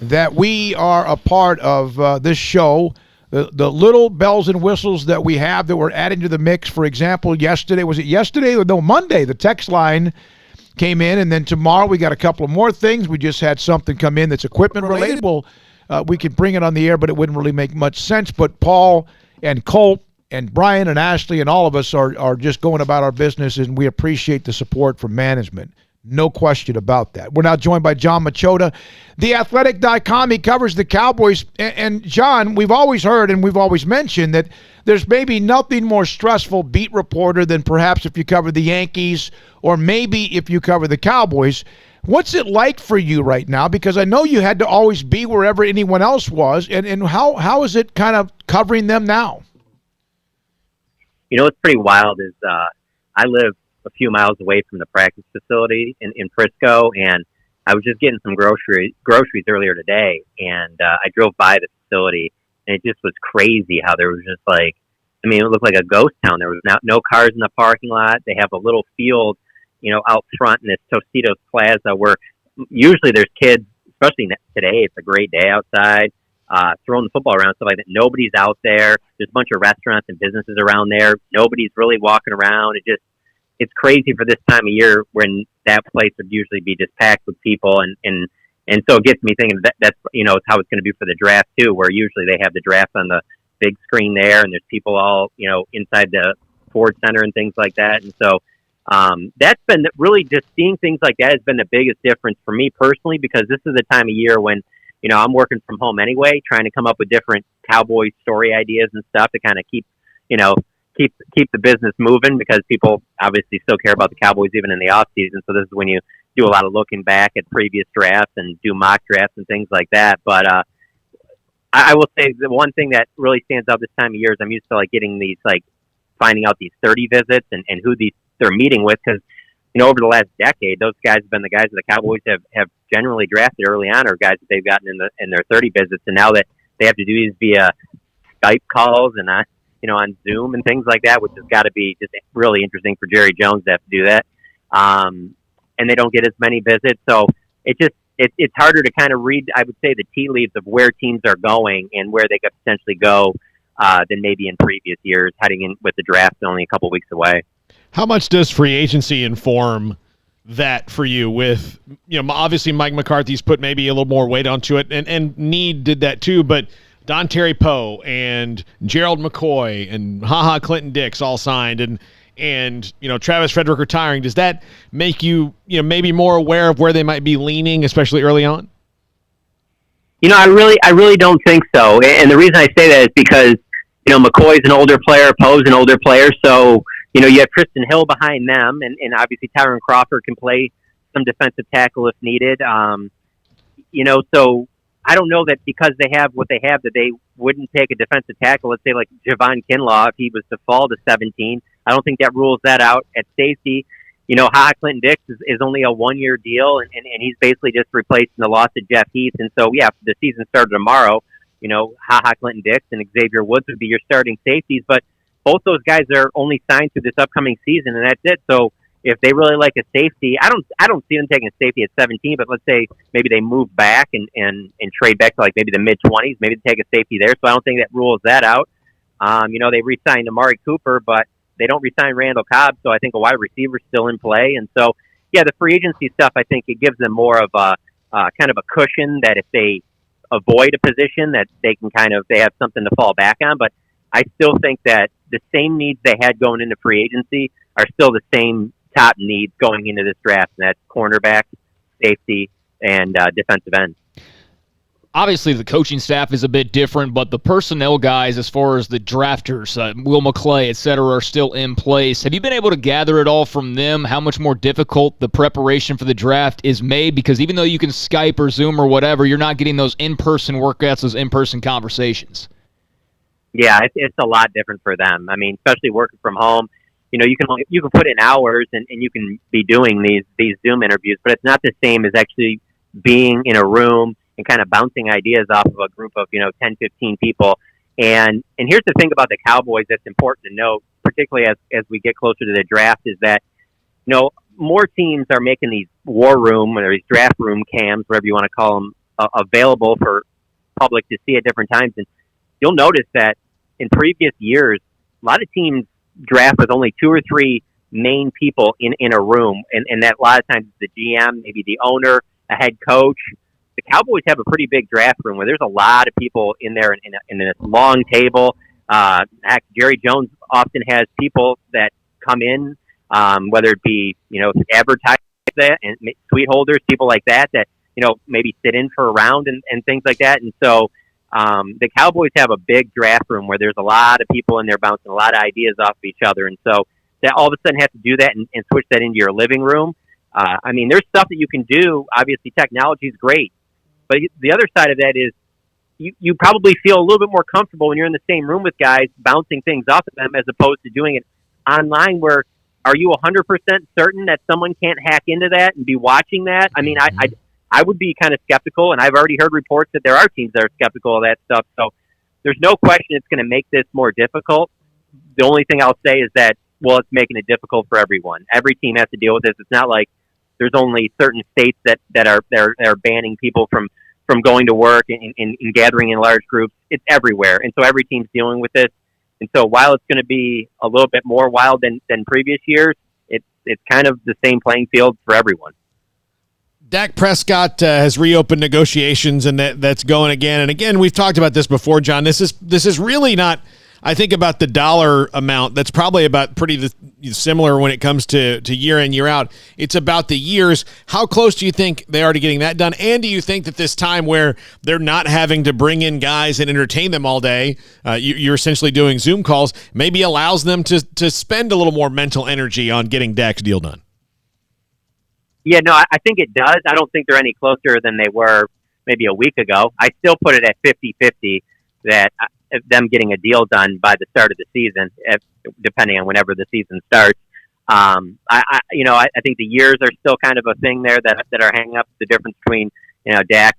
that we are a part of this show. The little bells and whistles that we have that we're adding to the mix. For example, Monday, the text line came in, and then tomorrow we got a couple of more things. We just had something come in that's equipment related. Well, we could bring it on the air, but it wouldn't really make much sense. But Paul and Colt and Brian and Ashley and all of us are just going about our business, and we appreciate the support from management. No question about that. We're now joined by John Machota, theathletic.com. He covers the Cowboys. And John, we've always heard and we've always mentioned that there's maybe nothing more stressful beat reporter than perhaps if you cover the Yankees or maybe if you cover the Cowboys. What's it like for you right now? Because I know you had to always be wherever anyone else was. And how is it kind of covering them now? You know, what's pretty wild is I live a few miles away from the practice facility in Frisco, and I was just getting some groceries earlier today, and I drove by the facility, and it just was crazy how there was just it looked like a ghost town. There was no cars in the parking lot. They have a little field, out front in this Tostitos Plaza where usually there's kids, especially today. It's a great day outside, throwing the football around, stuff like that. Nobody's out there. There's a bunch of restaurants and businesses around there. Nobody's really walking around. It's crazy for this time of year when that place would usually be just packed with people. And so it gets me thinking that's it's how it's going to be for the draft too, where usually they have the draft on the big screen there and there's people all, inside the Ford Center and things like that. And so, that's been really just seeing things like that has been the biggest difference for me personally, because this is the time of year when, I'm working from home anyway, trying to come up with different Cowboy story ideas and stuff to kind of keep the business moving, because people obviously still care about the Cowboys even in the off season. So this is when you do a lot of looking back at previous drafts and do mock drafts and things like that. But I will say the one thing that really stands out this time of year is I'm used to getting these finding out these 30 visits and who they're meeting with, because over the last decade those guys have been the guys that the Cowboys have generally drafted early on, or guys that they've gotten in their 30 visits, and now that they have to do these via Skype calls and on Zoom and things like that, which has got to be just really interesting for Jerry Jones to have to do that. And they don't get as many visits. So it's harder to kind of read, I would say, the tea leaves of where teams are going and where they could potentially go than maybe in previous years, heading in with the draft only a couple weeks away. How much does free agency inform that for you? With, obviously Mike McCarthy's put maybe a little more weight onto it, and Need did that too, but Don Terry Poe and Gerald McCoy and HaHa Clinton Dix all signed, and Travis Frederick retiring. Does that make you maybe more aware of where they might be leaning, especially early on? I really don't think so. And the reason I say that is because McCoy's an older player, Poe's an older player, so you have Tristan Hill behind them, and obviously Tyron Crawford can play some defensive tackle if needed. So I don't know that because they have what they have that they wouldn't take a defensive tackle, let's say like Javon Kinlaw, if he was to fall to 17. I don't think that rules that out at safety. Ha Clinton Dix is only a 1-year deal, and he's basically just replacing the loss of Jeff Heath. And so, if the season started tomorrow, Ha Clinton Dix and Xavier Woods would be your starting safeties. But both those guys are only signed to this upcoming season, and that's it. So if they really like a safety, I don't see them taking a safety at 17. But let's say maybe they move back and trade back to like maybe the mid-20s. Maybe they take a safety there. So I don't think that rules that out. They re-signed Amari Cooper, but they don't re-sign Randall Cobb, so I think a wide receiver is still in play. And so, the free agency stuff, I think it gives them more of a kind of a cushion that if they avoid a position that they have something to fall back on. But I still think that the same needs they had going into free agency are still the same top needs going into this draft, and that's cornerback, safety, and defensive end. Obviously, the coaching staff is a bit different, but the personnel guys, as far as the drafters, Will McClay, et cetera, are still in place. Have you been able to gather it all from them, how much more difficult the preparation for the draft is made? Because even though you can Skype or Zoom or whatever, you're not getting those in-person workouts, those in-person conversations. Yeah, it's a lot different for them. I mean, especially working from home. You can put in hours and you can be doing these Zoom interviews, but it's not the same as actually being in a room and kind of bouncing ideas off of a group of, 10, 15 people. And here's the thing about the Cowboys that's important to note, particularly as we get closer to the draft, is that, more teams are making these war room or these draft room cams, whatever you want to call them, available for public to see at different times. And you'll notice that in previous years, a lot of teams draft with only 2 or 3 main people in a room. And that a lot of times it's the GM, maybe the owner, a head coach. The Cowboys have a pretty big draft room where there's a lot of people in there in this long table. Jerry Jones often has people that come in, whether it be, advertise that and suite holders, people like that, maybe sit in for a round and things like that. And so the Cowboys have a big draft room where there's a lot of people in there bouncing a lot of ideas off of each other. And so that all of a sudden have to do that and switch that into your living room. There's stuff that you can do. Obviously, technology is great. But the other side of that is you probably feel a little bit more comfortable when you're in the same room with guys bouncing things off of them as opposed to doing it online where are you 100% certain that someone can't hack into that and be watching that? I would be kind of skeptical, and I've already heard reports that there are teams that are skeptical of that stuff. So there's no question it's going to make this more difficult. The only thing I'll say is that, it's making it difficult for everyone. Every team has to deal with this. It's not like there's only certain states that are banning people from going to work and gathering in large groups. It's everywhere. And so every team's dealing with this. And so while it's going to be a little bit more wild than previous years, it's kind of the same playing field for everyone. Dak Prescott has reopened negotiations, and that's going again. And again, we've talked about this before, John. This is really not, I think, about the dollar amount. That's probably about pretty similar when it comes to year in, year out. It's about the years. How close do you think they are to getting that done? And do you think that this time where they're not having to bring in guys and entertain them all day, you're essentially doing Zoom calls, maybe allows them to spend a little more mental energy on getting Dak's deal done? Yeah, no, I think it does. I don't think they're any closer than they were maybe a week ago. I still put it at 50-50 that them getting a deal done by the start of the season, depending on whenever the season starts. I think the years are still kind of a thing there that are hanging up the difference between, Dak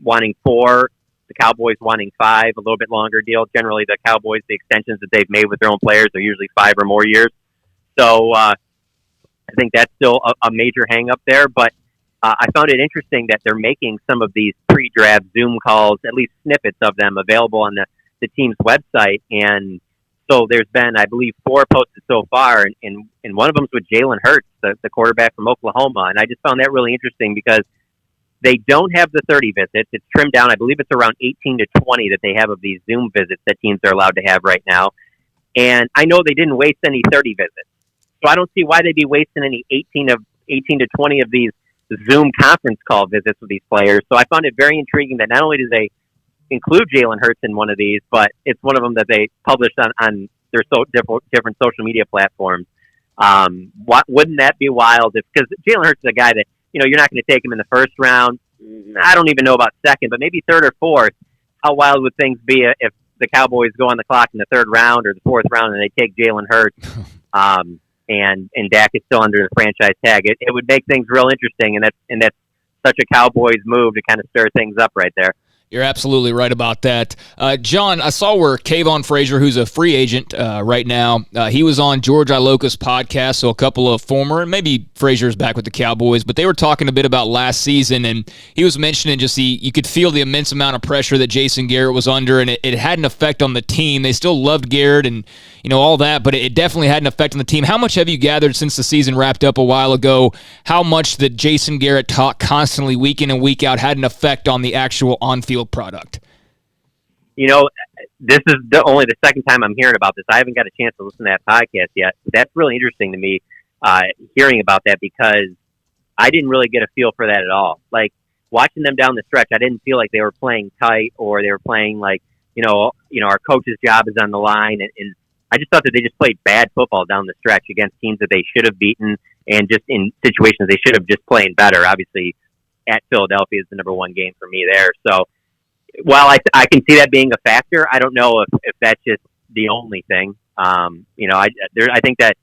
wanting 4, the Cowboys wanting 5, a little bit longer deal. Generally, the Cowboys, the extensions that they've made with their own players are usually 5 or more years. So, I think that's still a major hang up there, but I found it interesting that they're making some of these pre-draft Zoom calls, at least snippets of them, available on the team's website. And so there's been, I believe, 4 posted so far, and one of them is with Jalen Hurts, the quarterback from Oklahoma. And I just found that really interesting because they don't have the 30 visits. It's trimmed down. I believe it's around 18 to 20 that they have of these Zoom visits that teams are allowed to have right now. And I know they didn't waste any 30 visits. So I don't see why they'd be wasting any 18 to 20 of these Zoom conference call visits with these players. So I found it very intriguing that not only do they include Jalen Hurts in one of these, but it's one of them that they published on their different social media platforms. Wouldn't that be wild? Because Jalen Hurts is a guy that, you're not going to take him in the first round. I don't even know about second, but maybe third or fourth. How wild would things be if the Cowboys go on the clock in the third round or the fourth round and they take Jalen Hurts, and Dak is still under the franchise tag? It would make things real interesting, and that's such a Cowboys move to kind of stir things up right there. You're absolutely right about that. John, I saw where Kayvon Frazier, who's a free agent right now, he was on George Iloka's podcast, so a couple of former, and maybe Frazier's back with the Cowboys, but they were talking a bit about last season, and he was mentioning just you could feel the immense amount of pressure that Jason Garrett was under, and it had an effect on the team. They still loved Garrett and all that, but it definitely had an effect on the team. How much have you gathered since the season wrapped up a while ago, how much that Jason Garrett talk constantly week in and week out had an effect on the actual on-field product? This is only the second time I'm hearing about this. I haven't got a chance to listen to that podcast yet. That's really interesting to me, hearing about that, because I didn't really get a feel for that at all. Like, watching them down the stretch, I didn't feel like they were playing tight or they were playing like, our coach's job is on the line. And I just thought that they just played bad football down the stretch against teams that they should have beaten, and just in situations they should have just played better. Obviously, at Philadelphia is the number one game for me there. So, while I can see that being a factor, I don't know if that's just the only thing. I think that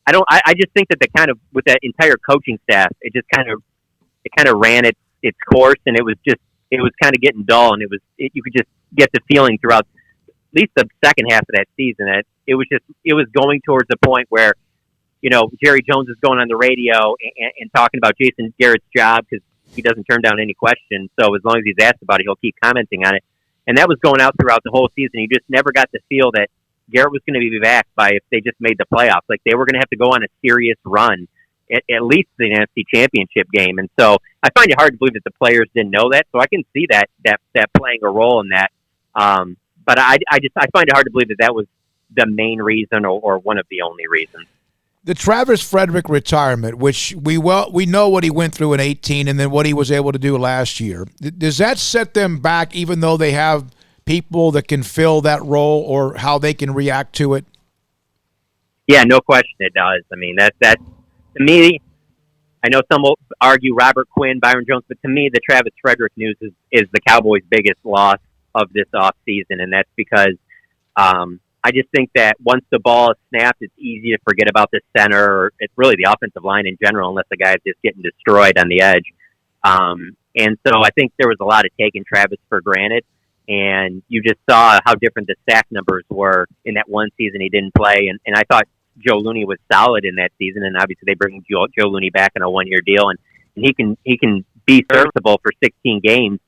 I just think that the kind of, with that entire coaching staff, it kind of ran its course, and it was kind of getting dull, and you could just get the feeling throughout at least the second half of that season that it was going towards a point where, Jerry Jones is going on the radio and talking about Jason Garrett's job, because he doesn't turn down any questions. So as long as he's asked about it, he'll keep commenting on it. And that was going out throughout the whole season. You just never got to feel that Garrett was going to be back by if they just made the playoffs. Like, they were going to have to go on a serious run, at least the NFC Championship game. And so I find it hard to believe that the players didn't know that. So I can see that playing a role in that. But I find it hard to believe that was the main reason or one of the only reasons. The Travis Frederick retirement, which we know what he went through in 2018 and then what he was able to do last year. Does that set them back, even though they have people that can fill that role, or how they can react to it? Yeah, no question it does. I mean, that to me, I know some will argue Robert Quinn, Byron Jones, but to me, the Travis Frederick news is the Cowboys' biggest loss of this offseason, and that's because I just think that once the ball is snapped, it's easy to forget about the center, or it's really the offensive line in general, unless the guy's just getting destroyed on the edge. And so I think there was a lot of taking Travis for granted, and you just saw how different the sack numbers were in that one season he didn't play. And I thought Joe Looney was solid in that season, and obviously they bring Joe Looney back on a one-year deal, and he can be serviceable for 16 games,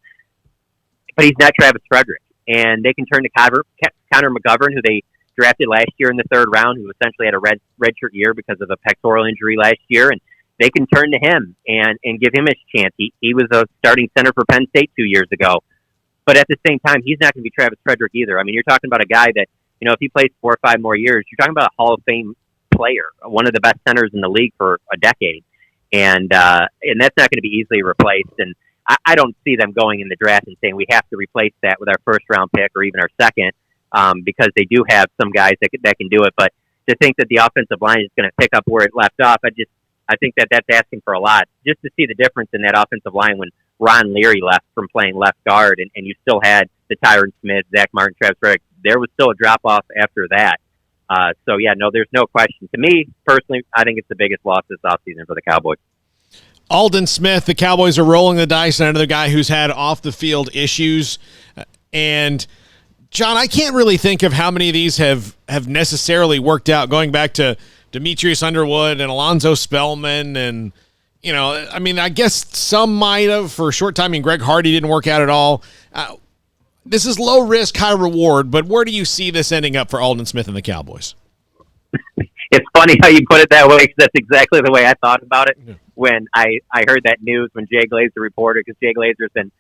but he's not Travis Frederick. And they can turn to Connor McGovern, who they drafted last year in the third round, who essentially had a redshirt year because of a pectoral injury last year. And they can turn to him and give him his chance. He was a starting center for Penn State 2 years ago. But at the same time, he's not going to be Travis Frederick either. I mean, you're talking about a guy that, if he plays 4 or 5 more years, you're talking about a Hall of Fame player, one of the best centers in the league for a decade. And that's not going to be easily replaced. And I don't see them going in the draft and saying we have to replace that with our first-round pick or even our second, because they do have some guys that can do it. But to think that the offensive line is going to pick up where it left off, I think that's asking for a lot. Just to see the difference in that offensive line when Ron Leary left from playing left guard, and you still had the Tyron Smith, Zach Martin, Travis Frederick, there was still a drop-off after that. So, yeah, no, there's no question. To me, personally, I think it's the biggest loss this offseason for the Cowboys. Alden Smith, the Cowboys are rolling the dice on another guy who's had off-the-field issues. And, John, I can't really think of how many of these have necessarily worked out, going back to Demetrius Underwood and Alonzo Spellman. And, I guess some might have for a short time. I mean, Greg Hardy didn't work out at all. This is low risk, high reward, but where do you see this ending up for Alden Smith and the Cowboys? It's funny how you put it that way, because that's exactly the way I thought about it when I heard that news when Jay Glazer reported, because Jay Glazer's been,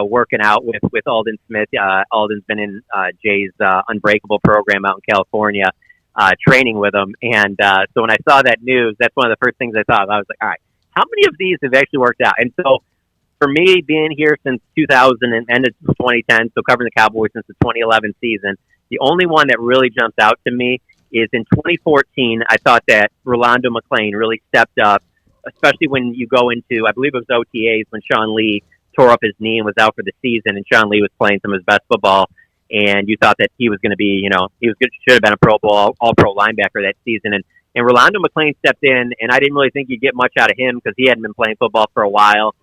working out with Alden Smith. Alden's been in Jay's Unbreakable program out in California, training with him. And so when I saw that news, that's one of the first things I thought of. I was like, all right, how many of these have actually worked out? And so for me, being here since 2000 and ended 2010, so covering the Cowboys since the 2011 season, the only one that really jumps out to me is in 2014. I thought that Rolando McClain really stepped up, especially when you go into, I believe it was OTAs when Sean Lee tore up his knee and was out for the season, and Sean Lee was playing some of his best football, and you thought that he was going to be, should have been a Pro Bowl, all-pro linebacker that season, and Rolando McClain stepped in, and I didn't really think you'd get much out of him because he hadn't been playing football for a while.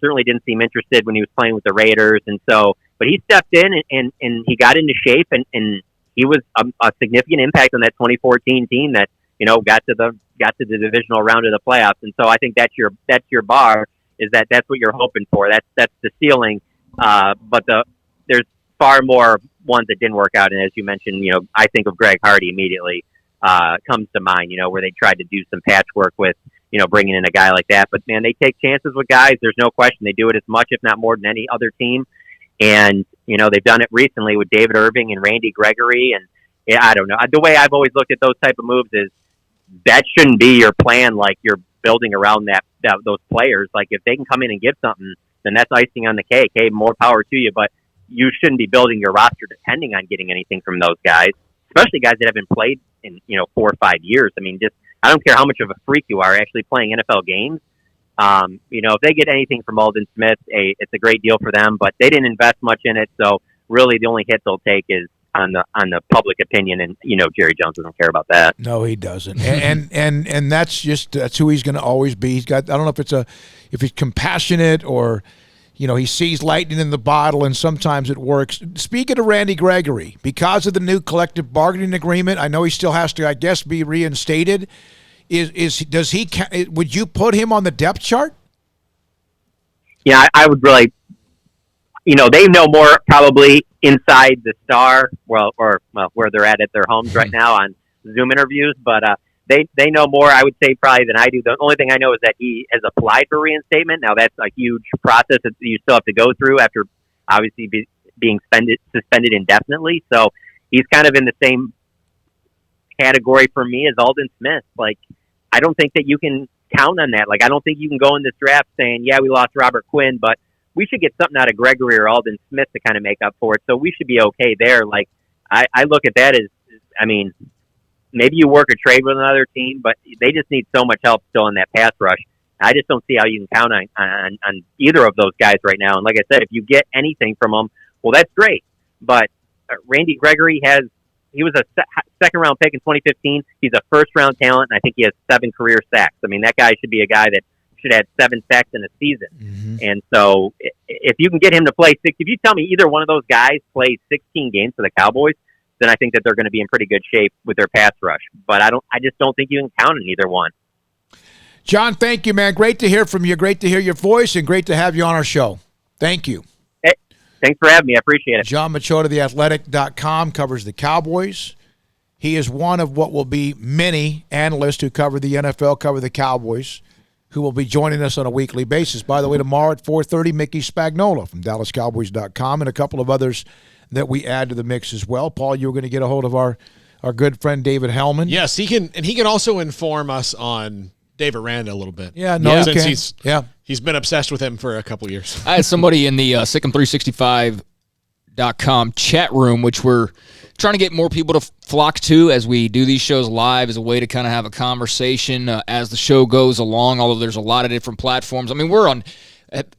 Certainly didn't seem interested when he was playing with the Raiders, and so, but he stepped in and he got into shape, and he was a significant impact on that 2014 team that got to the divisional round of the playoffs. And so I think that's your bar, is that's what you're hoping for. That's the ceiling. But there's far more ones that didn't work out. And as you mentioned, I think of Greg Hardy immediately comes to mind. Where they tried to do some patchwork with bringing in a guy like that. But man, they take chances with guys. There's no question they do it as much, if not more, than any other team. And they've done it recently with David Irving and Randy Gregory. And I don't know. The way I've always looked at those type of moves is that shouldn't be your plan. Like, you're building around those players. Like, if they can come in and give something, then that's icing on the cake. Hey, more power to you. But you shouldn't be building your roster depending on getting anything from those guys, especially guys that haven't played in 4 or 5 years. I mean, I don't care how much of a freak you are actually playing NFL games. If they get anything from Aldon Smith, it's a great deal for them, but they didn't invest much in it. So really the only hit they'll take is on the public opinion. And, Jerry Jones doesn't care about that. No, he doesn't. And that's who he's going to always be. He's got, I don't know if he's compassionate or, he sees lightning in the bottle, and sometimes it works. Speaking of Randy Gregory, because of the new collective bargaining agreement, I know he still has to, I guess, be reinstated. Would you put him on the depth chart? Yeah, I would really, they know more probably inside the star, or where they're at their homes right now on Zoom interviews, but they know more, I would say, probably than I do. The only thing I know is that he has applied for reinstatement. Now, that's a huge process that you still have to go through after obviously being suspended indefinitely. So he's kind of in the same category for me as Aldon Smith. Like, I don't think that you can count on that. Like, I don't think you can go in this draft saying, yeah, we lost Robert Quinn, but we should get something out of Gregory or Aldon Smith to kind of make up for it. So we should be okay there. Like, I look at that as, I mean, maybe you work a trade with another team, but they just need so much help still in that pass rush. I just don't see how you can count on either of those guys right now. And like I said, if you get anything from them, well, that's great. But Randy Gregory he was a second-round pick in 2015. He's a first-round talent, and I think he has 7 career sacks. I mean, that guy should be a guy that should have 7 sacks in a season. Mm-hmm. And so if you can get him to play if you tell me either one of those guys plays 16 games for the Cowboys, then I think that they're going to be in pretty good shape with their pass rush. But I just don't think you can count on either one. John, thank you, man. Great to hear from you. Great to hear your voice, and great to have you on our show. Thank you. Hey, thanks for having me. I appreciate it. John Machota, theathletic.com, covers the Cowboys. He is one of what will be many analysts who cover the NFL, cover the Cowboys, who will be joining us on a weekly basis. By the way, tomorrow at 4:30, Mickey Spagnola from DallasCowboys.com, and a couple of others that we add to the mix as well. Paul, you were going to get a hold of our good friend David Hellman. Yes, he can also inform us on Dave Aranda a little bit. Yeah, no, since he's been obsessed with him for a couple years. I had somebody in the SicEm365.com chat room, which we're trying to get more people to flock to as we do these shows live as a way to kind of have a conversation as the show goes along, although there's a lot of different platforms. I mean,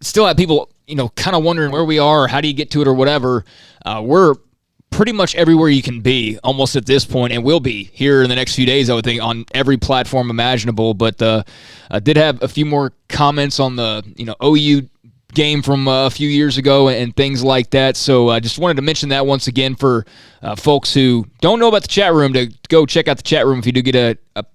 still have people, kind of wondering where we are or how do you get to it or whatever. We're pretty much everywhere you can be almost at this point, and will be here in the next few days, I would think, on every platform imaginable. But I did have a few more comments on the OU game from a few years ago and things like that. So I just wanted to mention that once again for folks who don't know about the chat room, to go check out the chat room if you do get a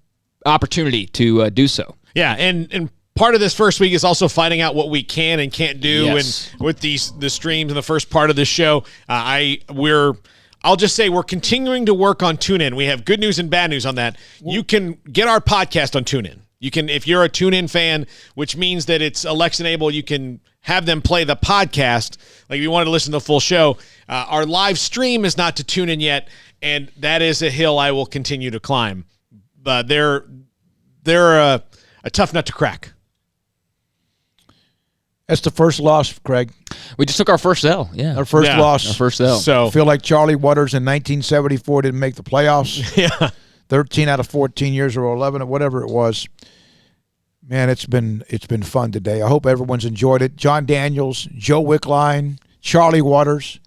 opportunity to do so. Yeah, and part of this first week is also finding out what we can and can't do. Yes. And with the streams in the first part of this show, I'll just say we're continuing to work on TuneIn. We have good news and bad news on that. You can get our podcast on TuneIn. You can, if you're a TuneIn fan, which means that it's Alexa-enabled, you can have them play the podcast. Like if you wanted to listen to the full show, our live stream is not to TuneIn yet, and that is a hill I will continue to climb. But they're a tough nut to crack. That's the first loss, Craig. We just took our first L. Yeah, our first loss. Our first L. So I feel like Charlie Waters in 1974 didn't make the playoffs. Yeah, 13 out of 14 years, or 11, or whatever it was. Man, it's been fun today. I hope everyone's enjoyed it. John Daniels, Joe Wickline, Charlie Waters,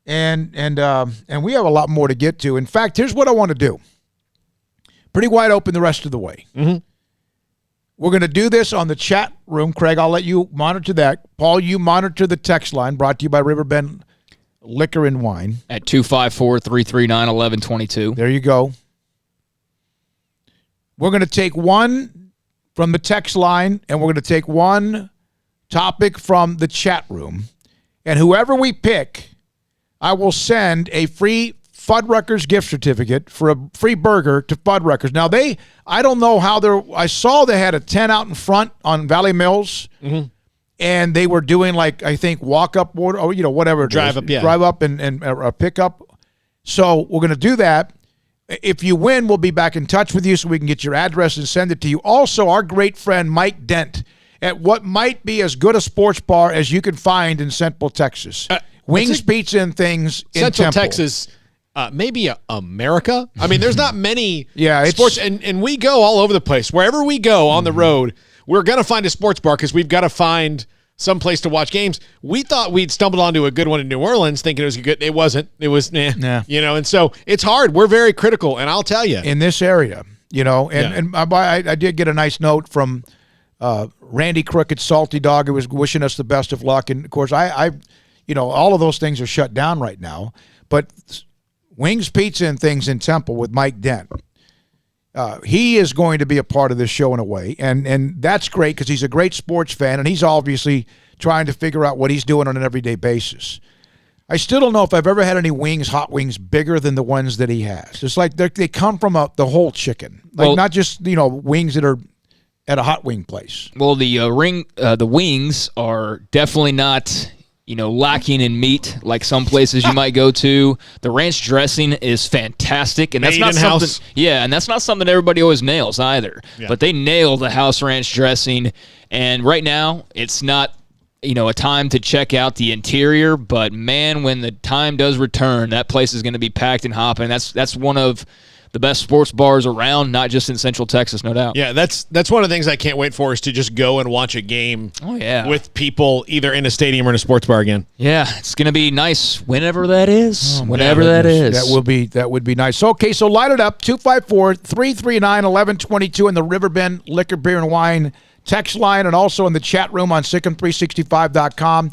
and we have a lot more to get to. In fact, here's what I want to do. Pretty wide open the rest of the way. Mm-hmm. We're going to do this on the chat room. Craig, I'll let you monitor that. Paul, you monitor the text line, brought to you by Riverbend Liquor and Wine. At 254-339-1122. There you go. We're going to take one from the text line, and we're going to take one topic from the chat room. And whoever we pick, I will send a free Fuddruckers gift certificate for a free burger to Fuddruckers. Now, I don't know how I saw they had a tent out in front on Valley Mills, and they were doing, like, I think, walk-up order, or, whatever. Drive up, yeah. Drive up and pick up. So we're going to do that. If you win, we'll be back in touch with you so we can get your address and send it to you. Also, our great friend Mike Dent at what might be as good a sports bar as you can find in Central Texas. Wings, pizza, and things in Central Temple. Texas. Maybe America. I mean, there's not many it's sports, and we go all over the place. Wherever we go on the road, we're going to find a sports bar because we've got to find some place to watch games. We thought we'd stumbled onto a good one in New Orleans thinking it was good. It wasn't. It was, and so it's hard. We're very critical, and I'll tell you. In this area, and I did get a nice note from Randy Crooked, Salty Dog, who was wishing us the best of luck. And, of course, I all of those things are shut down right now. But Wings, Pizza, and Things in Temple with Mike Dent. He is going to be a part of this show in a way, and that's great because he's a great sports fan, and he's obviously trying to figure out what he's doing on an everyday basis. I still don't know if I've ever had any wings, hot wings, bigger than the ones that he has. It's like they come from the whole chicken, not just wings that are at a hot wing place. Well, the wings are definitely not lacking in meat like some places you might go to. The ranch dressing is fantastic, and that's not something. Yeah, and that's not something everybody always nails either. Yeah. But they nail the house ranch dressing, and right now it's not a time to check out the interior. But man, when the time does return, that place is going to be packed and hopping. That's one of the best sports bars around, not just in Central Texas, no doubt. Yeah, that's one of the things I can't wait for is to just go and watch a game with people either in a stadium or in a sports bar again. Yeah, it's going to be nice whenever that is. That would be nice. Okay, so light it up, 254-339-1122 in the Riverbend Liquor, Beer, and Wine text line, and also in the chat room on SicEm365.com.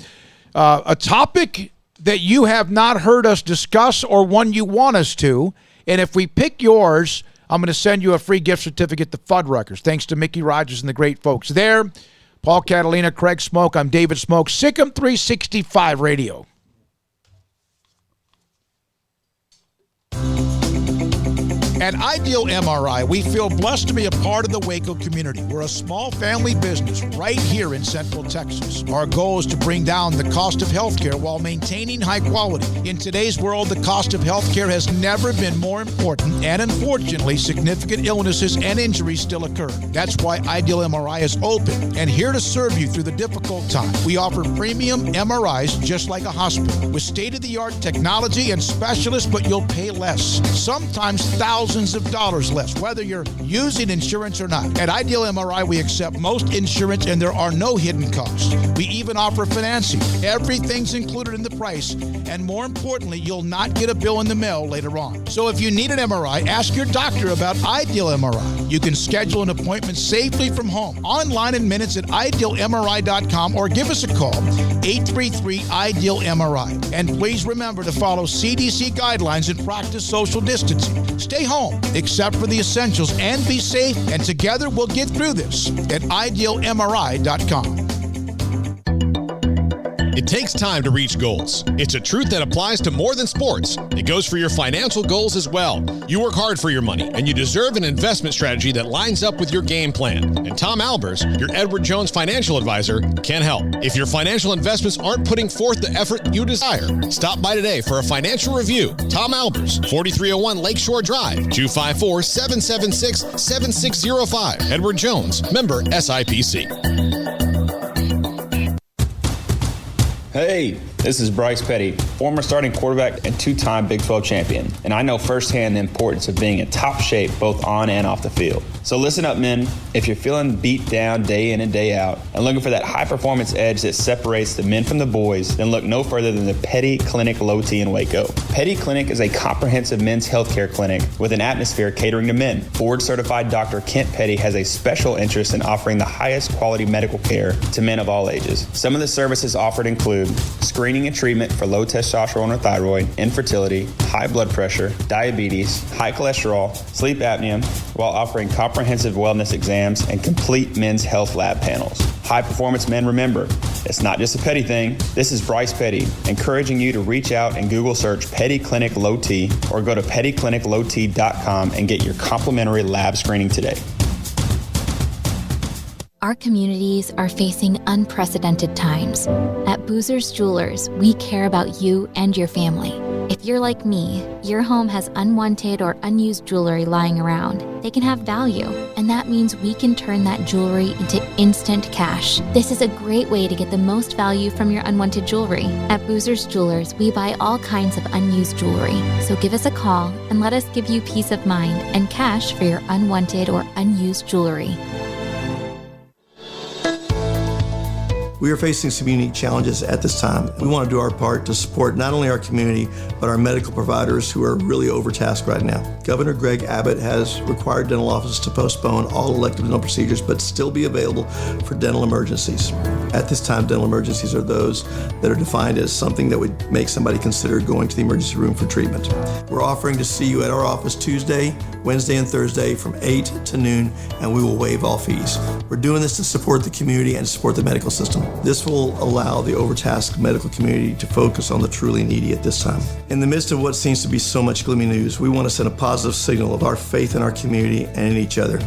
A topic that you have not heard us discuss or one you want us to. And if we pick yours, I'm going to send you a free gift certificate to Fuddruckers. Thanks to Mickey Rogers and the great folks there. Paul Catalina, Craig Smoak. I'm David Smoak. SicEm365 Radio. At Ideal MRI, we feel blessed to be a part of the Waco community. We're a small family business right here in Central Texas. Our goal is to bring down the cost of healthcare while maintaining high quality. In today's world, the cost of healthcare has never been more important, and unfortunately, significant illnesses and injuries still occur. That's why Ideal MRI is open and here to serve you through the difficult time. We offer premium MRIs just like a hospital with state-of-the-art technology and specialists, but you'll pay less. Sometimes thousands of dollars less, whether you're using insurance or not. At Ideal MRI, we accept most insurance and there are no hidden costs. We even offer financing. Everything's included in the price, and more importantly, you'll not get a bill in the mail later on. So if you need an MRI, ask your doctor about Ideal MRI. You can schedule an appointment safely from home, online in minutes at idealmri.com, or give us a call, 833-IDEAL-MRI. And please remember to follow CDC guidelines and practice social distancing. Stay home, except for the essentials, and be safe, and together we'll get through this at idealmri.com. It takes time to reach goals. It's a truth that applies to more than sports. It goes for your financial goals as well. You work hard for your money, and you deserve an investment strategy that lines up with your game plan. And Tom Albers, your Edward Jones financial advisor, can help. If your financial investments aren't putting forth the effort you desire, stop by today for a financial review. Tom Albers, 4301 Lakeshore Drive, 254-776-7605. Edward Jones, member SIPC. Hey, this is Bryce Petty, former starting quarterback and two-time Big 12 champion, and I know firsthand the importance of being in top shape both on and off the field. So listen up, men. If you're feeling beat down day in and day out and looking for that high-performance edge that separates the men from the boys, then look no further than the Petty Clinic Low T in Waco. Petty Clinic is a comprehensive men's healthcare clinic with an atmosphere catering to men. Board-certified Dr. Kent Petty has a special interest in offering the highest quality medical care to men of all ages. Some of the services offered include screening and treatment for low testosterone or thyroid, infertility, high blood pressure, diabetes, high cholesterol, sleep apnea, while offering comprehensive wellness exams and complete men's health lab panels. High performance men, remember, it's not just a Petty thing. This is Bryce Petty, encouraging you to reach out and Google search Petty Clinic Low T or go to pettycliniclowt.com and get your complimentary lab screening today. Our communities are facing unprecedented times. At Boozer's Jewelers, we care about you and your family. If you're like me, your home has unwanted or unused jewelry lying around. They can have value, and that means we can turn that jewelry into instant cash. This is a great way to get the most value from your unwanted jewelry. At Boozer's Jewelers, we buy all kinds of unused jewelry. So give us a call and let us give you peace of mind and cash for your unwanted or unused jewelry. We are facing some unique challenges at this time. We want to do our part to support not only our community, but our medical providers who are really overtasked right now. Governor Greg Abbott has required dental offices to postpone all elective dental procedures, but still be available for dental emergencies. At this time, dental emergencies are those that are defined as something that would make somebody consider going to the emergency room for treatment. We're offering to see you at our office Tuesday, Wednesday, and Thursday from 8 to noon, and we will waive all fees. We're doing this to support the community and support the medical system. This will allow the overtasked medical community to focus on the truly needy at this time. In the midst of what seems to be so much gloomy news, we want to send a positive signal of our faith in our community and in each other.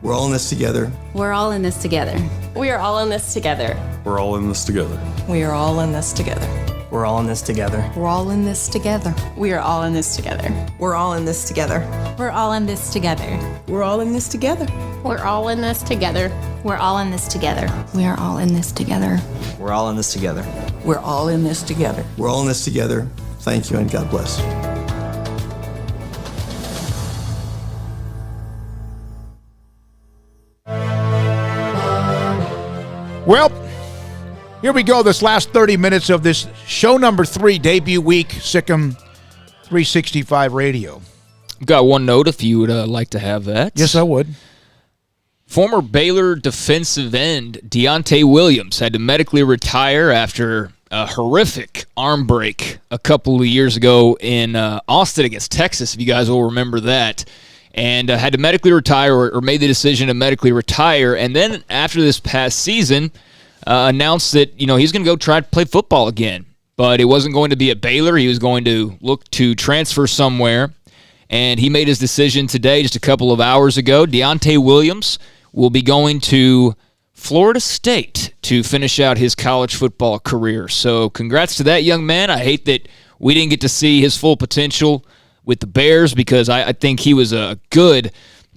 We're all in this together. We're all in this together. We are all in this together. We're all in this together. We are all in this together. We're all in this together. We're all in this together. We are all in this together. We're all in this together. We're all in this together. We're all in this together. We're all in this together. We're all in this together. We are all in this together. We're all in this together. We're all in this together. We're all in this together. Thank you and God bless. Well, here we go. This last 30 minutes of this show number 3, debut week, SicEm365 Radio. I've got one note if you would like to have that. Yes, I would. Former Baylor defensive end Deontay Williams had to medically retire after a horrific arm break a couple of years ago in Austin against Texas, if you guys will remember that. And had to medically retire or made the decision to medically retire. And then after this past season, announced that he's going to go try to play football again. But it wasn't going to be at Baylor. He was going to look to transfer somewhere. And he made his decision today, just a couple of hours ago. Deontay Williams will be going to Florida State to finish out his college football career. So congrats to that young man. I hate that we didn't get to see his full potential with the Bears because I think he was a good,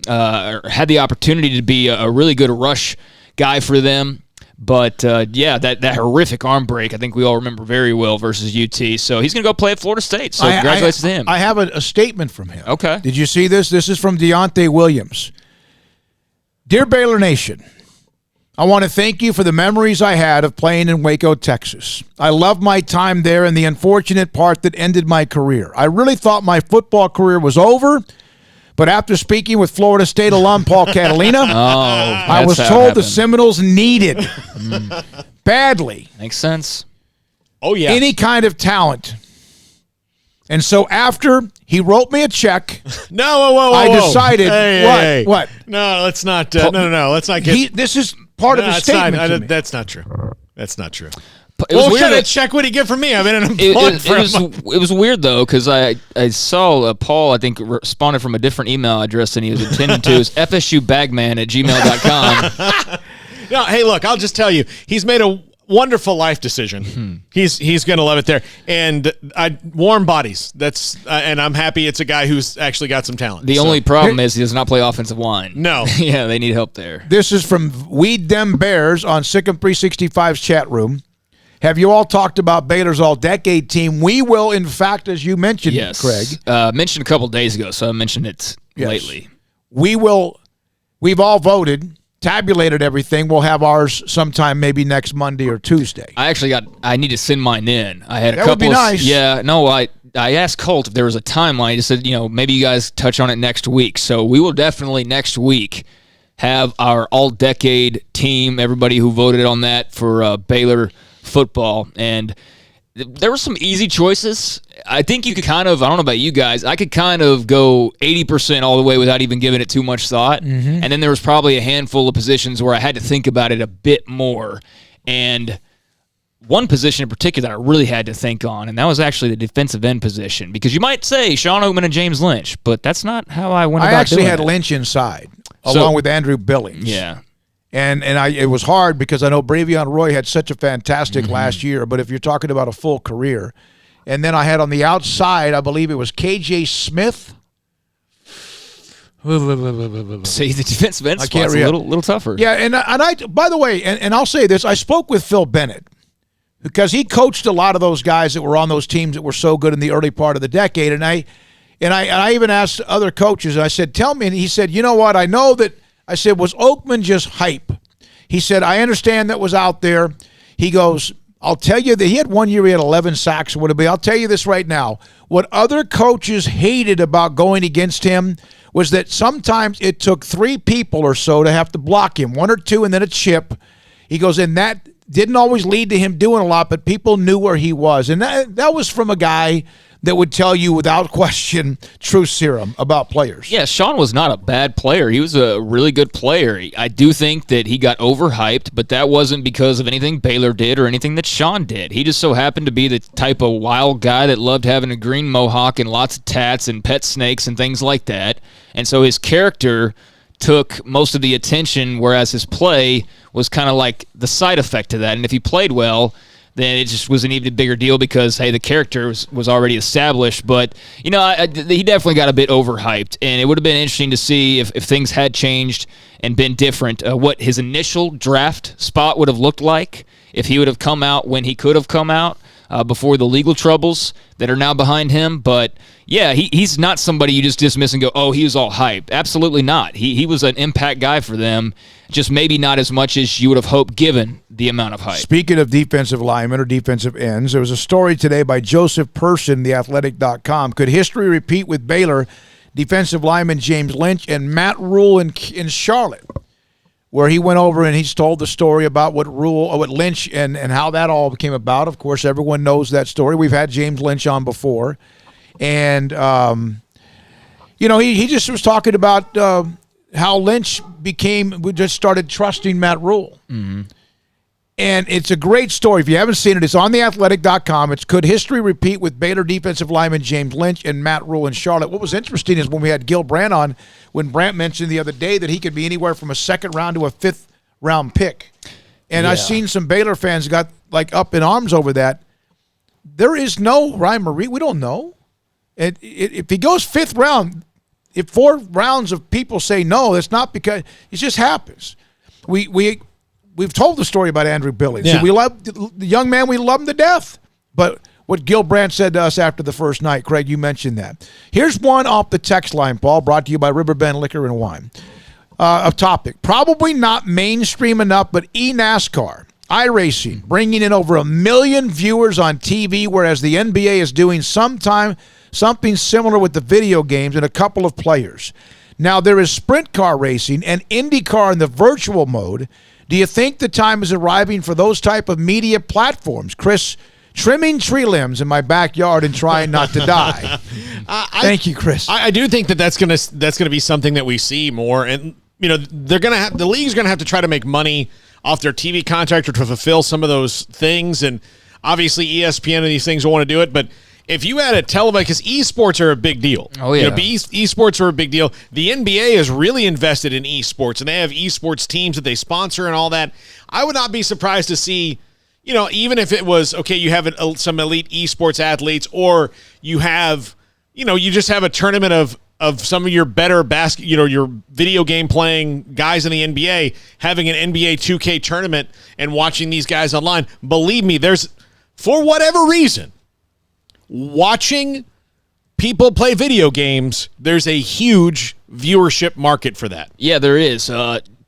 had the opportunity to be a really good rush guy for them. But, that horrific arm break, I think we all remember very well versus UT. So he's going to go play at Florida State. So congratulations to him. I have a statement from him. Okay. Did you see this? This is from Deontay Williams. Dear Baylor Nation, I want to thank you for the memories I had of playing in Waco, Texas. I loved my time there and the unfortunate part that ended my career. I really thought my football career was over, but after speaking with Florida State alum Paul Catalina, I was told the Seminoles needed badly. Makes sense. Oh, yeah. Any kind of talent. And so after he wrote me a check, I decided, what? No, let's not. No. Let's not get. This is part of the statement. to me. That's not true. That's not true. What kind of check would he get from me? I've been an employee it was weird, though, because I saw Paul, I think, responded from a different email address than he was intended to. It was fsubagman@gmail.com. No, hey, look, I'll just tell you, he's made a wonderful life decision. Mm-hmm. He's going to love it there. And warm bodies. That's and I'm happy it's a guy who's actually got some talent. The only problem is he does not play offensive line. No. Yeah, they need help there. This is from Weed Dem Bears on SicEm365's chat room. Have you all talked about Baylor's all-decade team? We will, in fact, as you mentioned, Craig. Mentioned a couple days ago, so I mentioned it lately. We've all voted, tabulated everything. We'll have ours sometime maybe next Monday or Tuesday. I need to send mine in. I had a that couple would be nice. I asked Colt if there was a timeline. He said, maybe you guys touch on it next week. So we will definitely next week have our all-decade team, everybody who voted on that for Baylor football. And there were some easy choices. I think you could I don't know about you guys, I could kind of go 80% all the way without even giving it too much thought. Mm-hmm. And then there was probably a handful of positions where I had to think about it a bit more. And one position in particular that I really had to think on, and that was actually the defensive end position. Because you might say Sean Oakman and James Lynch, but that's not how I went about doing it. I actually had Lynch inside, along with Andrew Billings. Yeah. And it was hard because I know Bravion Roy had such a fantastic last year, but if you're talking about a full career. And then I had on the outside, I believe it was KJ Smith. See, the defensive end spot's a little tougher. Yeah, and I by the way, and I'll say this, I spoke with Phil Bennett because he coached a lot of those guys that were on those teams that were so good in the early part of the decade. And I even asked other coaches, I said, tell me, and he said, you know what, I know that, I said, was Oakman just hype? He said, I understand that was out there. He goes, I'll tell you that he had 1 year he had 11 sacks or whatever. I'll tell you this right now. What other coaches hated about going against him was that sometimes it took 3 people or so to have to block him, 1 or 2 and then a chip. He goes, and that didn't always lead to him doing a lot, but people knew where he was. And that was from a guy that would tell you without question truth serum about players. Yeah, Sean was not a bad player. He was a really good player. I do think that he got overhyped, but that wasn't because of anything Baylor did or anything that Sean did. He just so happened to be the type of wild guy that loved having a green mohawk and lots of tats and pet snakes and things like that. And so his character took most of the attention, whereas his play was kind of like the side effect to that. And if he played well, then it just was an even bigger deal because, hey, the character was already established. But, he definitely got a bit overhyped, and it would have been interesting to see if things had changed and been different, what his initial draft spot would have looked like, if he would have come out when he could have come out before the legal troubles that are now behind him. But, yeah, he's not somebody you just dismiss and go, oh, he was all hype. Absolutely not. He was an impact guy for them, just maybe not as much as you would have hoped given the amount of hype. Speaking of defensive linemen or defensive ends, there was a story today by Joseph Person, theathletic.com. Could history repeat with Baylor defensive lineman James Lynch and Matt Rule in Charlotte, where he went over and he's told the story about what Lynch and how that all came about. Of course, everyone knows that story. We've had James Lynch on before. And, he just was talking about how Lynch just started trusting Matt Rule. Mm-hmm. And it's a great story. If you haven't seen it, it's on theathletic.com. It's Could History Repeat with Baylor defensive lineman James Lynch and Matt Rule in Charlotte. What was interesting is when we had Gil Brandt on, when Brandt mentioned the other day that he could be anywhere from a second round to a fifth round pick. And I've seen some Baylor fans got up in arms over that. There is no rhyme or reason. We don't know. If he goes fifth round, if 4 rounds of people say no, that's not because it just happens. We've told the story about Andrew Billings. Yeah. We love the young man. We love him to death. But what Gil Brandt said to us after the first night, Craig, you mentioned that. Here's one off the text line, Paul, brought to you by Riverbend Liquor and Wine. A topic, probably not mainstream enough, but eNASCAR, iRacing, bringing in over 1 million viewers on TV, whereas the NBA is doing something similar with the video games and a couple of players. Now, there is sprint car racing and IndyCar in the virtual mode. Do you think the time is arriving for those type of media platforms? Chris, trimming tree limbs in my backyard and trying not to die. Thank you, Chris. I do think that's gonna be something that we see more, and the league's gonna have to try to make money off their TV contract or to fulfill some of those things, and obviously ESPN and these things will want to do it, but. If you had a television, because esports are a big deal. Oh, yeah. Esports are a big deal. The NBA is really invested in esports, and they have esports teams that they sponsor and all that. I would not be surprised to see, even if it was, okay, you have some elite esports athletes, or you have, you just have a tournament of of some of your better your video game playing guys in the NBA having an NBA 2K tournament and watching these guys online. Believe me, for whatever reason, watching people play video games, there's a huge viewership market for that. Yeah, there is.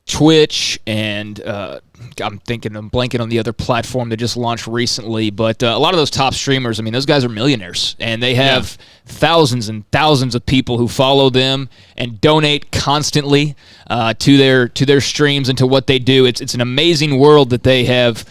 Twitch and I'm blanking on the other platform that just launched recently, but a lot of those top streamers, I mean, those guys are millionaires, and they have thousands and thousands of people who follow them and donate constantly to their streams and to what they do. It's an amazing world that they have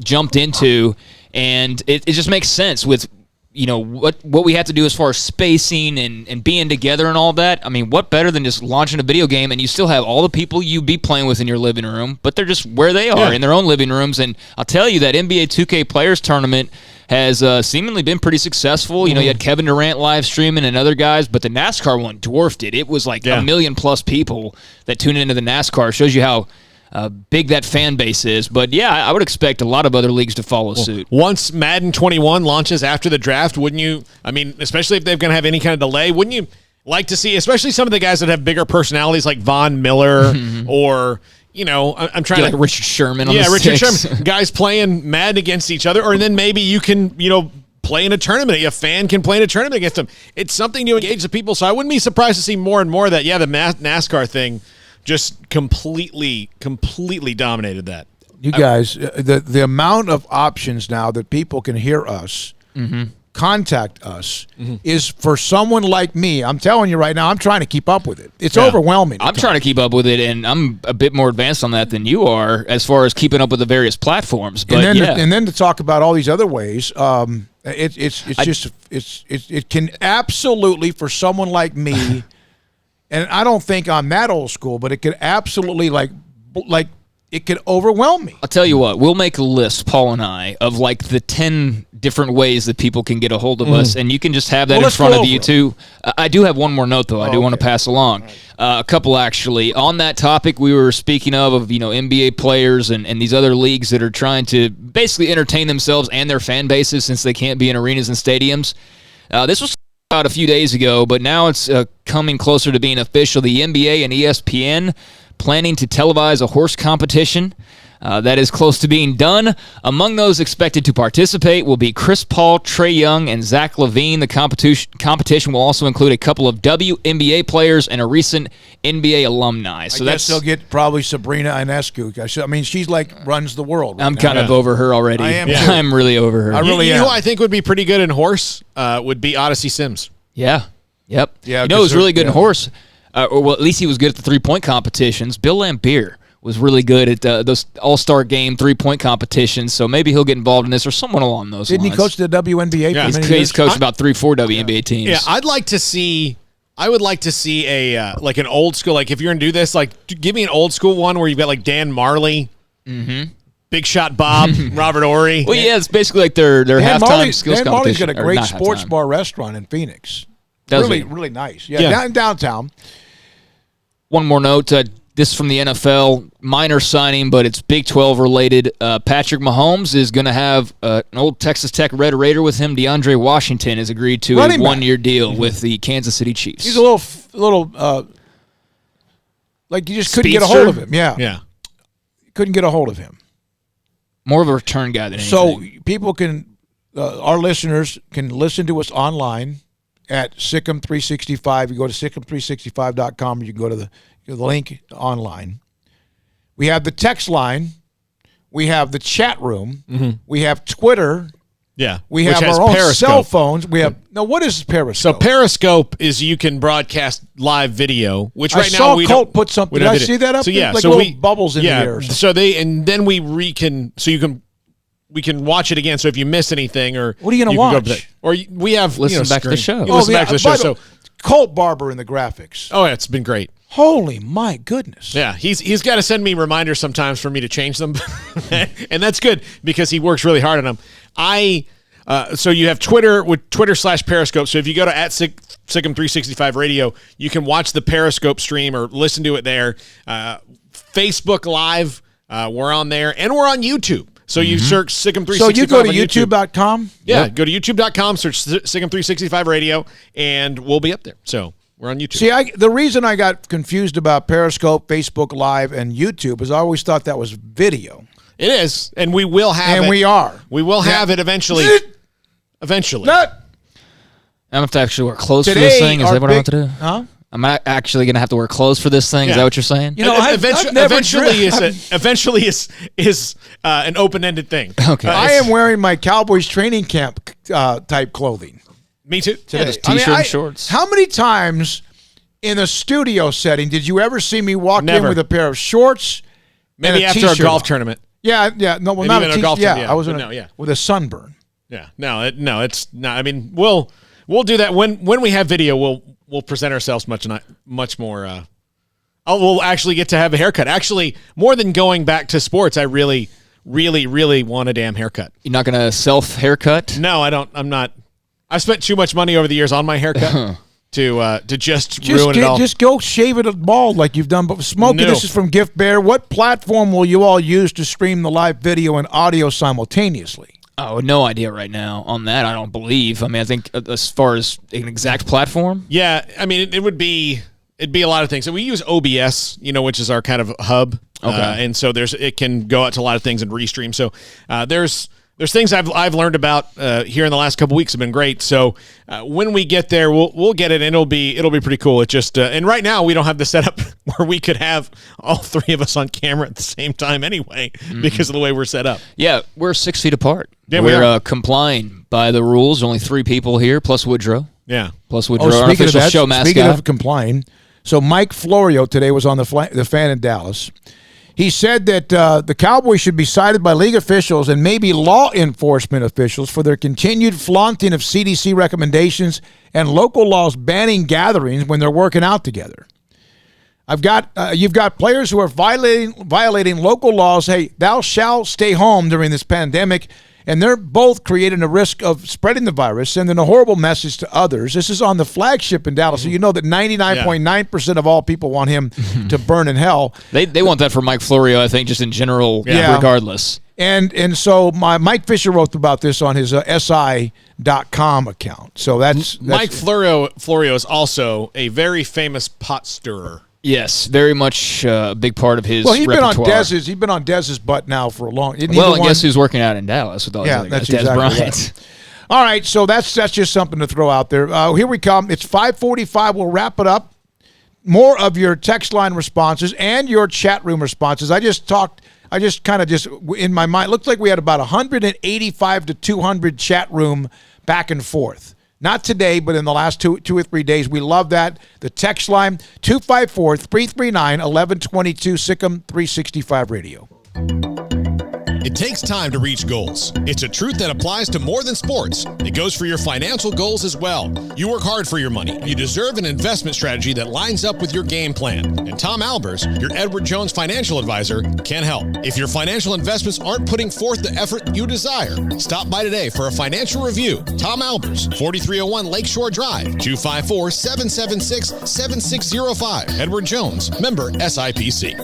jumped into, and it just makes sense with what we have to do as far as spacing and being together and all that. I mean, what better than just launching a video game and you still have all the people you be playing with in your living room, but they're just where they are in their own living rooms. And I'll tell you that NBA 2K Players Tournament has seemingly been pretty successful. You had Kevin Durant live streaming and other guys, but the NASCAR one dwarfed it. It was like 1 million plus people that tune into the NASCAR. Shows you how big that fan base is. But I would expect a lot of other leagues to follow suit. Once Madden 21 launches after the draft, wouldn't you, especially if they're going to have any kind of delay, wouldn't you like to see, especially some of the guys that have bigger personalities like Von Miller or, I'm trying to... like Richard Sherman on the Richard sticks. Sherman. Guys playing Madden against each other, or then maybe you can, play in a tournament. A fan can play in a tournament against them. It's something to engage the people, so I wouldn't be surprised to see more and more that, the NASCAR thing just completely dominated that. You guys, the amount of options now that people can hear us, contact us, is for someone like me. I'm telling you right now, I'm trying to keep up with it. It's overwhelming. I'm trying to keep up with it, and I'm a bit more advanced on that than you are as far as keeping up with the various platforms. But and then to talk about all these other ways, it can absolutely, for someone like me. And I don't think I'm that old school, but it could absolutely it could overwhelm me. I'll tell you what, we'll make a list, Paul and I, of like the 10 different ways that people can get a hold of us, and you can just have that in front of you too. I do have one more note though. I do want to pass along a couple actually on that topic. We were speaking of NBA players and these other leagues that are trying to basically entertain themselves and their fan bases since they can't be in arenas and stadiums. This was out a few days ago, but now it's coming closer to being official. The NBA and ESPN planning to televise a horse competition that is close to being done. Among those expected to participate will be Chris Paul, Trae Young, and Zach LaVine. The competition will also include a couple of WNBA players and a recent NBA alumni. So I guess they'll get probably Sabrina Ionescu. I mean, she's runs the world. I'm kind of over her already. I am. Yeah. I'm really over her. I really am. Who I think would be pretty good in horse would be Odyssey Sims. Yeah. Yep. Yeah. Who's really good in horse? Or at least he was good at the 3-point competitions. Bill Laimbeer was really good at those All-Star Game 3-point competitions, so maybe he'll get involved in this or someone along those lines. Didn't he coach the WNBA? Yeah. He's coached about 3-4 WNBA teams. Yeah, I would like to see a an old school, if you're going to do this, give me an old school one where you've got Dan Marley, Big Shot Bob, Robert Horry. Well, it's basically like their halftime skills Dan competition. Marley's got a great sports bar restaurant in Phoenix. Really nice. Yeah, downtown. One more note. This is from the NFL, minor signing, but it's Big 12 related. Patrick Mahomes is going to have an old Texas Tech Red Raider with him. DeAndre Washington has agreed to a one-year deal with the Kansas City Chiefs. He's a little you just couldn't get a hold of him. Yeah. Couldn't get a hold of him. More of a return guy than anything. So people can, our listeners can listen to us online at SicEm365. You go to SicEm365.com, you can go to the link online. We have the text line. We have the chat room. We have Twitter. Yeah. We have our own cell phones. We have what is Periscope? So Periscope is you can broadcast live video, which I saw Colt put something. Did I see that up? So yeah, little bubbles in the air. We can watch it again. So if you miss anything, or what are you going to watch? Or we have listen back to the show. Listen back to the show. So Colt Barber in the graphics. Oh, yeah, it's been great. Holy my goodness! Yeah, he's got to send me reminders sometimes for me to change them, and that's good because he works really hard on them. So you have Twitter with Twitter/Periscope. So if you go to @SicEm365 Radio, you can watch the Periscope stream or listen to it there. Facebook Live, we're on there, and we're on YouTube. So you search SicEm365. So you go to YouTube.com? Yeah, go to YouTube.com, search SicEm365 Radio, and we'll be up there. So We're on YouTube. See, the reason I got confused about Periscope, Facebook Live, and YouTube is I always thought that was video. It is, and we will have it. And we are. We will have it eventually. Eventually. I'm going to have to actually wear clothes for this thing. Is that what I have to do? Huh? I'm actually going to have to wear clothes for this thing. Yeah. Is that what you're saying? You know, eventually is an open-ended thing. Okay. I am wearing my Cowboys training camp type clothing. Me too. Today. Yeah, just T-shirt and shorts. How many times in a studio setting did you ever see me walk Never. in with a pair of shorts? Maybe and a after T-shirt a golf on? tournament. Yeah. No, well, Maybe not even a a golf T-shirt. tournament, I was with a sunburn. Yeah. No, it's not. I mean, we'll do that when we have video. We'll present ourselves much more. We'll actually get to have a haircut. Actually, more than going back to sports, I really, really, really want a damn haircut. You're not going to self-haircut? No, I don't. I'm not. I've spent too much money over the years on my haircut to just ruin it all. Just go shave it bald like you've done. But Smokey, No. this is from Gift Bear. What platform will you all use to stream the live video and audio simultaneously? Oh, no idea right now on that, I don't believe. I mean, I think as far as an exact platform. Yeah, I mean, it'd be a lot of things. So we use OBS, which is our kind of hub. Okay. And so it can go out to a lot of things and restream. So there's things I've learned about here in the last couple weeks have been great. So when we get there, we'll get it, and it'll be pretty cool. It just and right now we don't have the setup where we could have all three of us on camera at the same time anyway because of the way we're set up. Yeah, we're 6 feet apart. Yeah, we're complying by the rules. Only 3 people here, plus Woodrow. Yeah, plus Woodrow, our official show mascot. Speaking of complying, so Mike Florio today was on the Fan in Dallas. He said that the Cowboys should be cited by league officials and maybe law enforcement officials for their continued flaunting of CDC recommendations and local laws banning gatherings when they're working out together. You've got players who are violating local laws. Hey, thou shalt stay home during this pandemic, and they're both creating a risk of spreading the virus, sending a horrible message to others. This is on the flagship in Dallas, so you know that 99.9% of all people want him to burn in hell. They want that for Mike Florio, I think, just in general, regardless. And so Mike Fisher wrote about this on his SI.com account. So that's Mike Florio is also a very famous pot stirrer. Yes, very much a big part of his repertoire. He's been on Dez's butt now for a long. And guess who's working out in Dallas with all these other guys? Des Bryant. Right. All right, so that's just something to throw out there. Here we come. It's 5:45. We'll wrap it up. More of your text line responses and your chat room responses. I just in my mind, looks like we had about 185 to 200 chat room back and forth. Not today, but in the last two or 3 days. We love that. The text line, 254-339-1122, SicEm365 Radio. It takes time to reach goals. It's a truth that applies to more than sports. It goes for your financial goals as well. You work hard for your money. You deserve an investment strategy that lines up with your game plan. And Tom Albers, your Edward Jones financial advisor, can help. If your financial investments aren't putting forth the effort you desire, stop by today for a financial review. Tom Albers, 4301 Lakeshore Drive, 254-776-7605. Edward Jones, member SIPC.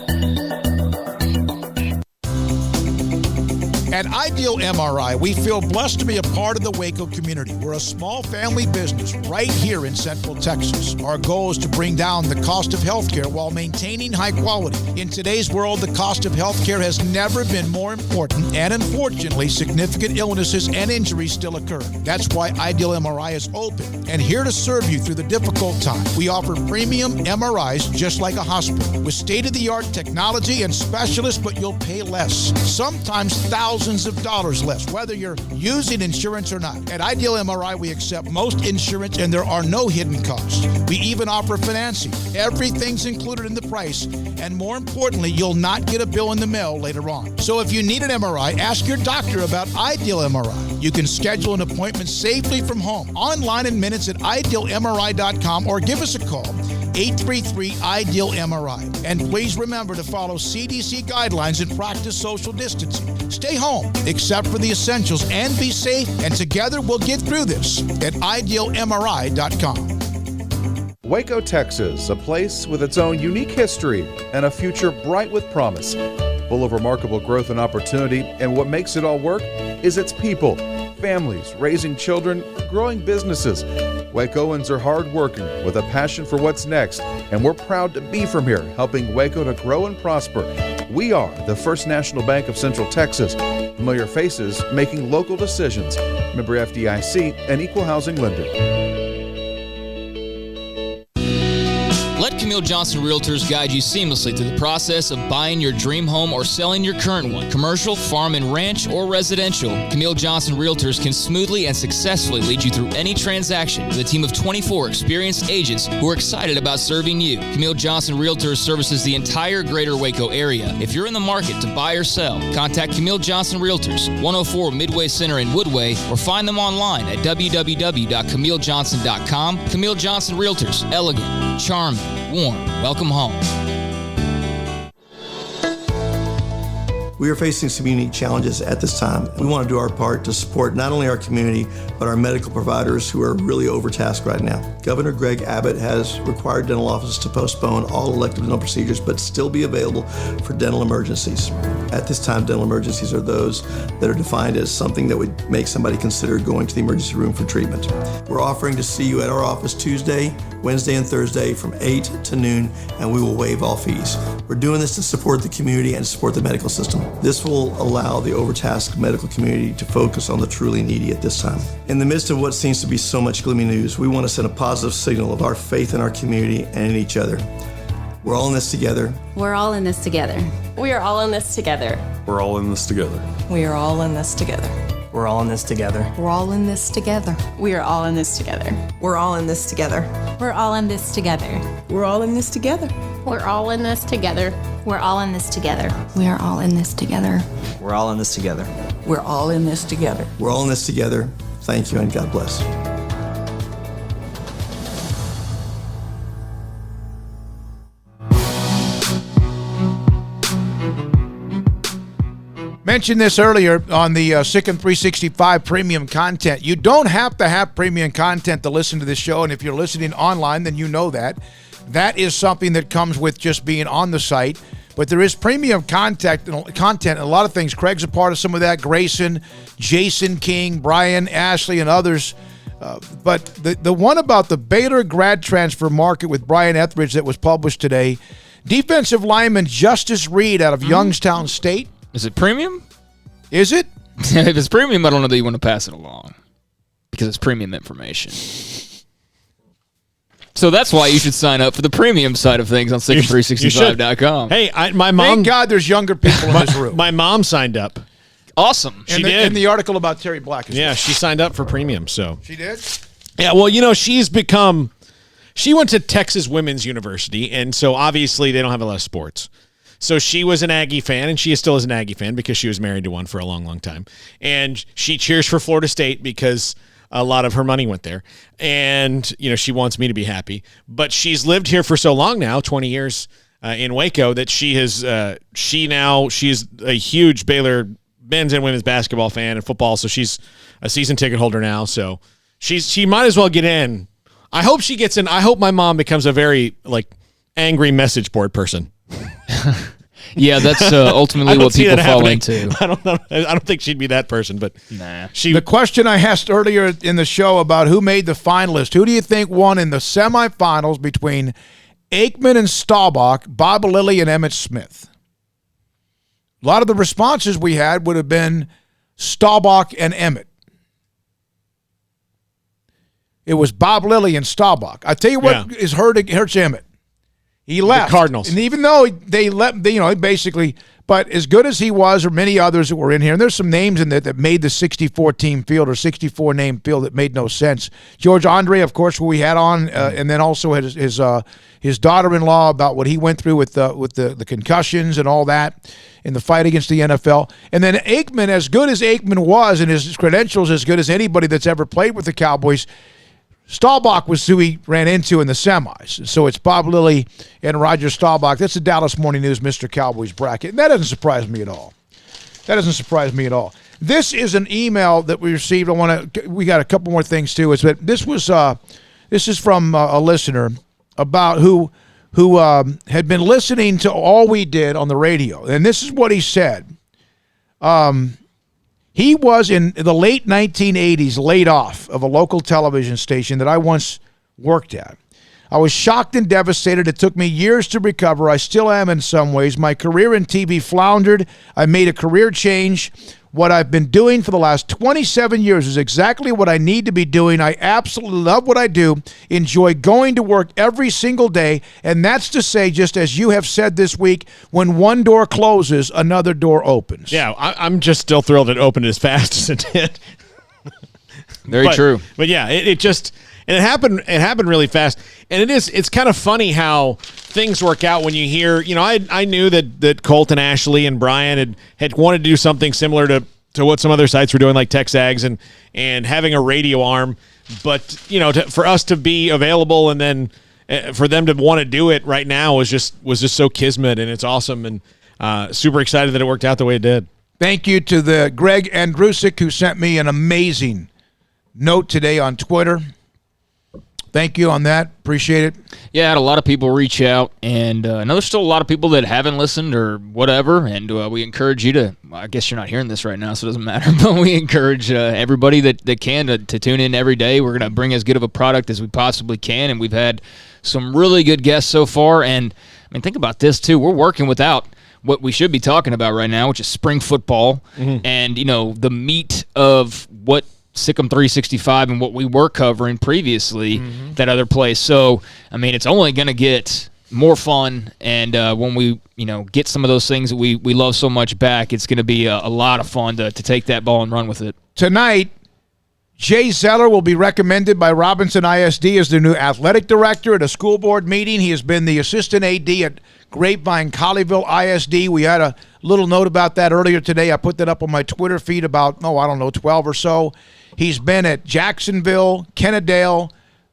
At Ideal MRI, we feel blessed to be a part of the Waco community. We're a small family business right here in Central Texas. Our goal is to bring down the cost of healthcare while maintaining high quality. In today's world, the cost of healthcare has never been more important, and unfortunately, significant illnesses and injuries still occur. That's why Ideal MRI is open and here to serve you through the difficult time. We offer premium MRIs just like a hospital with state-of-the-art technology and specialists, but you'll pay less. Sometimes thousands of dollars less, whether you're using insurance or not. At Ideal MRI, we accept most insurance and there are no hidden costs. We even offer financing. Everything's included in the price, and more importantly, you'll not get a bill in the mail later on. So if you need an MRI, ask your doctor about Ideal MRI. You can schedule an appointment safely from home, online in minutes at idealmri.com, or give us a call, 833-IDEAL-MRI. And please remember to follow CDC guidelines and practice social distancing. Stay home, except for the essentials, and be safe, and together we'll get through this at idealmri.com. Waco, Texas, a place with its own unique history and a future bright with promise. Full of remarkable growth and opportunity, and what makes it all work is its people. Families, raising children, growing businesses, Wacoans are hardworking with a passion for what's next, and we're proud to be from here, helping Waco to grow and prosper. We are the First National Bank of Central Texas. Familiar faces making local decisions. Member FDIC, an equal housing lender. Let Camille Johnson Realtors guide you seamlessly through the process of buying your dream home or selling your current one. Commercial, farm and ranch, or residential, Camille Johnson Realtors can smoothly and successfully lead you through any transaction with a team of 24 experienced agents who are excited about serving you. Camille Johnson Realtors services the entire greater Waco area. If you're in the market to buy or sell, contact Camille Johnson Realtors, 104 Midway Center in Woodway, or find them online at www.camillejohnson.com. Camille Johnson Realtors, elegant, charming, warm. Welcome home. We are facing some unique challenges at this time. We want to do our part to support not only our community, but our medical providers who are really overtasked right now. Governor Greg Abbott has required dental offices to postpone all elective dental procedures, but still be available for dental emergencies. At this time, dental emergencies are those that are defined as something that would make somebody consider going to the emergency room for treatment. We're offering to see you at our office Tuesday, Wednesday, and Thursday from 8 to noon, and we will waive all fees. We're doing this to support the community and support the medical system. This will allow the overtasked medical community to focus on the truly needy at this time. In the midst of what seems to be so much gloomy news, we want to send a positive signal of our faith in our community and in each other. We're all in this together. We're all in this together. We are all in this together. We're all in this together. We are all in this together. We're all in this together. We're all in this together. We are all in this together. We're all in this together. We're all in this together. We're all in this together. We're all in this together. We're all in this together. We are all in this together. We're all in this together. We're all in this together. We're all in this together. Thank you and God bless. Mentioned this earlier on the SicEm365 premium content. You don't have to have premium content to listen to this show, and if you're listening online, then you know that. That is something that comes with just being on the site. But there is premium content and a lot of things. Craig's a part of some of that. Grayson, Jason King, Brian, Ashley, and others. But the one about the Baylor grad transfer market with Brian Etheridge that was published today, defensive lineman Justice Reed out of Youngstown State. Is it premium? Is it? If it's premium, I don't know that you want to pass it along because it's premium information. So that's why you should sign up for the premium side of things on SicEm365.com. Hey, my mom... Thank God there's younger people in this room. My mom signed up. Awesome. She did. And the article about Terry Black. Yeah, she signed up for premium, so... She did? Yeah, well, you know, she's become... She went to Texas Women's University, and so obviously they don't have a lot of sports. So she was an Aggie fan, and she still is an Aggie fan because she was married to one for a long, long time. And she cheers for Florida State because a lot of her money went there. And, you know, she wants me to be happy. But she's lived here for so long now, 20 years in Waco, that she's a huge Baylor men's and women's basketball fan and football. So she's a season ticket holder now. So she might as well get in. I hope she gets in. I hope my mom becomes a very, angry message board person. Yeah, that's ultimately what people fall into. I don't think she'd be that person, but nah. The question I asked earlier in the show about who made the finalist, who do you think won in the semifinals between Aikman and Staubach, Bob Lilly and Emmett Smith? A lot of the responses we had would have been Staubach and Emmett. It was Bob Lilly and Staubach. I tell you what hurts Emmett. He left. The Cardinals. And even though they let, basically, but as good as he was, or many others that were in here, and there's some names in there that made the 64-team field or 64-name field that made no sense. George Andre, of course, who we had on, and then also his daughter-in-law about what he went through with the concussions and all that in the fight against the NFL. And then Aikman, as good as Aikman was, and his credentials as good as anybody that's ever played with the Cowboys, Staubach was who he ran into in the semis. So it's Bob Lilly and Roger Staubach. That's the Dallas Morning News Mr. Cowboys bracket. And that doesn't surprise me at all. This is an email that we received. We got a couple more things too. This is from a listener about who had been listening to all we did on the radio. And this is what he said. He was in the late 1980s laid off of a local television station that I once worked at. I was shocked and devastated. It took me years to recover. I still am in some ways. My career in TV floundered. I made a career change. What I've been doing for the last 27 years is exactly what I need to be doing. I absolutely love what I do, enjoy going to work every single day, and that's to say, just as you have said this week, when one door closes, another door opens. Yeah, I'm just still thrilled it opened as fast as it did. Very true. But yeah, it happened really fast. And it's kind of funny how things work out when you hear, I knew that Colt and Ashley and Brian had wanted to do something similar to what some other sites were doing, like TexAgs and having a radio arm. But, for us to be available and then for them to want to do it right now was just so kismet, and it's awesome, and super excited that it worked out the way it did. Thank you to the Greg Andrusik, who sent me an amazing note today on Twitter. Thank you on that. Appreciate it. Yeah, I had a lot of people reach out, and I know there's still a lot of people that haven't listened or whatever, and we encourage you to, I guess you're not hearing this right now, so it doesn't matter, but we encourage everybody that can to tune in every day. We're going to bring as good of a product as we possibly can, and we've had some really good guests so far, and I mean, think about this, too. We're working without what we should be talking about right now, which is spring football, and, the meat of what SicEm365 and what we were covering previously that other place. So, I mean, it's only going to get more fun, and when we, get some of those things that we love so much back, it's going to be a lot of fun to take that ball and run with it. Tonight, Jay Zeller will be recommended by Robinson ISD as their new athletic director at a school board meeting. He has been the assistant AD at Grapevine Colleyville ISD. We had a little note about that earlier today. I put that up on my Twitter feed about, 12 or so. He's been at Jacksonville, Kennedale,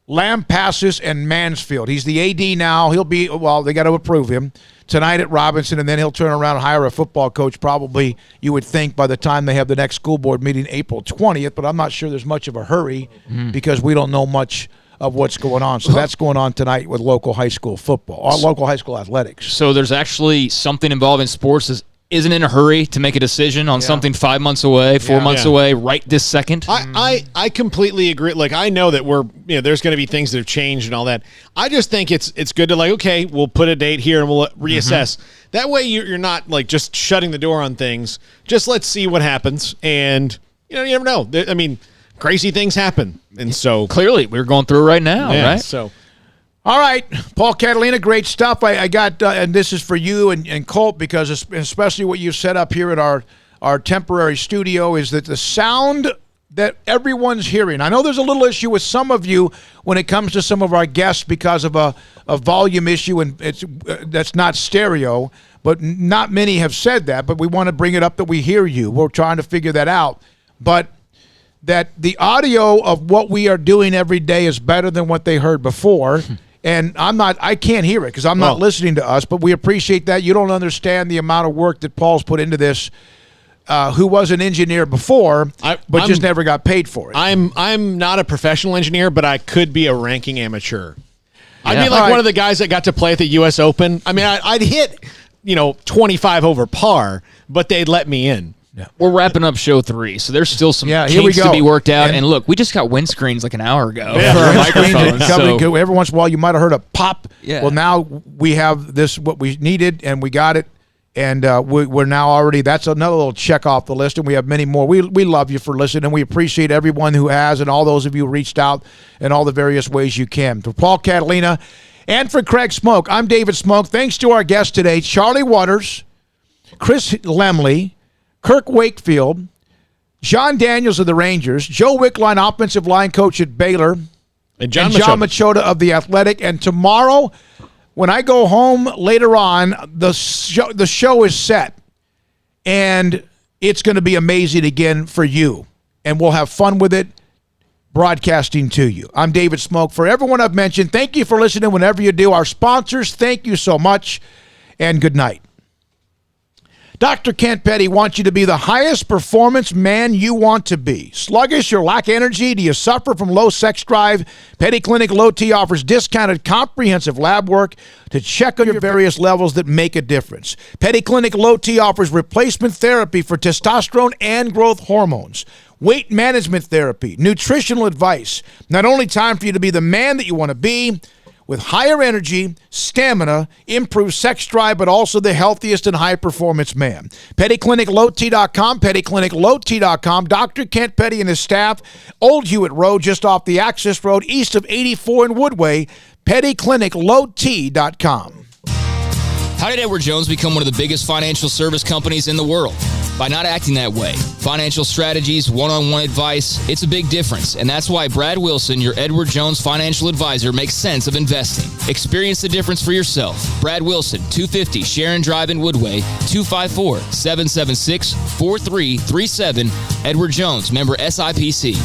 Lampasas, and Mansfield. He's the AD now. He'll be, they got to approve him tonight at Robinson, and then he'll turn around and hire a football coach probably, you would think, by the time they have the next school board meeting April 20th, but I'm not sure there's much of a hurry because we don't know much of what's going on. So that's going on tonight with local high school football, or local high school athletics. So there's actually something involved in sports that isn't in a hurry to make a decision on something 5 months away, 4 months away, right this second. I completely agree. Like, I know that there's going to be things that have changed and all that. I just think it's good to, okay, we'll put a date here and we'll reassess. That way you're not just shutting the door on things. Just let's see what happens. And you never know. I mean, crazy things happen. And so clearly we're going through it right now, right? So all right, Paul Catalina, great stuff. I got, and this is for you and Colt, because especially what you set up here at our temporary studio is that the sound that everyone's hearing. I know there's a little issue with some of you when it comes to some of our guests because of a volume issue, and that's not stereo, but not many have said that, but we want to bring it up that we hear you. We're trying to figure that out. But that the audio of what we are doing every day is better than what they heard before. And I can't hear it because I'm not listening to us, but we appreciate that. You don't understand the amount of work that Paul's put into this, who was an engineer before, but just never got paid for it. I'm not a professional engineer, but I could be a ranking amateur. I'd be like one of the guys that got to play at the U.S. Open. I mean, I'd hit, 25 over par, but they'd let me in. Yeah. We're wrapping up show 3, so there's still some kinks to be worked out. And look, we just got windscreens like an hour ago for our microphones. So. Every once in a while, you might have heard a pop. Yeah. Well, now we have this, what we needed, and we got it. And we're now already, that's another little check off the list, and we have many more. We love you for listening, and we appreciate everyone who has, and all those of you who reached out in all the various ways you can. For Paul Catalina and for Craig Smoak, I'm David Smoak. Thanks to our guests today, Charlie Waters, Chris Lemley, Kirk Wakefield, John Daniels of the Rangers, Joe Wickline, offensive line coach at Baylor, and John Machota of the Athletic. And tomorrow, when I go home later on, the show is set, and it's going to be amazing again for you, and we'll have fun with it, broadcasting to you. I'm David Smoak. For everyone I've mentioned, thank you for listening whenever you do. Our sponsors, thank you so much, and good night. Dr. Kent Petty wants you to be the highest performance man you want to be. Sluggish or lack energy? Do you suffer from low sex drive? Petty Clinic Low T offers discounted comprehensive lab work to check on your various levels that make a difference. Petty Clinic Low T offers replacement therapy for testosterone and growth hormones, weight management therapy, nutritional advice. Not only time for you to be the man that you want to be, with higher energy, stamina, improved sex drive, but also the healthiest and high-performance man. PettyClinicLowT.com, PettyClinicLowT.com. Dr. Kent Petty and his staff, Old Hewitt Road, just off the Access Road, east of 84 in Woodway, PettyClinicLowT.com. How did Edward Jones become one of the biggest financial service companies in the world? By not acting that way. Financial strategies, one-on-one advice, it's a big difference. And that's why Brad Wilson, your Edward Jones financial advisor, makes sense of investing. Experience the difference for yourself. Brad Wilson, 250 Sharon Drive in Woodway, 254-776-4337. Edward Jones, member SIPC.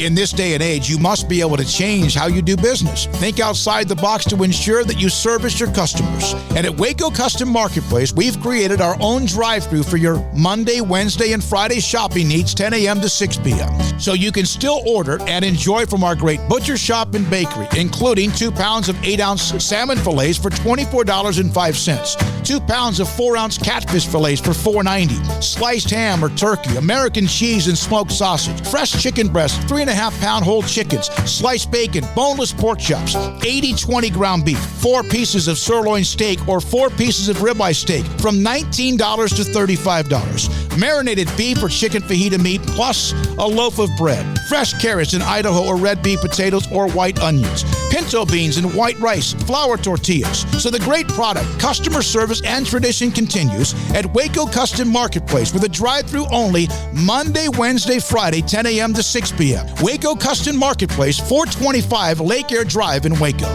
In this day and age, you must be able to change how you do business. Think outside the box to ensure that you service your customers. And at Waco Custom Marketplace, we've created our own drive-thru for your Monday, Wednesday, and Friday shopping needs, 10 a.m. to 6 p.m. So you can still order and enjoy from our great butcher shop and bakery, including 2 pounds of 8-ounce salmon fillets for $24.05, 2 pounds of 4-ounce catfish fillets for $4.90, sliced ham or turkey, American cheese and smoked sausage, fresh chicken breast, 3.5-pound whole chickens, sliced bacon, boneless pork chops, 80-20 ground beef, 4 pieces of sirloin steak or 4 pieces of ribeye steak from $19 to $35. Marinated beef or chicken fajita meat plus a loaf of bread. Fresh carrots in Idaho or red beef potatoes or white onions. Pinto beans and white rice, flour tortillas. So the great product, customer service, and tradition continues at Waco Custom Marketplace with a drive-thru only Monday, Wednesday, Friday, 10 a.m. to 6 p.m. Waco Custom Marketplace, 425 Lake Air Drive in Waco.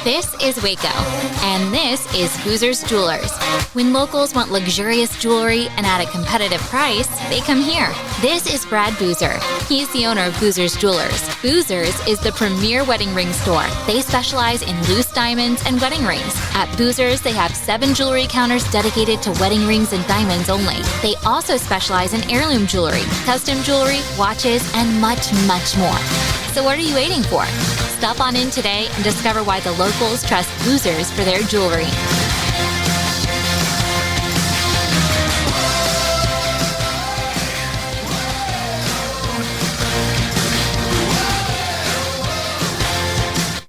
This is Waco, and this is Boozer's Jewelers. When locals want luxurious jewelry and at a competitive price, they come here. This is Brad Boozer. He's the owner of Boozer's Jewelers. Boozer's is the premier wedding ring store. They specialize in loose diamonds and wedding rings. At Boozer's, they have 7 jewelry counters dedicated to wedding rings and diamonds only. They also specialize in heirloom jewelry, custom jewelry, watches, and much, much more. So what are you waiting for? Stop on in today and discover why the locals trust Boozer's for their jewelry.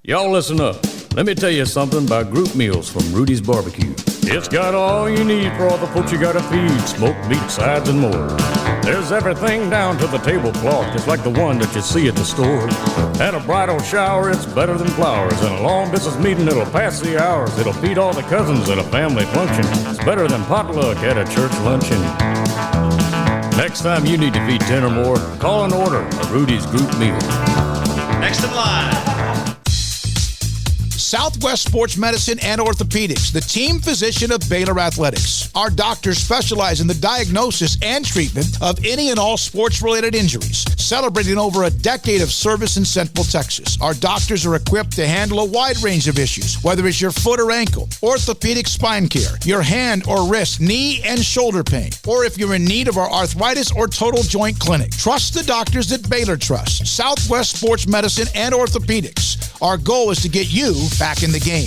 Y'all listen up. Let me tell you something about group meals from Rudy's Barbecue. It's got all you need for all the folks you gotta feed, smoked meat, sides, and more. There's everything down to the tablecloth, just like the one that you see at the store. At a bridal shower, it's better than flowers. And a long distance meeting, it'll pass the hours. It'll feed all the cousins at a family function. It's better than potluck at a church luncheon. Next time you need to feed 10 or more, call and order a Rudy's group meal. Next in line. Southwest Sports Medicine and Orthopedics, the team physician of Baylor Athletics. Our doctors specialize in the diagnosis and treatment of any and all sports-related injuries, celebrating over a decade of service in Central Texas. Our doctors are equipped to handle a wide range of issues, whether it's your foot or ankle, orthopedic spine care, your hand or wrist, knee and shoulder pain, or if you're in need of our arthritis or total joint clinic. Trust the doctors that Baylor trusts. Southwest Sports Medicine and Orthopedics. Our goal is to get you back in the game.